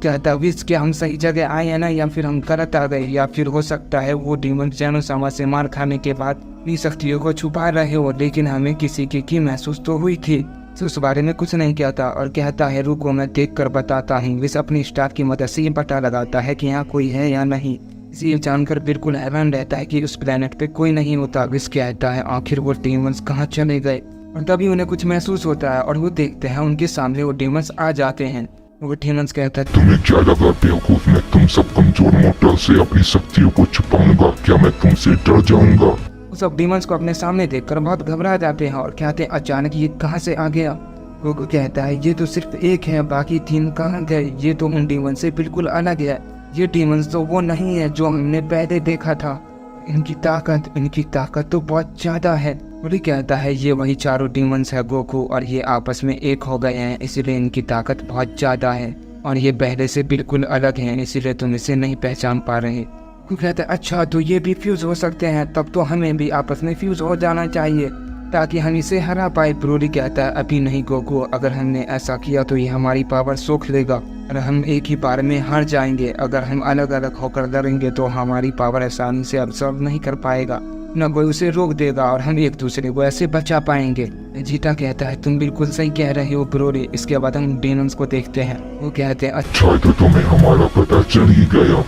कहता विश क्या हम सही जगह आए हैं ना, या फिर हम गलत आ गए, या फिर हो सकता है वो डीमन जेनोसामा से मार खाने के बाद भी शक्तियों को छुपा रहे हो, लेकिन हमें किसी की महसूस तो हुई थी। तो उस बारे में कुछ नहीं कहता और कहता है रुको मैं देख कर बताता हूँ। विश अपनी स्टार की मदद से ये पता लगाता है कि यहाँ कोई है या नहीं, इसे जानकर बिल्कुल हैरान रहता है कि उस प्लेनेट पे कोई नहीं होता। विश कहता है आखिर वो डीमंस कहाँ चले गए, और तभी उन्हें कुछ महसूस होता है और वो देखते हैं उनके सामने वो डीमंस आ जाते हैं। वो डीमंस कहता है तुम्हें क्या लगा बेवकूफ, मैं तुम सब कमजोर मोटर से अपनी शक्तियों को छुपाऊंगा, क्या मैं तुमसे डर जाऊंगा। वो सब डीमंस को अपने सामने देखकर बहुत घबरा जाते हैं और कहते हैं अचानक ये कहाँ से आ गया। वो कहता है ये तो सिर्फ एक है, बाकी 3 कहाँ गए, ये तो उन डीमंस से बिल्कुल अलग है, ये डीमंस तो वो नहीं है जो हमने पहले देखा था, इनकी ताकत तो बहुत ज्यादा है। वो कहता है ये वही चारों डीमंस है गोकू, और ये आपस में एक हो गए हैं, इसलिए इनकी ताकत बहुत ज्यादा है और ये पहले से बिल्कुल अलग हैं, इसलिए तुम इसे नहीं पहचान पा रहे। वो कहता है अच्छा तो ये भी फ्यूज हो सकते हैं, तब तो हमें भी आपस में फ्यूज हो जाना चाहिए। ताकि हम इसे हरा पाए। ब्रोली कहता है अभी नहीं गोकू, अगर हमने ऐसा किया तो ये हमारी पावर सोख लेगा और हम एक ही बार में हार जाएंगे। अगर हम अलग अलग होकर लड़ेंगे तो हमारी पावर आसानी से अब्सॉर्ब नहीं कर पाएगा, न कोई उसे रोक देगा और हम एक दूसरे को ऐसे बचा पाएंगे। वेजिटा कहता है तुम बिल्कुल सही कह रहे हो ब्रोली। इसके बाद हम डेमंस को देखते हैं। वो कहते हैं अच्छा तो तुम्हें हमारा पता चल ही गया,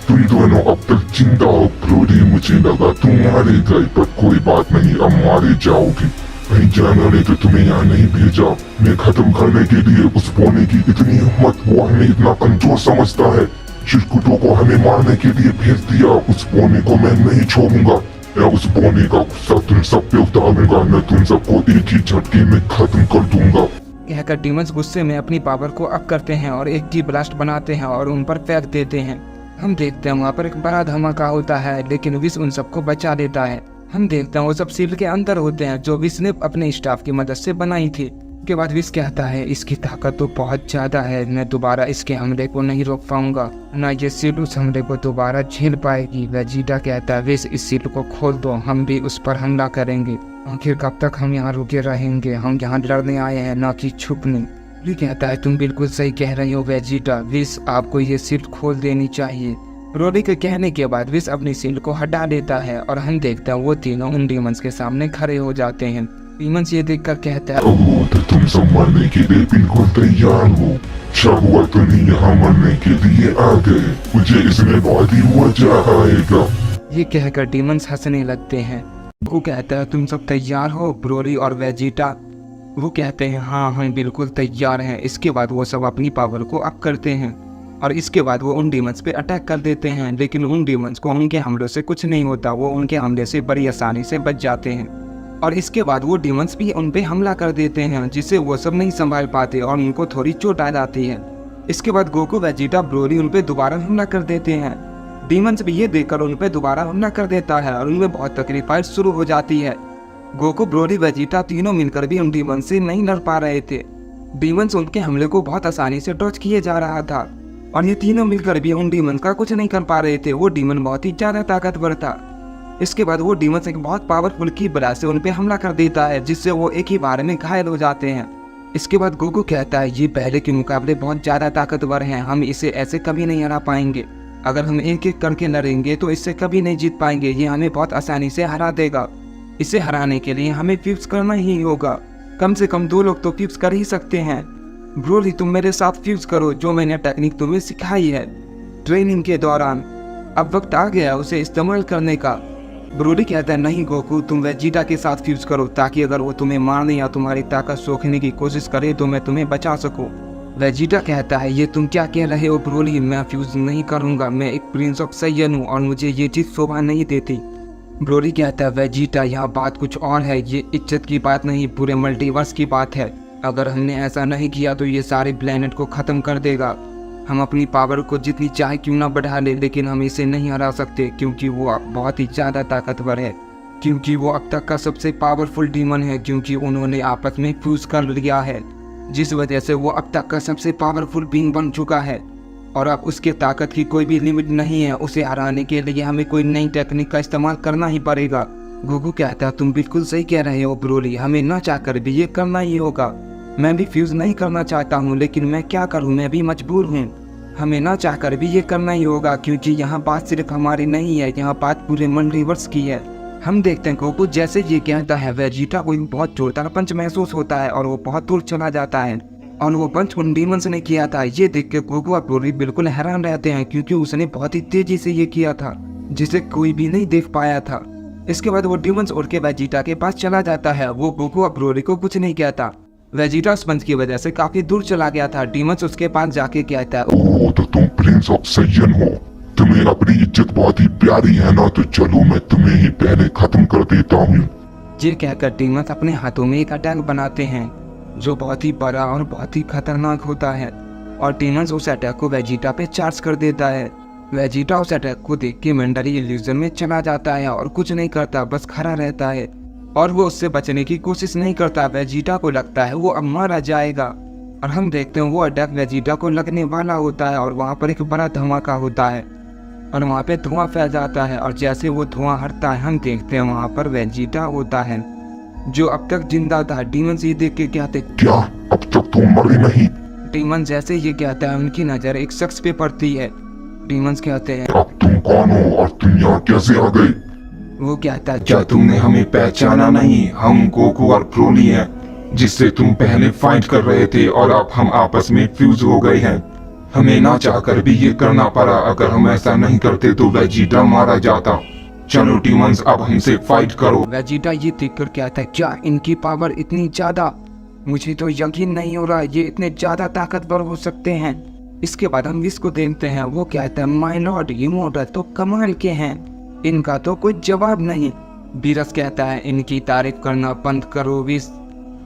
तुम दोनों अब तक जिंदा हो। ब्रोली मुझे लगा तुम मारे गए, पर कोई बात नहीं, अब मारे जाओगे। कहीं जाना ने तो तुम्हें यहाँ नहीं भेजा मैं खत्म करने के लिए। उस बोने की इतनी हिम्मत, वो हमें इतना कमजोर समझता है। चिरकुटों को हमें मारने के लिए भेज दिया। उस बोने को मैं नहीं छोड़ूंगा। मैं उस बोने का गुस्सा तुम सब पे उतारूंगा। मैं तुम सबको एक ही झटके में खत्म कर दूंगा। कहकर डीमंस गुस्से में अपनी पावर को अप करते हैं और एक की ब्लास्ट बनाते हैं और उन पर फेंक देते हैं। हम देखते हैं वहाँ पर एक बड़ा धमाका होता है, लेकिन विश उन सबको बचा देता है। हम देखते हैं वो सब सील के अंदर होते हैं जो विश ने अपने स्टाफ की मदद से बनाई थी। के बाद विश कहता है इसकी ताकत तो बहुत ज्यादा है, मैं दोबारा इसके हमले को नहीं रोक पाऊंगा, ना ये सील उस हमले को दोबारा झेल पाएगी। वेजिटा कहता है विश इस सील को खोल दो, हम भी उस पर हमला करेंगे। आखिर कब तक हम यहाँ रुके रहेंगे, हम यहाँ लड़ने आए हैं ना कि छुपने। ब्रोली कहता है तुम बिल्कुल सही कह रही हो वेजिटा, विश आपको ये सील खोल देनी चाहिए। ब्रोली के कहने के बाद विश अपनी सील को हटा देता है और हम देखते हैं वो तीनों उन डीमंस के सामने खड़े हो जाते हैं। डीमंस ये देखकर कहता है ओह, तो तुम सब मरने के लिए बिल्कुल तैयार हो। अच्छा हुआ तुम यहाँ मरने के लिए आ गए, मुझे इसमें बहुत ही मजा आएगा। ये कहकर डीमंस हंसने लगते हैं। वो कहता है तुम सब तैयार हो ब्रोली और वेजिटा। वो कहते हैं हाँ हम बिल्कुल तैयार हैं। इसके बाद वो सब अपनी पावर को अप करते हैं और इसके बाद वो उन डीमंस पे अटैक कर देते हैं, लेकिन उन डीमंस को उनके हमलों से कुछ नहीं होता। वो उनके हमले से बड़ी आसानी से बच जाते हैं और इसके बाद वो डीमंस भी उन पे हमला कर देते हैं, जिससे वो सब नहीं संभाल पाते और उनको थोड़ी चोट आ जाती है। इसके बाद गोकू वेजिटा ब्रोली उन पे दोबारा हमला कर देते हैं। डीमंस भी ये देखकर उन पे दोबारा हमला कर देता है और उनमें बहुत तकलीफें शुरू हो जाती है। गोकू ब्रोली वेजिटा तीनों मिलकर भी उन डीमंस से नहीं लड़ पा रहे थे। डीमंस उनके हमले को बहुत आसानी से डॉज किए जा रहा था और ये तीनों मिलकर भी उन डीमंस का कुछ नहीं कर पा रहे थे। वो डीमन बहुत ही ज्यादा ताकतवर था। इसके बाद वो डीमंस एक बहुत पावरफुल की बला से उन पे हमला कर देता है, जिससे वो एक ही बार में घायल हो जाते हैं। इसके बाद गोकू कहता है ये पहले के मुकाबले बहुत ज्यादा ताकतवर हैं, हम इसे ऐसे कभी नहीं हरा पाएंगे। अगर हम एक एक करके लड़ेंगे तो इससे कभी नहीं जीत पाएंगे, ये हमें बहुत आसानी से हरा देगा। इसे हराने के लिए हमें फ्यूज करना ही होगा। कम से कम 2 लोग तो फ्यूज कर ही सकते हैं। ब्रोली तुम मेरे साथ फ्यूज करो, जो मैंने टेक्निक तुम्हें सिखाई है ट्रेनिंग के दौरान। अब वक्त आ गया उसे इस्तेमाल करने का। ब्रोली कहता है नहीं गोकू, तुम वेजिटा के साथ फ्यूज करो, ताकि अगर वो तुम्हें मारने या तुम्हारी ताकत सोखने की कोशिश करे तो मैं तुम्हें बचा सकूं। वेजिटा कहता है ये तुम क्या कह रहे हो ब्रोली, मैं फ्यूज नहीं करूंगा, मैं एक प्रिंस ऑफ सैयन हूँ और मुझे ये चीज़ शोभा नहीं देती। ब्रोली कहता है वेजिटा यहाँ बात कुछ और है, ये इज्जत की बात नहीं, पूरे मल्टीवर्स की बात है। अगर हमने ऐसा नहीं किया तो ये सारे प्लेनेट को ख़त्म कर देगा। हम अपनी पावर को जितनी चाहे क्यों ना बढ़ा ले, लेकिन हम इसे नहीं हरा सकते क्योंकि वो बहुत ही ज़्यादा ताकतवर है, क्योंकि वो अब तक का सबसे पावरफुल डीमन है, क्योंकि उन्होंने आपस में फ्यूज कर लिया है, जिस वजह से वो अब तक का सबसे पावरफुल बीइंग बन चुका है और अब उसके ताकत की कोई भी लिमिट नहीं है। उसे हराने के लिए हमें कोई नई टेक्निक का इस्तेमाल करना ही पड़ेगा। गोकू कहता है तुम बिल्कुल सही कह रहे हो ब्रोली, हमें ना चाहकर भी ये करना ही होगा। मैं भी फ्यूज नहीं करना चाहता हूँ, लेकिन मैं क्या करूँ, मैं भी मजबूर हूँ। हमें ना चाहकर भी ये करना ही होगा, क्योंकि यहाँ बात सिर्फ हमारी नहीं है, यहाँ बात पूरे मल्टीवर्स की है। हम देखते हैं गोकू जैसे ये कहता है वेजिटा को बहुत जोरदार पंच महसूस होता है और वो बहुत दूर चला जाता है और वो पंच उन डीमंस ने किया था। ये देख के गोकू और ब्रोली बिल्कुल हैरान रहते हैं, क्योंकि उसने बहुत ही तेजी से ये किया था जिसे कोई भी नहीं देख पाया था। इसके बाद वो डीमंस उड़ के वेजिटा के पास चला जाता है। वो गोकू और ब्रोली को कुछ नहीं कहता। वेजिटा उस पंच की वजह से काफी दूर चला गया था। डीमंस उसके पास जाके कहता है ओह, तो तुम प्रिंस ऑफ सैयन हो, तुम्हें अपनी इज्जत बहुत ही प्यारी है ना, तो चलो मैं तुम्हें ही पहले खत्म कर देता हूँ। ये कहकर डीमंस अपने हाथों में एक अटैक बनाते हैं जो बहुत ही बड़ा और बहुत ही खतरनाक होता है और डीमंस उस अटैक को वेजिटा पे चार्ज कर देता है। वेजिटा उस अटैक को देख के मेंटली इल्यूजन में चला जाता है और कुछ नहीं करता, बस खड़ा रहता है और वो उससे बचने की कोशिश नहीं करता। वेजिटा को लगता है वो अब मारा जाएगा और हम देखते हैं वो अटैक वेजिटा को लगने वाला होता है और वहाँ पर एक बड़ा धमाका होता है और वहाँ पे धुआं फैल जाता है और जैसे वो धुआं हटता है हम देखते हैं वहाँ पर वेजिटा होता है। जो अब तक जिंदा था। डीमंस ये देख के कहते, क्या अब तक तुम मरे नहीं? डीमन जैसे ये कहता है उनकी नजर एक शख्स पे पड़ती है। डीमंस कहते हैं, अब तुम कौन हो और तुम यहाँ कैसे आ गए? वो कहता है, क्या तुमने हमें पहचाना नहीं? हम गोकू और ब्रोली हैं, जिससे तुम पहले फाइट कर रहे थे और अब हम आपस में फ्यूज हो गए हैं। हमें ना चाहकर भी ये करना पड़ा। अगर हम ऐसा नहीं करते तो वेजिटा मारा जाता। चलो डीमंस, अब हमसे फाइट करो। वेजिटा ये देखकर कहता है, क्या इनकी पावर इतनी ज्यादा? मुझे तो यकीन नहीं हो रहा ये इतने ज्यादा ताकतवर हो सकते हैं। इसके बाद हम इसको देखते हैं। वो कहता है, माय लॉर्ड ये मॉडल तो कमाल के हैं, इनका तो कोई जवाब नहीं। बीरस कहता है, इनकी तारीफ करना बंद करो विस।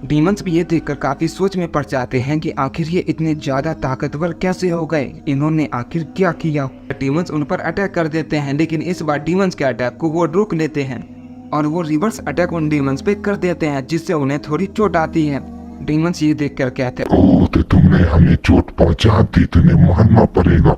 डीमंस भी ये देखकर काफी सोच में पड़ जाते हैं कि आखिर ये इतने ज्यादा ताकतवर कैसे हो गए, इन्होंने आखिर क्या किया। डीमंस उन पर अटैक कर देते हैं, लेकिन इस बार डीमंस के अटैक को वो रोक लेते हैं और वो रिवर्स अटैक उन डीमंस पे कर देते हैं, जिससे उन्हें थोड़ी चोट आती है। डीमंस ये देखकर कहते हैं, ओह, तो तुमने हमें चोट पहुंचा दी, तुम्हें मानना पड़ेगा।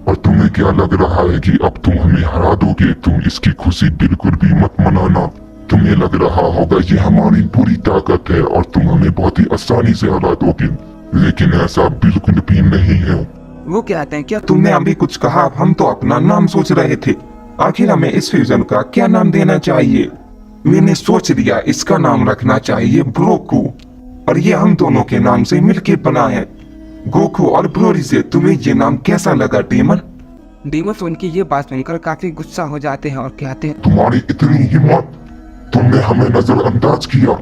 और तुम्हें क्या लग रहा है कि अब तुम हमें हरा दोगे? तुम इसकी खुशी बिल्कुल भी मत मनाना। तुम्हें लग रहा होगा ये हमारी पूरी ताकत है और तुम हमें बहुत ही आसानी से हरा दोगे, लेकिन ऐसा बिल्कुल भी नहीं है। वो कहते हैं, क्या तुमने अभी कुछ कहा? हम तो अपना नाम सोच रहे थे। आखिर हमें इस फ्यूजन का क्या नाम देना चाहिए? मैंने सोच लिया, इसका नाम रखना चाहिए ब्रोकू, और ये हम दोनों के नाम से मिलके बना है। गोकू और ब्रोली से तुम्हें ये नाम कैसा लगा डीमन? डीमंस उनकी ये बात सुनकर काफी गुस्सा हो जाते हैं और कहते हैं, तुम्हारी इतनी हिम्मत, तुमने हमें नजरअंदाज किया।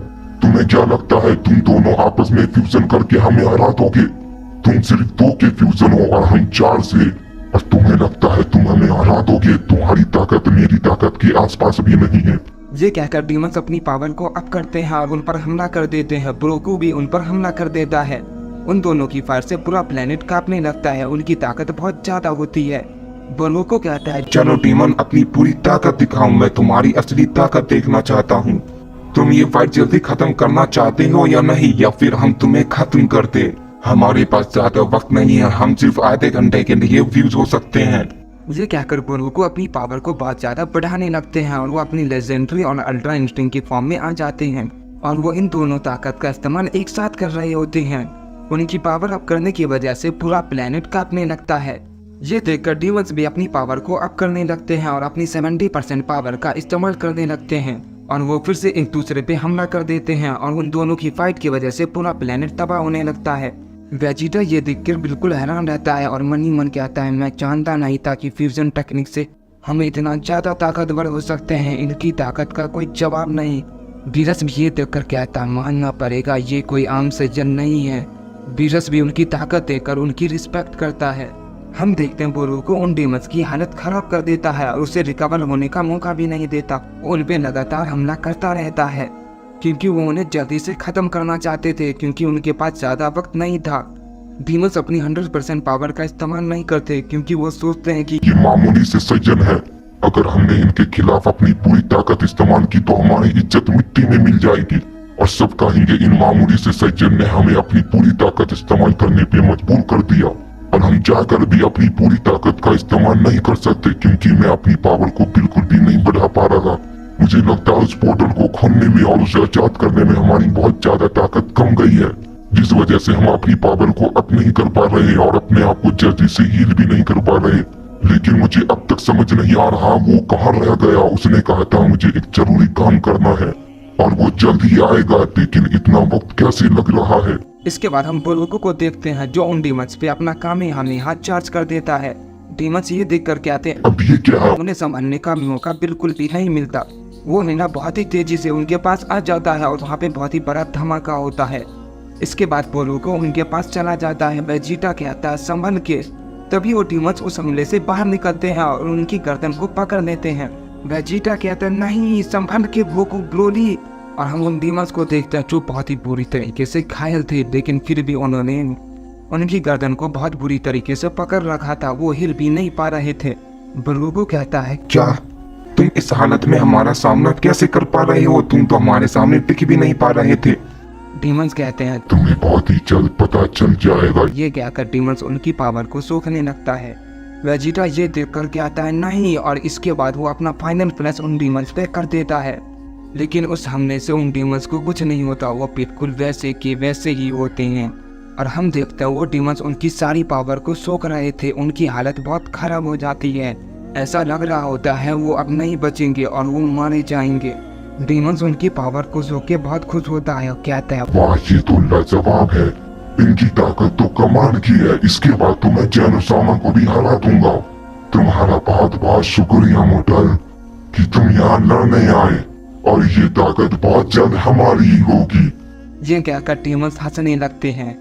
तुम्हें क्या लगता है तुम दोनों आपस में फ्यूजन करके हमें हरा दोगे? तुम सिर्फ 2 के फ्यूजन हो और हम 4 से, और तुम्हें लगता है तुम हमें हरा दोगे? तुम्हारी ताकत मेरी ताकत के आसपास भी नहीं है। ये कहकर डीमंस अपनी पावर को अप करते हैं और उन पर हमला कर देते हैं। ब्रोकू भी उन पर हमला कर देता है। उन दोनों की फायर से पूरा प्लेनेट कांपने लगता है। उनकी ताकत बहुत ज्यादा होती है। ब्रोकू कहता है, चलो डीमन, अपनी पूरी ताकत दिखाओ। मैं तुम्हारी असली ताकत देखना चाहता हूँ। तुम ये फाइट जल्दी खत्म करना चाहते हो या नहीं, या फिर हम तुम्हें खत्म कर दे? हमारे पास ज्यादा वक्त नहीं है, हम सिर्फ आधे घंटे के लिए फ्यूज हो सकते हैं। ये कहकर ब्रोकू अपनी पावर को बहुत ज्यादा बढ़ाने लगते हैं और वो अपनी लेजेंडरी और अल्ट्रा इंस्टिंक्ट की फॉर्म में आ जाते हैं और वो इन दोनों ताकत का इस्तेमाल एक साथ कर रहे होते हैं। उनकी पावर अप करने की वजह से पूरा प्लेनेट कांपने लगता है। ये देखकर डीमंस भी अपनी पावर को अप करने लगते हैं और अपनी 70% पावर का इस्तेमाल करने लगते हैं और वो फिर से एक दूसरे पे हमला कर देते हैं और उन दोनों की फाइट की वजह से पूरा प्लेनेट तबाह होने लगता है। वेजिटा ये देखकर बिल्कुल हैरान रहता है और मन ही मन कहता है, मैं जानता नहीं था कि फ्यूजन टेक्निक से हम इतना ज्यादा ताकतवर हो सकते हैं। इनकी ताकत का कोई जवाब नहीं। बीरस भी ये देखकर कहता है, मानना पड़ेगा ये कोई आम सज्जन नहीं है। बीरस भी उनकी ताकत देखकर उनकी रिस्पेक्ट करता है। हम देखते हैं ब्रोकू उन डीमंस की हालत खराब कर देता है और उसे रिकवर होने का मौका भी नहीं देता। उन पे लगातार हमला करता रहता है क्योंकि वो उन्हें जल्दी से खत्म करना चाहते थे, क्योंकि उनके पास ज्यादा वक्त नहीं था। डीमंस अपनी 100% पावर का इस्तेमाल नहीं करते क्योंकि वो सोचते हैं कि ये मामूली से सज्जन है। अगर हमने इनके खिलाफ अपनी पूरी ताकत इस्तेमाल की तो हमारी इज्जत मिट्टी में मिल जाएगी और सब कहेंगे इन मामूली से सज्जन ने हमें अपनी पूरी ताकत इस्तेमाल करने पे मजबूर कर दिया। और हम चाहकर भी अपनी पूरी ताकत का इस्तेमाल नहीं कर सकते क्योंकि मैं अपनी पावर को बिल्कुल भी नहीं बढ़ा पा रहा। मुझे लगता है उस पोर्टल को खोलने में और उसे आजाद करने में हमारी बहुत ज्यादा ताकत कम गई है, जिस वजह से हम अपनी पावर को अप नहीं कर पा रहे और अपने आप को जल्दी से हील भी नहीं कर पा रहे। लेकिन मुझे अब तक समझ नहीं आ रहा वो कहाँ रह गया। उसने कहा था मुझे एक जरूरी काम करना है और वो जल्द ही आएगा, लेकिन इतना वक्त कैसे लग रहा है। इसके बाद हम ब्रोकू को देखते हैं जो उन डीमंस पे अपना काम ही हमने हाथ चार्ज कर देता है। डीमंस ये देख कर कहते हैं, अब ये क्या है? उन्हें संभालने का मौका बिल्कुल भी नहीं मिलता। वो नीना बहुत ही तेजी से उनके पास आ जाता है और वहाँ पे बहुत ही बड़ा धमाका होता है। इसके बाद ब्रोकू उनके पास चला जाता है। वेजिटा कहता है, संभल के। तभी वो डीमंस उस हमले से बाहर निकलते हैं और उनकी गर्दन को पकड़ लेते हैं। वेजिटा कहता है, नहीं संभल के गोकू ब्रोली। और हम उन डीमंस को देखते हैं जो बहुत ही बुरी तरीके से घायल थे, लेकिन फिर भी उन्होंने उनकी गर्दन को बहुत बुरी तरीके से पकड़ रखा था। वो हिल भी नहीं पा रहे थे। ब्रोकू कहता है, क्या तुम इस हालत में हमारा सामना कैसे कर पा रहे हो? तुम तो हमारे सामने टिक भी नहीं पा रहे थे। डीमंस कहते हैं, तुम्हें बहुत ही जल्द पता चल जाएगा। ये कहकर डीमंस उनकी पावर को सोखने लगता है। वेजिटा ये देखकर कहता है, नहीं, और इसके बाद वो अपना फाइनल फ्लैश उन डीमंस पे कर देता है। लेकिन उस हमले से उन डीमंस को कुछ नहीं होता, वो बिल्कुल वैसे के वैसे ही होते हैं। और हम देखते हैं वो डीमंस उनकी सारी पावर को सोख रहे थे, उनकी हालत बहुत खराब हो जाती है। ऐसा लग रहा होता है वो अब नहीं बचेंगे और वो मारे जाएंगे। डीमंस उनकी पावर को सोख के बहुत खुश होता है और कहता है, वाह ये तो लाजवाब है, इनकी ताकत तो कमाल की है। इसके बाद तो मैं जैनुसामा को भी हरा दूंगा। तुम्हारा बहुत बहुत शुक्रिया मोटल कि तुम यहाँ लड़ने आए, और ये ताकत बहुत जल्द हमारी ही होगी। ये कहकर डीमंस हंसने लगते हैं।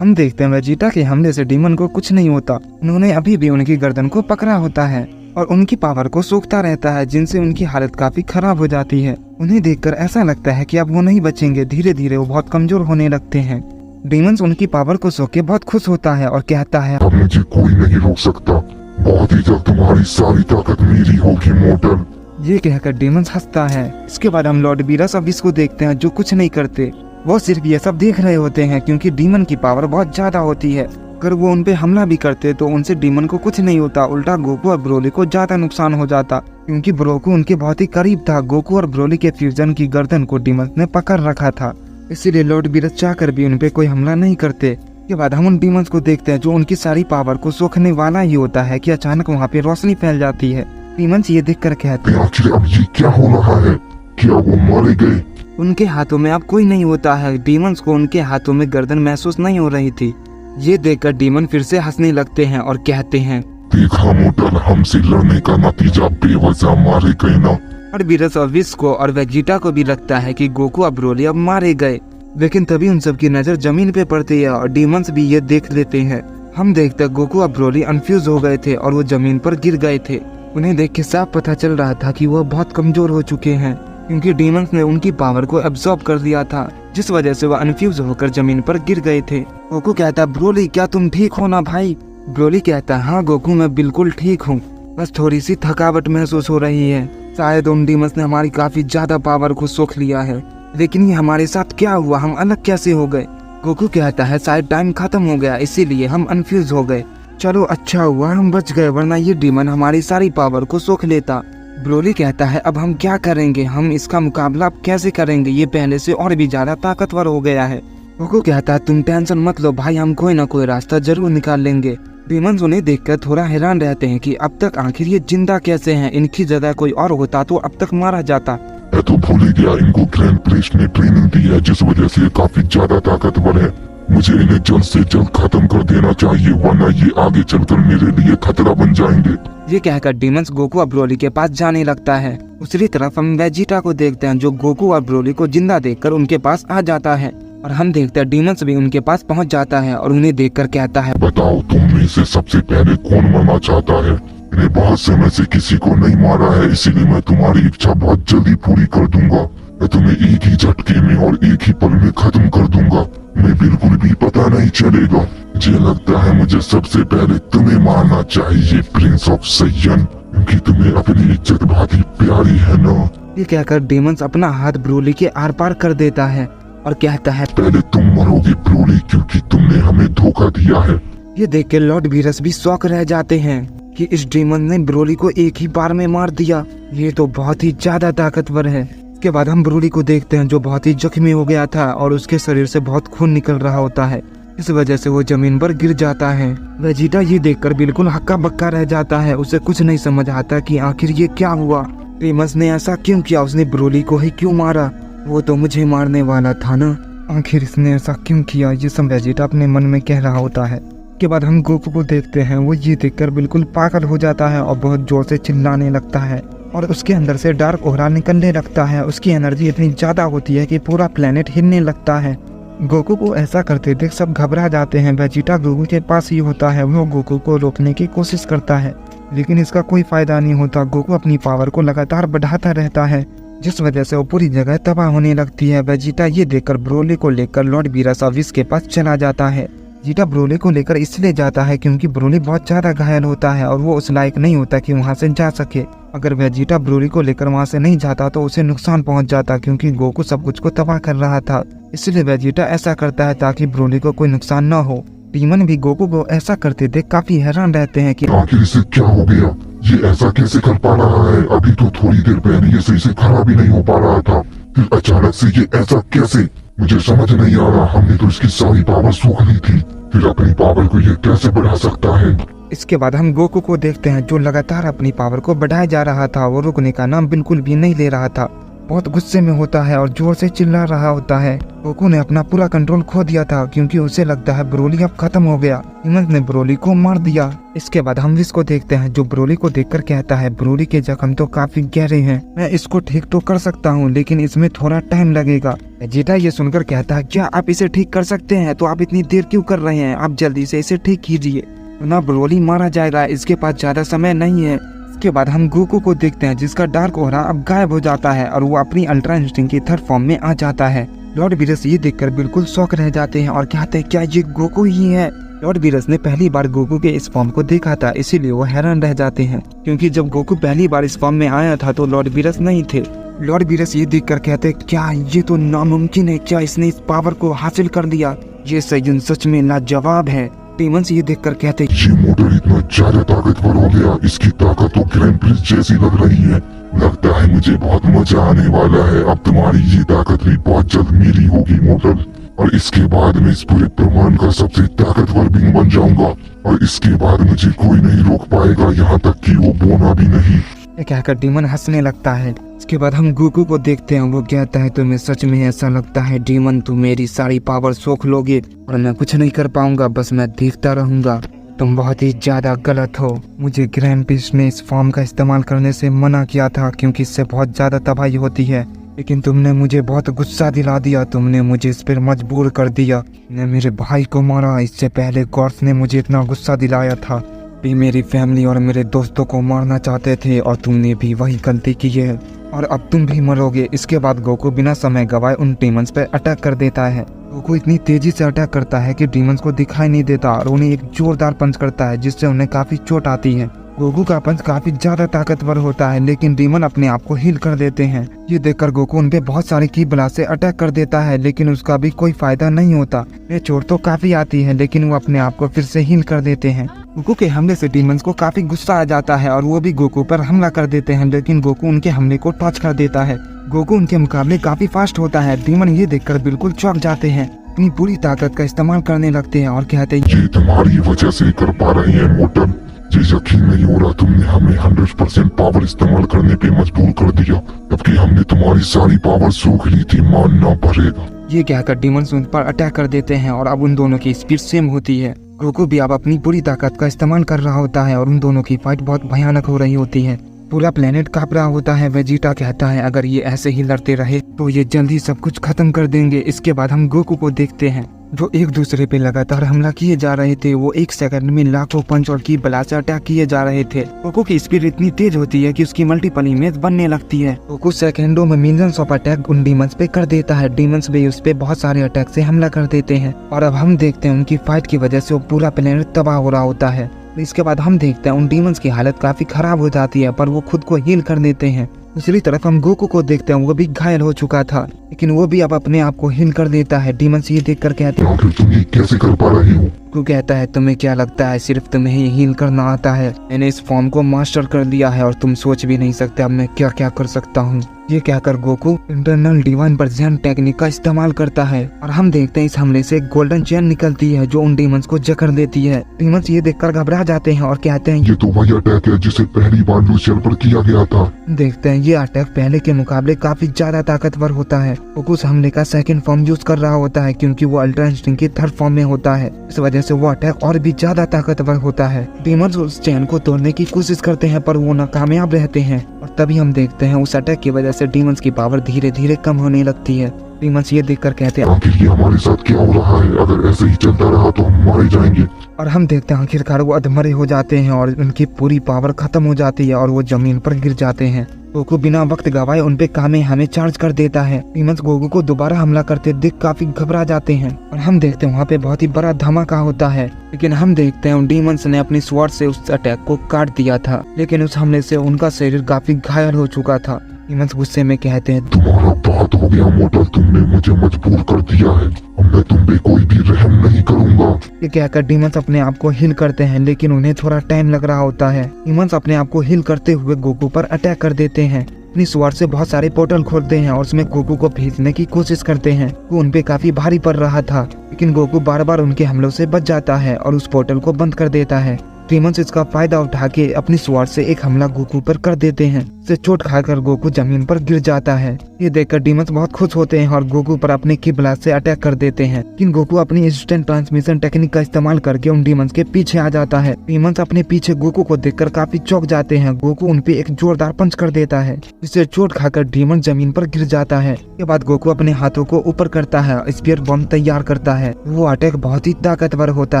हम देखते हैं वेजिटा के हमले से डीमन को कुछ नहीं होता। उन्होंने अभी भी उनकी गर्दन को पकड़ा होता है और उनकी पावर को सोखता रहता है, जिनसे उनकी हालत काफी खराब हो जाती है। उन्हें देखकर ऐसा लगता है कि अब वो नहीं बचेंगे। धीरे धीरे वो बहुत कमजोर होने लगते हैं। डीमंस उनकी पावर को सोख के बहुत खुश होता है और कहता है, अब मुझे कोई नहीं रोक सकता। बहुत ही जल्द तुम्हारी सारी ताकत मेरी होगी मोटल। ये कहकर डीमंस हंसता है। इसके बाद हम लॉर्ड बीरस ऑफ विश को देखते हैं, जो कुछ नहीं करते। वो सिर्फ ये सब देख रहे होते हैं, क्योंकि डीमन की पावर बहुत ज्यादा होती है। अगर वो उन पे हमला भी करते तो उनसे डीमन को कुछ नहीं होता, उल्टा गोकू और ब्रोली को ज्यादा नुकसान हो जाता, क्योंकि ब्रोकू उनके बहुत ही करीब था। गोकू और ब्रोली के फ्यूजन की गर्दन को डीमन ने पकड़ रखा था, इसीलिए लॉर्ड बीरस चाहकर भी उन पे कोई हमला नहीं करते। के बाद हम उन डीमंस को देखते हैं जो उनकी सारी पावर को सोखने वाला ही होता है कि अचानक वहाँ पे रोशनी फैल जाती है। डीमंस ये देखकर कहते हैं, आखिर अब ये क्या हो रहा है? क्या वो मारे गए? उनके हाथों में अब कोई नहीं होता है। डीमंस को उनके हाथों में गर्दन महसूस नहीं हो रही थी। ये देखकर डीमन फिर से हंसने लगते हैं और कहते हैं, देखा मोटल, हमसे लड़ने का नतीजा बेवजह मारे गए ना। और बीरस और विश को और वेजिटा को भी लगता है कि गोकू और ब्रोली अब मारे गए। लेकिन तभी उन सब की नजर जमीन पे पड़ती है और डीमंस भी ये देख लेते हैं। हम देखते गोकू और ब्रोली कंफ्यूज हो गए थे और वो जमीन पर गिर गए थे। उन्हें देख के साफ पता चल रहा था कि वो बहुत कमजोर हो चुके हैं, क्योंकि डीमंस ने उनकी पावर को एब्जॉर्ब कर दिया था, जिस वजह से वह कंफ्यूज होकर जमीन पर गिर गए थे। गोकू कहता, ब्रोली क्या तुम ठीक हो ना भाई? ब्रोली कहता, हाँ गोकू मैं बिल्कुल ठीक हूँ, बस थोड़ी सी थकावट महसूस हो रही है। शायद उन डीमंस ने हमारी काफी ज्यादा पावर को सोख लिया है, लेकिन ये हमारे साथ क्या हुआ? हम अलग कैसे हो गए? गोकू कहता है, शायद टाइम खत्म हो गया, इसीलिए हम कंफ्यूज हो गए। चलो अच्छा हुआ हम बच गए, वरना ये डीमन हमारी सारी पावर को सोख लेता। ब्रोली कहता है, अब हम क्या करेंगे? हम इसका मुकाबला अब कैसे करेंगे? ये पहले से और भी ज्यादा ताकतवर हो गया है। गोकू कहता है, तुम टेंशन मत लो भाई, हम कोई ना कोई रास्ता जरूर निकाल लेंगे। डीमंस उन्हें देखकर थोड़ा हैरान रहते हैं कि अब तक आखिर ये जिंदा कैसे हैं। इनकी जगह कोई और होता तो अब तक मारा जाता। मैं तो भूल ही गया, इनको ग्रैंड प्रिस्ट ने ट्रेनिंग दी है, जिस वजह से ये काफी ज्यादा ताकतवर है। मुझे इन्हें जल्द से जल्द खत्म कर देना चाहिए, वरना ये आगे चलकर मेरे लिए खतरा बन जाएंगे। ये कहकर डीमंस गोकू और ब्रोली के पास जाने लगता है। दूसरी तरफ हम वेजिटा को देखते हैं, जो गोकू और ब्रोली को जिंदा देखकर उनके पास आ जाता है, और हम देखते हैं डीमंस भी उनके पास पहुंच जाता है और उन्हें देखकर कहता है, बताओ तुम में से सबसे पहले कौन मरना चाहता है? मैंने बहुत समय से किसी को नहीं मारा है, इसीलिए मैं तुम्हारी इच्छा बहुत जल्दी पूरी कर दूंगा। मैं तुम्हें एक ही झटके में और एक ही पल में खत्म कर दूंगा। मैं बिल्कुल भी पता नहीं चलेगा। मुझे लगता है मुझे सबसे पहले तुम्हें मारना चाहिए प्रिंस ऑफ सैयन, क्योंकि तुम्हें अपनी इज्जत बहुत ही प्यारी है ना। ये कहकर डीमंस अपना हाथ ब्रोली के आर पार कर देता है और कहता है, पहले तुम मरोगे ब्रोली, क्योंकि तुमने हमें धोखा दिया है। ये देख के लॉर्ड बीरस भी शौक रह जाते हैं कि इस डीमन ने ब्रोली को एक ही बार में मार दिया। ये तो बहुत ही ज्यादा ताकतवर है। इसके बाद हम ब्रोली को देखते हैं, जो बहुत ही जख्मी हो गया था और उसके शरीर से बहुत खून निकल रहा होता है। इस वजह से वो जमीन पर गिर जाता है। वेजिटा ये देखकर बिल्कुल हक्का बक्का रह जाता है। उसे कुछ नहीं समझ आता कि आखिर ये क्या हुआ। डीमंस ने ऐसा क्यों किया? उसने ब्रोली को ही क्यों मारा? वो तो मुझे मारने वाला था ना। आखिर इसने ऐसा क्यों किया? ये सब वेजिटा अपने मन में कह रहा होता है। के बाद हम गोकू को देखते हैं, वो ये देखकर बिल्कुल पागल हो जाता है और बहुत जोर से चिल्लाने लगता है और उसके अंदर से डार्क ओरा निकलने लगता है। उसकी एनर्जी इतनी ज्यादा होती है कि पूरा प्लेनेट हिलने लगता है। गोकू को ऐसा करते देख सब घबरा जाते हैं। वेजिटा गोकू के पास ही होता है। वो गोकू को रोकने की कोशिश करता है, लेकिन इसका कोई फायदा नहीं होता। गोकू अपनी पावर को लगातार बढ़ाता रहता है, जिस वजह से वो पूरी जगह तबाह होने लगती है। वेजिटा ये देखकर ब्रोली को लेकर लॉर्ड बीरस ऑफ विश के पास चला जाता है। वेजिटा ब्रोली को लेकर इसलिए जाता है क्योंकि ब्रोली बहुत ज्यादा घायल होता है और वो उस लायक नहीं होता कि वहाँ से जा सके। अगर वेजिटा ब्रोली को लेकर वहाँ से नहीं जाता तो उसे नुकसान पहुँच जाता, क्योंकि गोकू सब कुछ को तबाह कर रहा था। इसलिए वेजिटा ऐसा करता है ताकि ब्रोली को कोई नुकसान न हो। डीमन भी गोकू को ऐसा करते देख काफी हैरान रहते हैं कि आखिर इसे क्या हो गया? ये ऐसा कैसे कर पा रहा है? अभी तो थोड़ी देर पहले ये सही से खड़ा भी नहीं हो पा रहा था। फिर अचानक से ये ऐसा कैसे? मुझे समझ नहीं आ रहा। हमने तो इसकी सारी पावर सूख ली थी, फिर अपनी पावर को ये कैसे बढ़ा सकता है? इसके बाद हम गोकू को देखते हैं जो लगातार अपनी पावर को बढ़ाया जा रहा था। वो रुकने का नाम बिल्कुल भी नहीं ले रहा था, बहुत गुस्से में होता है और जोर से चिल्ला रहा होता है। गोकू ने अपना पूरा कंट्रोल खो दिया था क्योंकि उसे लगता है ब्रोली अब खत्म हो गया। हिमंत ने ब्रोली को मार दिया। इसके बाद हम विश को देखते हैं जो ब्रोली को देखकर कहता है ब्रोली के जख्म तो काफी गहरे हैं, मैं इसको ठीक तो कर सकता हूँ लेकिन इसमें थोड़ा टाइम लगेगा। वेजिटा ये सुनकर कहता है क्या आप इसे ठीक कर सकते हैं? तो आप इतनी देर क्यों कर रहे हैं? आप जल्दी से इसे ठीक कीजिए ना ब्रोली मारा जाएगा, इसके पास ज्यादा समय नहीं है। इसके बाद हम गोकू को देखते हैं जिसका डार्क ओरा अब गायब हो जाता है और वो अपनी अल्ट्रा इंस्टिंक्ट की थर्ड फॉर्म में आ जाता है। लॉर्ड वीरस ये देखकर बिल्कुल शॉक रह जाते हैं और कहते हैं क्या ये गोकू ही है? लॉर्ड वीरस ने पहली बार गोकू के इस फॉर्म को देखा था, इसीलिए वो हैरान रह जाते हैं क्योंकि जब गोकू पहली बार इस फॉर्म में आया था तो लॉर्ड वीरस नहीं थे। लॉर्ड वीरस ये देखकर कहते हैं क्या ये तो नामुमकिन है, क्या इसने इस पावर को हासिल कर दिया? ये सैयद सच में लाजवाब है। डेमंस ये देखकर कहते ये मोटर इतना ज्यादा ताकतवर हो गया, इसकी ताकत तो ग्रैंड प्रिंस जैसी लग रही है। लगता है मुझे बहुत मजा आने वाला है। अब तुम्हारी ये ताकत भी बहुत जल्द मेरी होगी मोटर, और इसके बाद मैं इस पूरे ब्रह्मांड का सबसे ताकतवर बींग बन जाऊंगा और इसके बाद मुझे कोई नहीं रोक पाएगा, यहाँ तक कि वो बोना भी नहीं। ये कहकर डीमन हंसने लगता है। इसके बाद हम गोकू को देखते हैं, वो कहता है तुम्हें सच में ऐसा लगता है डीमन तुम मेरी सारी पावर सोख लोगे और मैं कुछ नहीं कर पाऊंगा, बस मैं देखता रहूंगा। तुम बहुत ही ज्यादा गलत हो। मुझे ग्रैंड प्रिंस ने इस फॉर्म का इस्तेमाल करने से मना किया था क्योंकि इससे बहुत ज्यादा तबाही होती है, लेकिन तुमने मुझे बहुत गुस्सा दिला दिया। तुमने मुझे इस पर मजबूर कर दिया। ने मेरे भाई को मारा, इससे पहले गॉड्स ने मुझे इतना गुस्सा दिलाया था। भी मेरी फैमिली और मेरे दोस्तों को मारना चाहते थे और तुमने भी वही गलती की है और अब तुम भी मरोगे। इसके बाद गोकू बिना समय गवाए उन डीमंस पे अटैक कर देता है। गोकू इतनी तेजी से अटैक करता है कि डीमंस को दिखाई नहीं देता और उन्हें एक जोरदार पंच करता है जिससे उन्हें काफी चोट आती है। गोकू का पंच काफी ज्यादा ताकतवर होता है लेकिन डीमन अपने आप को हील कर देते हैं। ये देखकर गोकू उन पे बहुत सारी की बला से अटैक कर देता है लेकिन उसका भी कोई फायदा नहीं होता। ये चोट तो काफी आती है लेकिन वो अपने आप को फिर से हील कर देते हैं। गोकू के हमले से डीमंस को काफी गुस्सा आ जाता है और वो भी गोकू पर हमला कर देते हैं, लेकिन गोकू उनके हमले को टॉच कर देता है। गोकू उनके मुकाबले काफी फास्ट होता है। डीमन ये देखकर बिल्कुल चौंक जाते हैं, अपनी पूरी ताकत का इस्तेमाल करने लगते हैं और कहते हैं ये तुम्हारी वजह से कर पा रही है मोटर। ये यकीन नहीं हो रहा, तुमने हमें 100% पावर इस्तेमाल करने पे मजबूर कर दिया, जबकि हमने तुम्हारी सारी पावर सूख ली थी, मानना पड़ेगा। ये कहकर डीमंस उन पर अटैक कर देते हैं और अब उन दोनों की स्पीड सेम होती है। गोकू भी अब अपनी पूरी ताकत का इस्तेमाल कर रहा होता है और उन दोनों की फाइट बहुत भयानक हो रही होती है। पूरा प्लेनेट कांप रहा होता है। वेजिटा कहता है अगर ये ऐसे ही लड़ते रहे तो ये जल्दी सब कुछ खत्म कर देंगे। इसके बाद हम गोकू को देखते हैं जो एक दूसरे पे लगातार हमला किए जा रहे थे। वो एक सेकंड में लाखों पंच और की बला से अटैक किए जा रहे थे। गोकू की स्पीड इतनी तेज होती है कि उसकी मल्टीपल इमेज बनने लगती है। गोकू सेकंडों में मिलियंस ऑफ अटैक उन डीमंस पे कर देता है। डीमंस भी उस पे बहुत सारे अटैक से हमला कर देते हैं और अब हम देखते हैं उनकी फाइट की वजह से वो पूरा प्लेनेट तबाह हो रहा होता है। इसके बाद हम देखते हैं उन डीमंस की हालत काफी खराब हो जाती है पर वो खुद को हील कर देते हैं। दूसरी तरफ हम गोकू को देखते हैं, वो भी घायल हो चुका था लेकिन वो भी अब अपने आप को हील कर देता है। डीमंस ये देखकर कहते हैं आखिर तुम ये कैसे कर पा रही हो? गोकू कहता है तुम्हें क्या लगता है सिर्फ तुम्हें ही हील करना आता है? मैंने इस फॉर्म को मास्टर कर लिया है और तुम सोच भी नहीं सकते अब मैं क्या क्या कर सकता हूँ। ये कहकर Goku internal divine Persian technique का इस्तेमाल करता है और हम देखते हैं इस हमले से एक गोल्डन चेन निकलती है जो उन डीमंस को जकड़ देती है। डीमंस ये देखकर घबरा जाते हैं और कहते हैं ये तो वही अटैक है जिसे पहली बार लूसियर पर किया गया था। देखते हैं ये अटैक पहले के मुकाबले काफी ज्यादा ताकतवर होता है। गोकू उस हमले का सेकंड फॉर्म यूज कर रहा होता है क्योंकि वो अल्ट्रा इंस्टिंक्ट की थर्ड फॉर्म में होता है। इस वजह से वो अटैक और भी ज्यादा ताकतवर होता है। डीमंस उस चैन को तोड़ने की कोशिश करते हैं पर वो नाकामयाब रहते हैं और तभी हम देखते हैं उस अटैक की वजह से डीमंस की पावर धीरे धीरे कम होने लगती है। डीमंस ये देखकर कहते हैं आखिर ये हमारे साथ क्या हो रहा है? अगर ऐसे ही चलता रहा तो हम मारे जाएंगे। और हम देखते हैं आखिरकार वो अधमरे हो जाते हैं और उनकी पूरी पावर खत्म हो जाती है और वो जमीन पर गिर जाते हैं। गोकू बिना वक्त गवाए उन पे कामेहामे चार्ज कर देता है। डीमंस गोकू को दोबारा हमला करते देख काफी घबरा जाते हैं और हम देखते हैं वहाँ पे बहुत ही बड़ा धमाका होता है। लेकिन हम देखते हैं उन डीमंस ने अपनी स्वॉर्ड से उस अटैक को काट दिया था, लेकिन उस हमले से उनका शरीर काफी घायल हो चुका था। डीमंस गुस्से में कहते हैं तुम्हारा बहुत हो गया मोटर, तुमने मुझे मजबूर कर दिया है, अब मैं तुम पे कोई भी रहम नहीं करूंगा। ये कहकर डीमंस अपने आप को हील करते हैं लेकिन उन्हें थोड़ा टाइम लग रहा होता है। डीमंस अपने आप को हील करते हुए गोकू पर अटैक कर देते हैं। अपनी स्वॉर्ड से बहुत सारे पोर्टल खोलते हैं और उसमें गोकू को भेजने की कोशिश करते हैं। वो उनपे काफी भारी पड़ रहा था, लेकिन गोकू बार बार उनके हमलों से बच जाता है और उस पोर्टल को बंद कर देता है। डीमंस इसका फायदा उठा के अपनी स्वॉर्ड से एक हमला गोकू पर कर देते हैं। से चोट खाकर गोकू जमीन पर गिर जाता है। ये देखकर डीमंस बहुत खुश होते हैं और गोकू पर अपने की ब्लास्ट से अटैक कर देते हैं, लेकिन गोकू अपनी इंस्टेंट ट्रांसमिशन टेक्निक का इस्तेमाल करके उन डीमंस के पीछे आ जाता है। डीमंस अपने पीछे गोकू को देखकर काफी चौंक जाते हैं। गोकू उनपे एक जोरदार पंच कर देता है, जिससे चोट खाकर डीमन जमीन पर गिर जाता है। इसके बाद गोकू अपने हाथों को ऊपर करता है, स्पीयर बम तैयार करता है। वो अटैक बहुत ही ताकतवर होता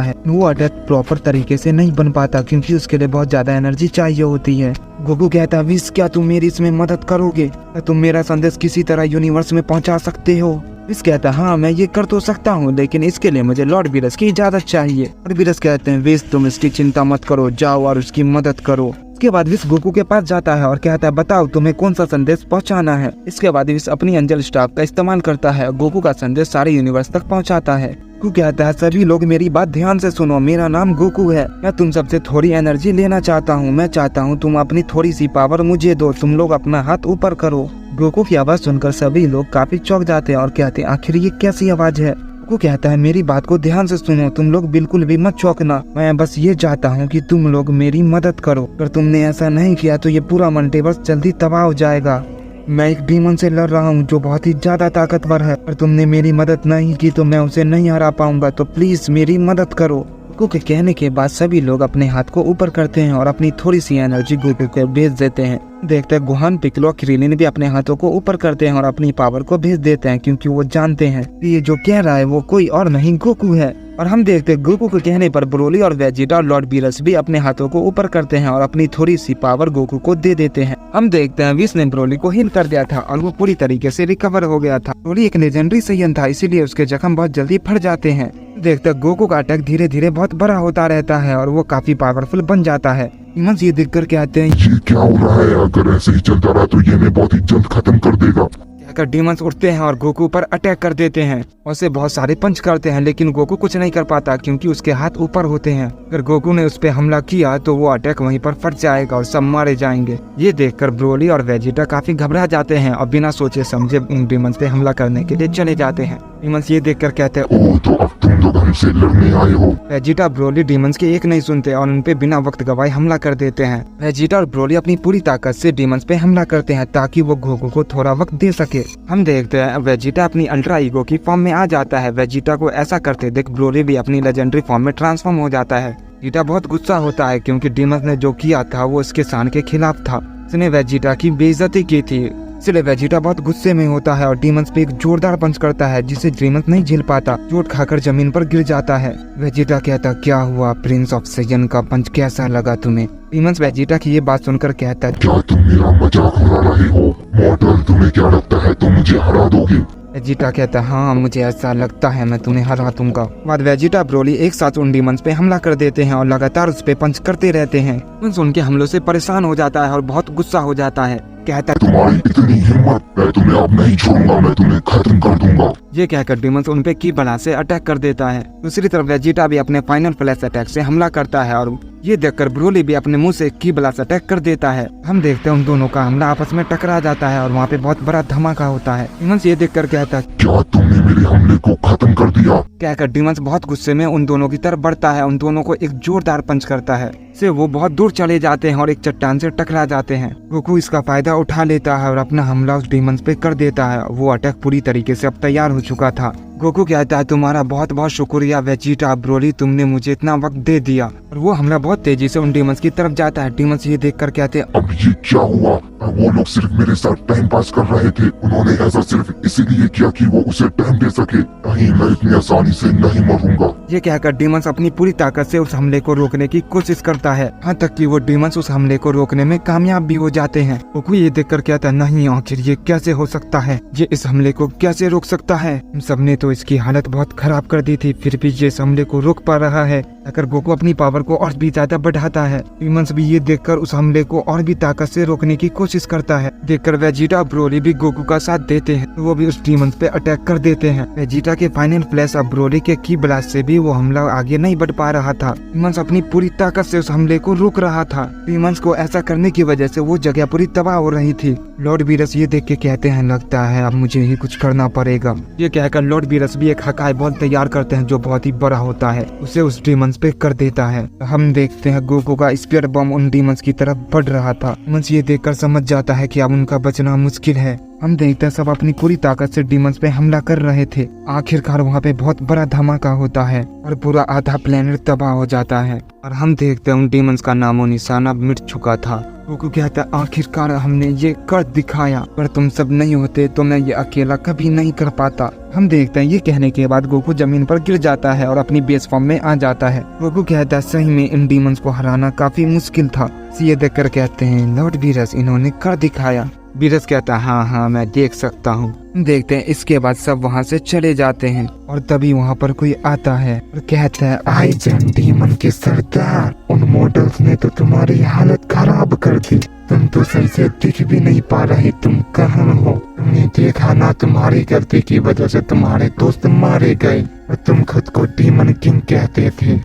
है। वो अटैक प्रॉपर तरीके से नहीं बन पाता क्योंकि उसके लिए बहुत ज्यादा एनर्जी चाहिए होती है। गोकू कहता है, विश क्या तुम मेरी इसमें मदद करोगे? क्या तुम मेरा संदेश किसी तरह यूनिवर्स में पहुंचा सकते हो? विश कहता है, हाँ मैं ये कर तो सकता हूँ, लेकिन इसके लिए मुझे लॉर्ड बीरस की इजाजत चाहिए। लॉर्ड बीरस कहते हैं, विश तुम इसकी चिंता मत करो, जाओ और उसकी मदद करो। इसके बाद विश गोकू के पास जाता है और कहता है, बताओ तुम्हें कौन सा संदेश पहुंचाना है। इसके बाद विश अपनी एंजल स्टाफ का इस्तेमाल करता है, गोकू का संदेश सारे यूनिवर्स तक पहुंचाता है। गोकू कहता है, सभी लोग मेरी बात ध्यान से सुनो, मेरा नाम गोकू है। मैं तुम सबसे थोड़ी एनर्जी लेना चाहता हूँ। मैं चाहता हूँ तुम अपनी थोड़ी सी पावर मुझे दो। तुम लोग अपना हाथ ऊपर करो। गोकू की आवाज सुनकर सभी लोग काफी चौंक जाते हैं और कहते हैं, आखिर ये कैसी आवाज है? गोकू कहता है, मेरी बात को ध्यान से सुनो, तुम लोग बिल्कुल भी मत चौंकना। मैं बस ये चाहता हूँ कि तुम लोग मेरी मदद करो। अगर तुमने ऐसा नहीं किया तो ये पूरा मल्टीवर्स जल्दी तबाह हो जाएगा। मैं एक डीमन से लड़ रहा हूँ जो बहुत ही ज्यादा ताकतवर है। अगर तुमने मेरी मदद नहीं की तो मैं उसे नहीं हरा पाऊंगा, तो प्लीज मेरी मदद करो। गोकू के कहने के बाद सभी लोग अपने हाथ को ऊपर करते हैं और अपनी थोड़ी सी एनर्जी गोकू को भेज देते हैं। देखते हैं गोहान, पिक्लो, क्रीलिन भी अपने हाथों को ऊपर करते हैं और अपनी पावर को भेज देते हैं, क्योंकि वो जानते हैं कि ये जो कह रहा है वो कोई और नहीं गोकू है। और हम देखते हैं गोकू के कहने पर ब्रोली और वेजिटा और लॉर्ड बीरस भी अपने हाथों को ऊपर करते हैं और अपनी थोड़ी सी पावर गोकू को दे देते हैं। हम देखते हैं विश ने ब्रोली को हील कर दिया था और वो पूरी तरीके से रिकवर हो गया था। ब्रोली एक लेजेंडरी सैयन था, इसीलिए उसके जख्म बहुत जल्दी फट जाते हैं। देखते हैं गोकू का अटैक धीरे धीरे बहुत बड़ा होता रहता है और वो काफी पावरफुल बन जाता है। डीमंस ये देखकर कहते हैं, ये क्या हो रहा है? अगर ऐसे ही चलता रहा तो ये मैं बहुत ही जल्द खत्म कर देगा। कहकर डीमंस उठते हैं और गोकू पर अटैक कर देते हैं और उसे बहुत सारे पंच करते हैं, लेकिन गोकू कुछ नहीं कर पाता क्योंकि उसके हाथ ऊपर होते हैं। अगर गोकू ने उस पर हमला किया तो वो अटैक वहीं पर फट जाएगा और सब मारे जाएंगे। ये देखकर ब्रोली और वेजिटा काफी घबरा जाते हैं और बिना सोचे समझे उन डीमंस पे हमला करने के लिए चले जाते हैं। डीमंस ये देखकर कहते हैं, ओह तो अब तुम लोग हमसे लड़ने आए हो। वेजिटा ब्रोली डीमंस के एक नहीं सुनते और उनपे बिना वक्त गवाए हमला कर देते हैं। वेजिटा और ब्रोली अपनी पूरी ताकत से डीमंस पे हमला करते हैं ताकि वो गोकू को थोड़ा वक्त दे सके। हम देखते हैं वेजिटा अपनी अल्ट्रा ईगो की फॉर्म में आ जाता है। वेजिटा को ऐसा करते देख ब्रोली भी अपनी लेजेंडरी फॉर्म में ट्रांसफॉर्म हो जाता है। वेजिटा बहुत गुस्सा होता है क्योंकि डीमंस ने जो किया था वो उसके शान के खिलाफ था। उसने वेजिटा की बेइज्जती की थी, इसलिए वेजिटा बहुत गुस्से में होता है और डीमंस पे एक जोरदार पंच करता है जिसे डीमंस नहीं झेल पाता। चोट खाकर जमीन पर गिर जाता है। वेजिटा कहता, क्या हुआ प्रिंस ऑफ सैयन का पंच कैसा लगा तुम्हें? डीमंस वेजिटा की ये बात सुनकर कहता है, क्या तुम मेरा मजाक उड़ा रहे हो? मॉडल, तुम्हें क्या लगता है तुम मुझे हरा दोगे? वेजिटा कहता है, हाँ मुझे ऐसा लगता है, मैं तुम्हें हरा दूंगा। बाद वेजिटा ब्रोली एक साथ उन डीमंस पे हमला कर देते हैं और लगातार उस पे पंच करते रहते हैं। डीमंस उनके हमलों से परेशान हो जाता है और बहुत गुस्सा हो जाता है। कहता है, तुम्हारी इतनी हिम्मत, मैं तुम्हें अब नहीं छोड़ूंगा, मैं तुम्हें खत्म कर दूंगा। ये कहकर डीमंस उन पे की बला से अटैक कर देता है। दूसरी तरफ वेजिटा भी अपने फाइनल फ्लैश अटैक से हमला करता है और ये देखकर ब्रोली भी अपने मुंह से की बला से अटैक कर देता है। हम देखते हैं उन दोनों का हमला आपस में टकरा जाता है और वहाँ पे बहुत बड़ा धमाका होता है। डीमंस ये देखकर कहता है, क्या तुमने मेरे हमले को खत्म कर दिया? कहकर डीमंस बहुत गुस्से में उन दोनों की तरफ बढ़ता है, उन दोनों को एक जोरदार पंच करता है। से वो बहुत दूर चले जाते हैं और एक चट्टान से टकरा जाते हैं। गोकू इसका फायदा उठा लेता है और अपना हमला उस डीमंस पे कर देता है। वो अटैक पूरी तरीके से अब तैयार हो चुका था। गोकू कहता है, तुम्हारा बहुत बहुत शुक्रिया वेजिटा, ब्रोली, तुमने मुझे इतना वक्त दे दिया। और वो हमला बहुत तेजी से उन डीमंस की तरफ जाता है। डीमंस ये देखकर कहते हैं, अब ये क्या हुआ? वो लोग सिर्फ मेरे साथ टाइम पास कर रहे थे, उन्होंने ऐसा सिर्फ इसीलिए किया कि वो उसे टाइम दे सके। नहीं, मैं इतनी आसानी से नहीं मरूंगा। ये कहकर डीमंस अपनी पूरी ताकत से उस हमले को रोकने की कोशिश करता है, यहाँ तक कि वो डीमंस उस हमले को रोकने में कामयाब भी हो जाते हैं। गोकू ये देखकर कहता है, नहीं, आखिर ये कैसे हो सकता है? ये इस हमले को कैसे रोक सकता है? हम सबने तो इसकी हालत बहुत खराब कर दी थी, फिर भी ये इस हमले को रोक पा रहा है। अगर गोकू अपनी पावर को और भी ज्यादा बढ़ाता है। डीमंस भी ये देखकर उस हमले को और भी ताकत से रोकने की कोशिश करता है। देखकर वेजिटा ब्रोली भी गोकू का साथ देते हैं, तो वो भी उस डीमंस पे अटैक कर देते हैं। वेजिटा के फाइनल फ्लैश अब ब्रोली के की ब्लास्ट से भी वो हमला आगे नहीं बढ़ पा रहा था। डीमंस अपनी पूरी ताकत से उस हमले को रोक रहा था। डीमंस को ऐसा करने की वजह से वो जगह पूरी तबाह हो रही थी। लॉर्ड वीरस ये देख के कहते हैं लगता है अब मुझे ही कुछ करना पड़ेगा। ये कहकर लॉर्ड वीरस भी एक हकाई बॉल तैयार करते हैं जो बहुत ही बड़ा होता है, उसे उस डीमंस पे कर देता है। हम देखते हैं गोकू का स्पीयर बम उन डीमंस की तरफ बढ़ रहा था। डीमंस ये देखकर समझ जाता है कि अब उनका बचना मुश्किल है। हम देखते हैं सब अपनी पूरी ताकत से डीमंस पे हमला कर रहे थे। आखिरकार वहाँ पे बहुत बड़ा धमाका होता है और पूरा आधा प्लेनेट तबाह हो जाता है और हम देखते हैं उन डीमंस का नामो निशाना मिट चुका था। गोकू कहता है आखिरकार हमने ये कर दिखाया, पर तुम सब नहीं होते तो मैं ये अकेला कभी नहीं कर पाता। हम देखते हैं ये कहने के बाद गोकू जमीन पर गिर जाता है और अपनी बेस फॉर्म में आ जाता है। गोकू कहता है सही में इन डीमंस को हराना काफी मुश्किल था। ये देखकर कहते हैं लॉर्ड वीरस इन्होंने कर दिखाया। वीरस कहता है हाँ मैं देख सकता हूँ। देखते हैं इसके बाद सब वहाँ से चले जाते हैं और तभी वहाँ पर कोई आता है और कहता है आइजन डीमन के सरदार, उन मॉडल्स ने तो तुम्हारी हालत खराब कर दी। तुम तो सही से दिख भी नहीं पा रहे, तुम कहाँ हो? तुमने देखा ना, तुम्हारी गलती की वजह से तुम्हारे दोस्त मारे गए और तुम खुद को डीमन किंग कहते थे।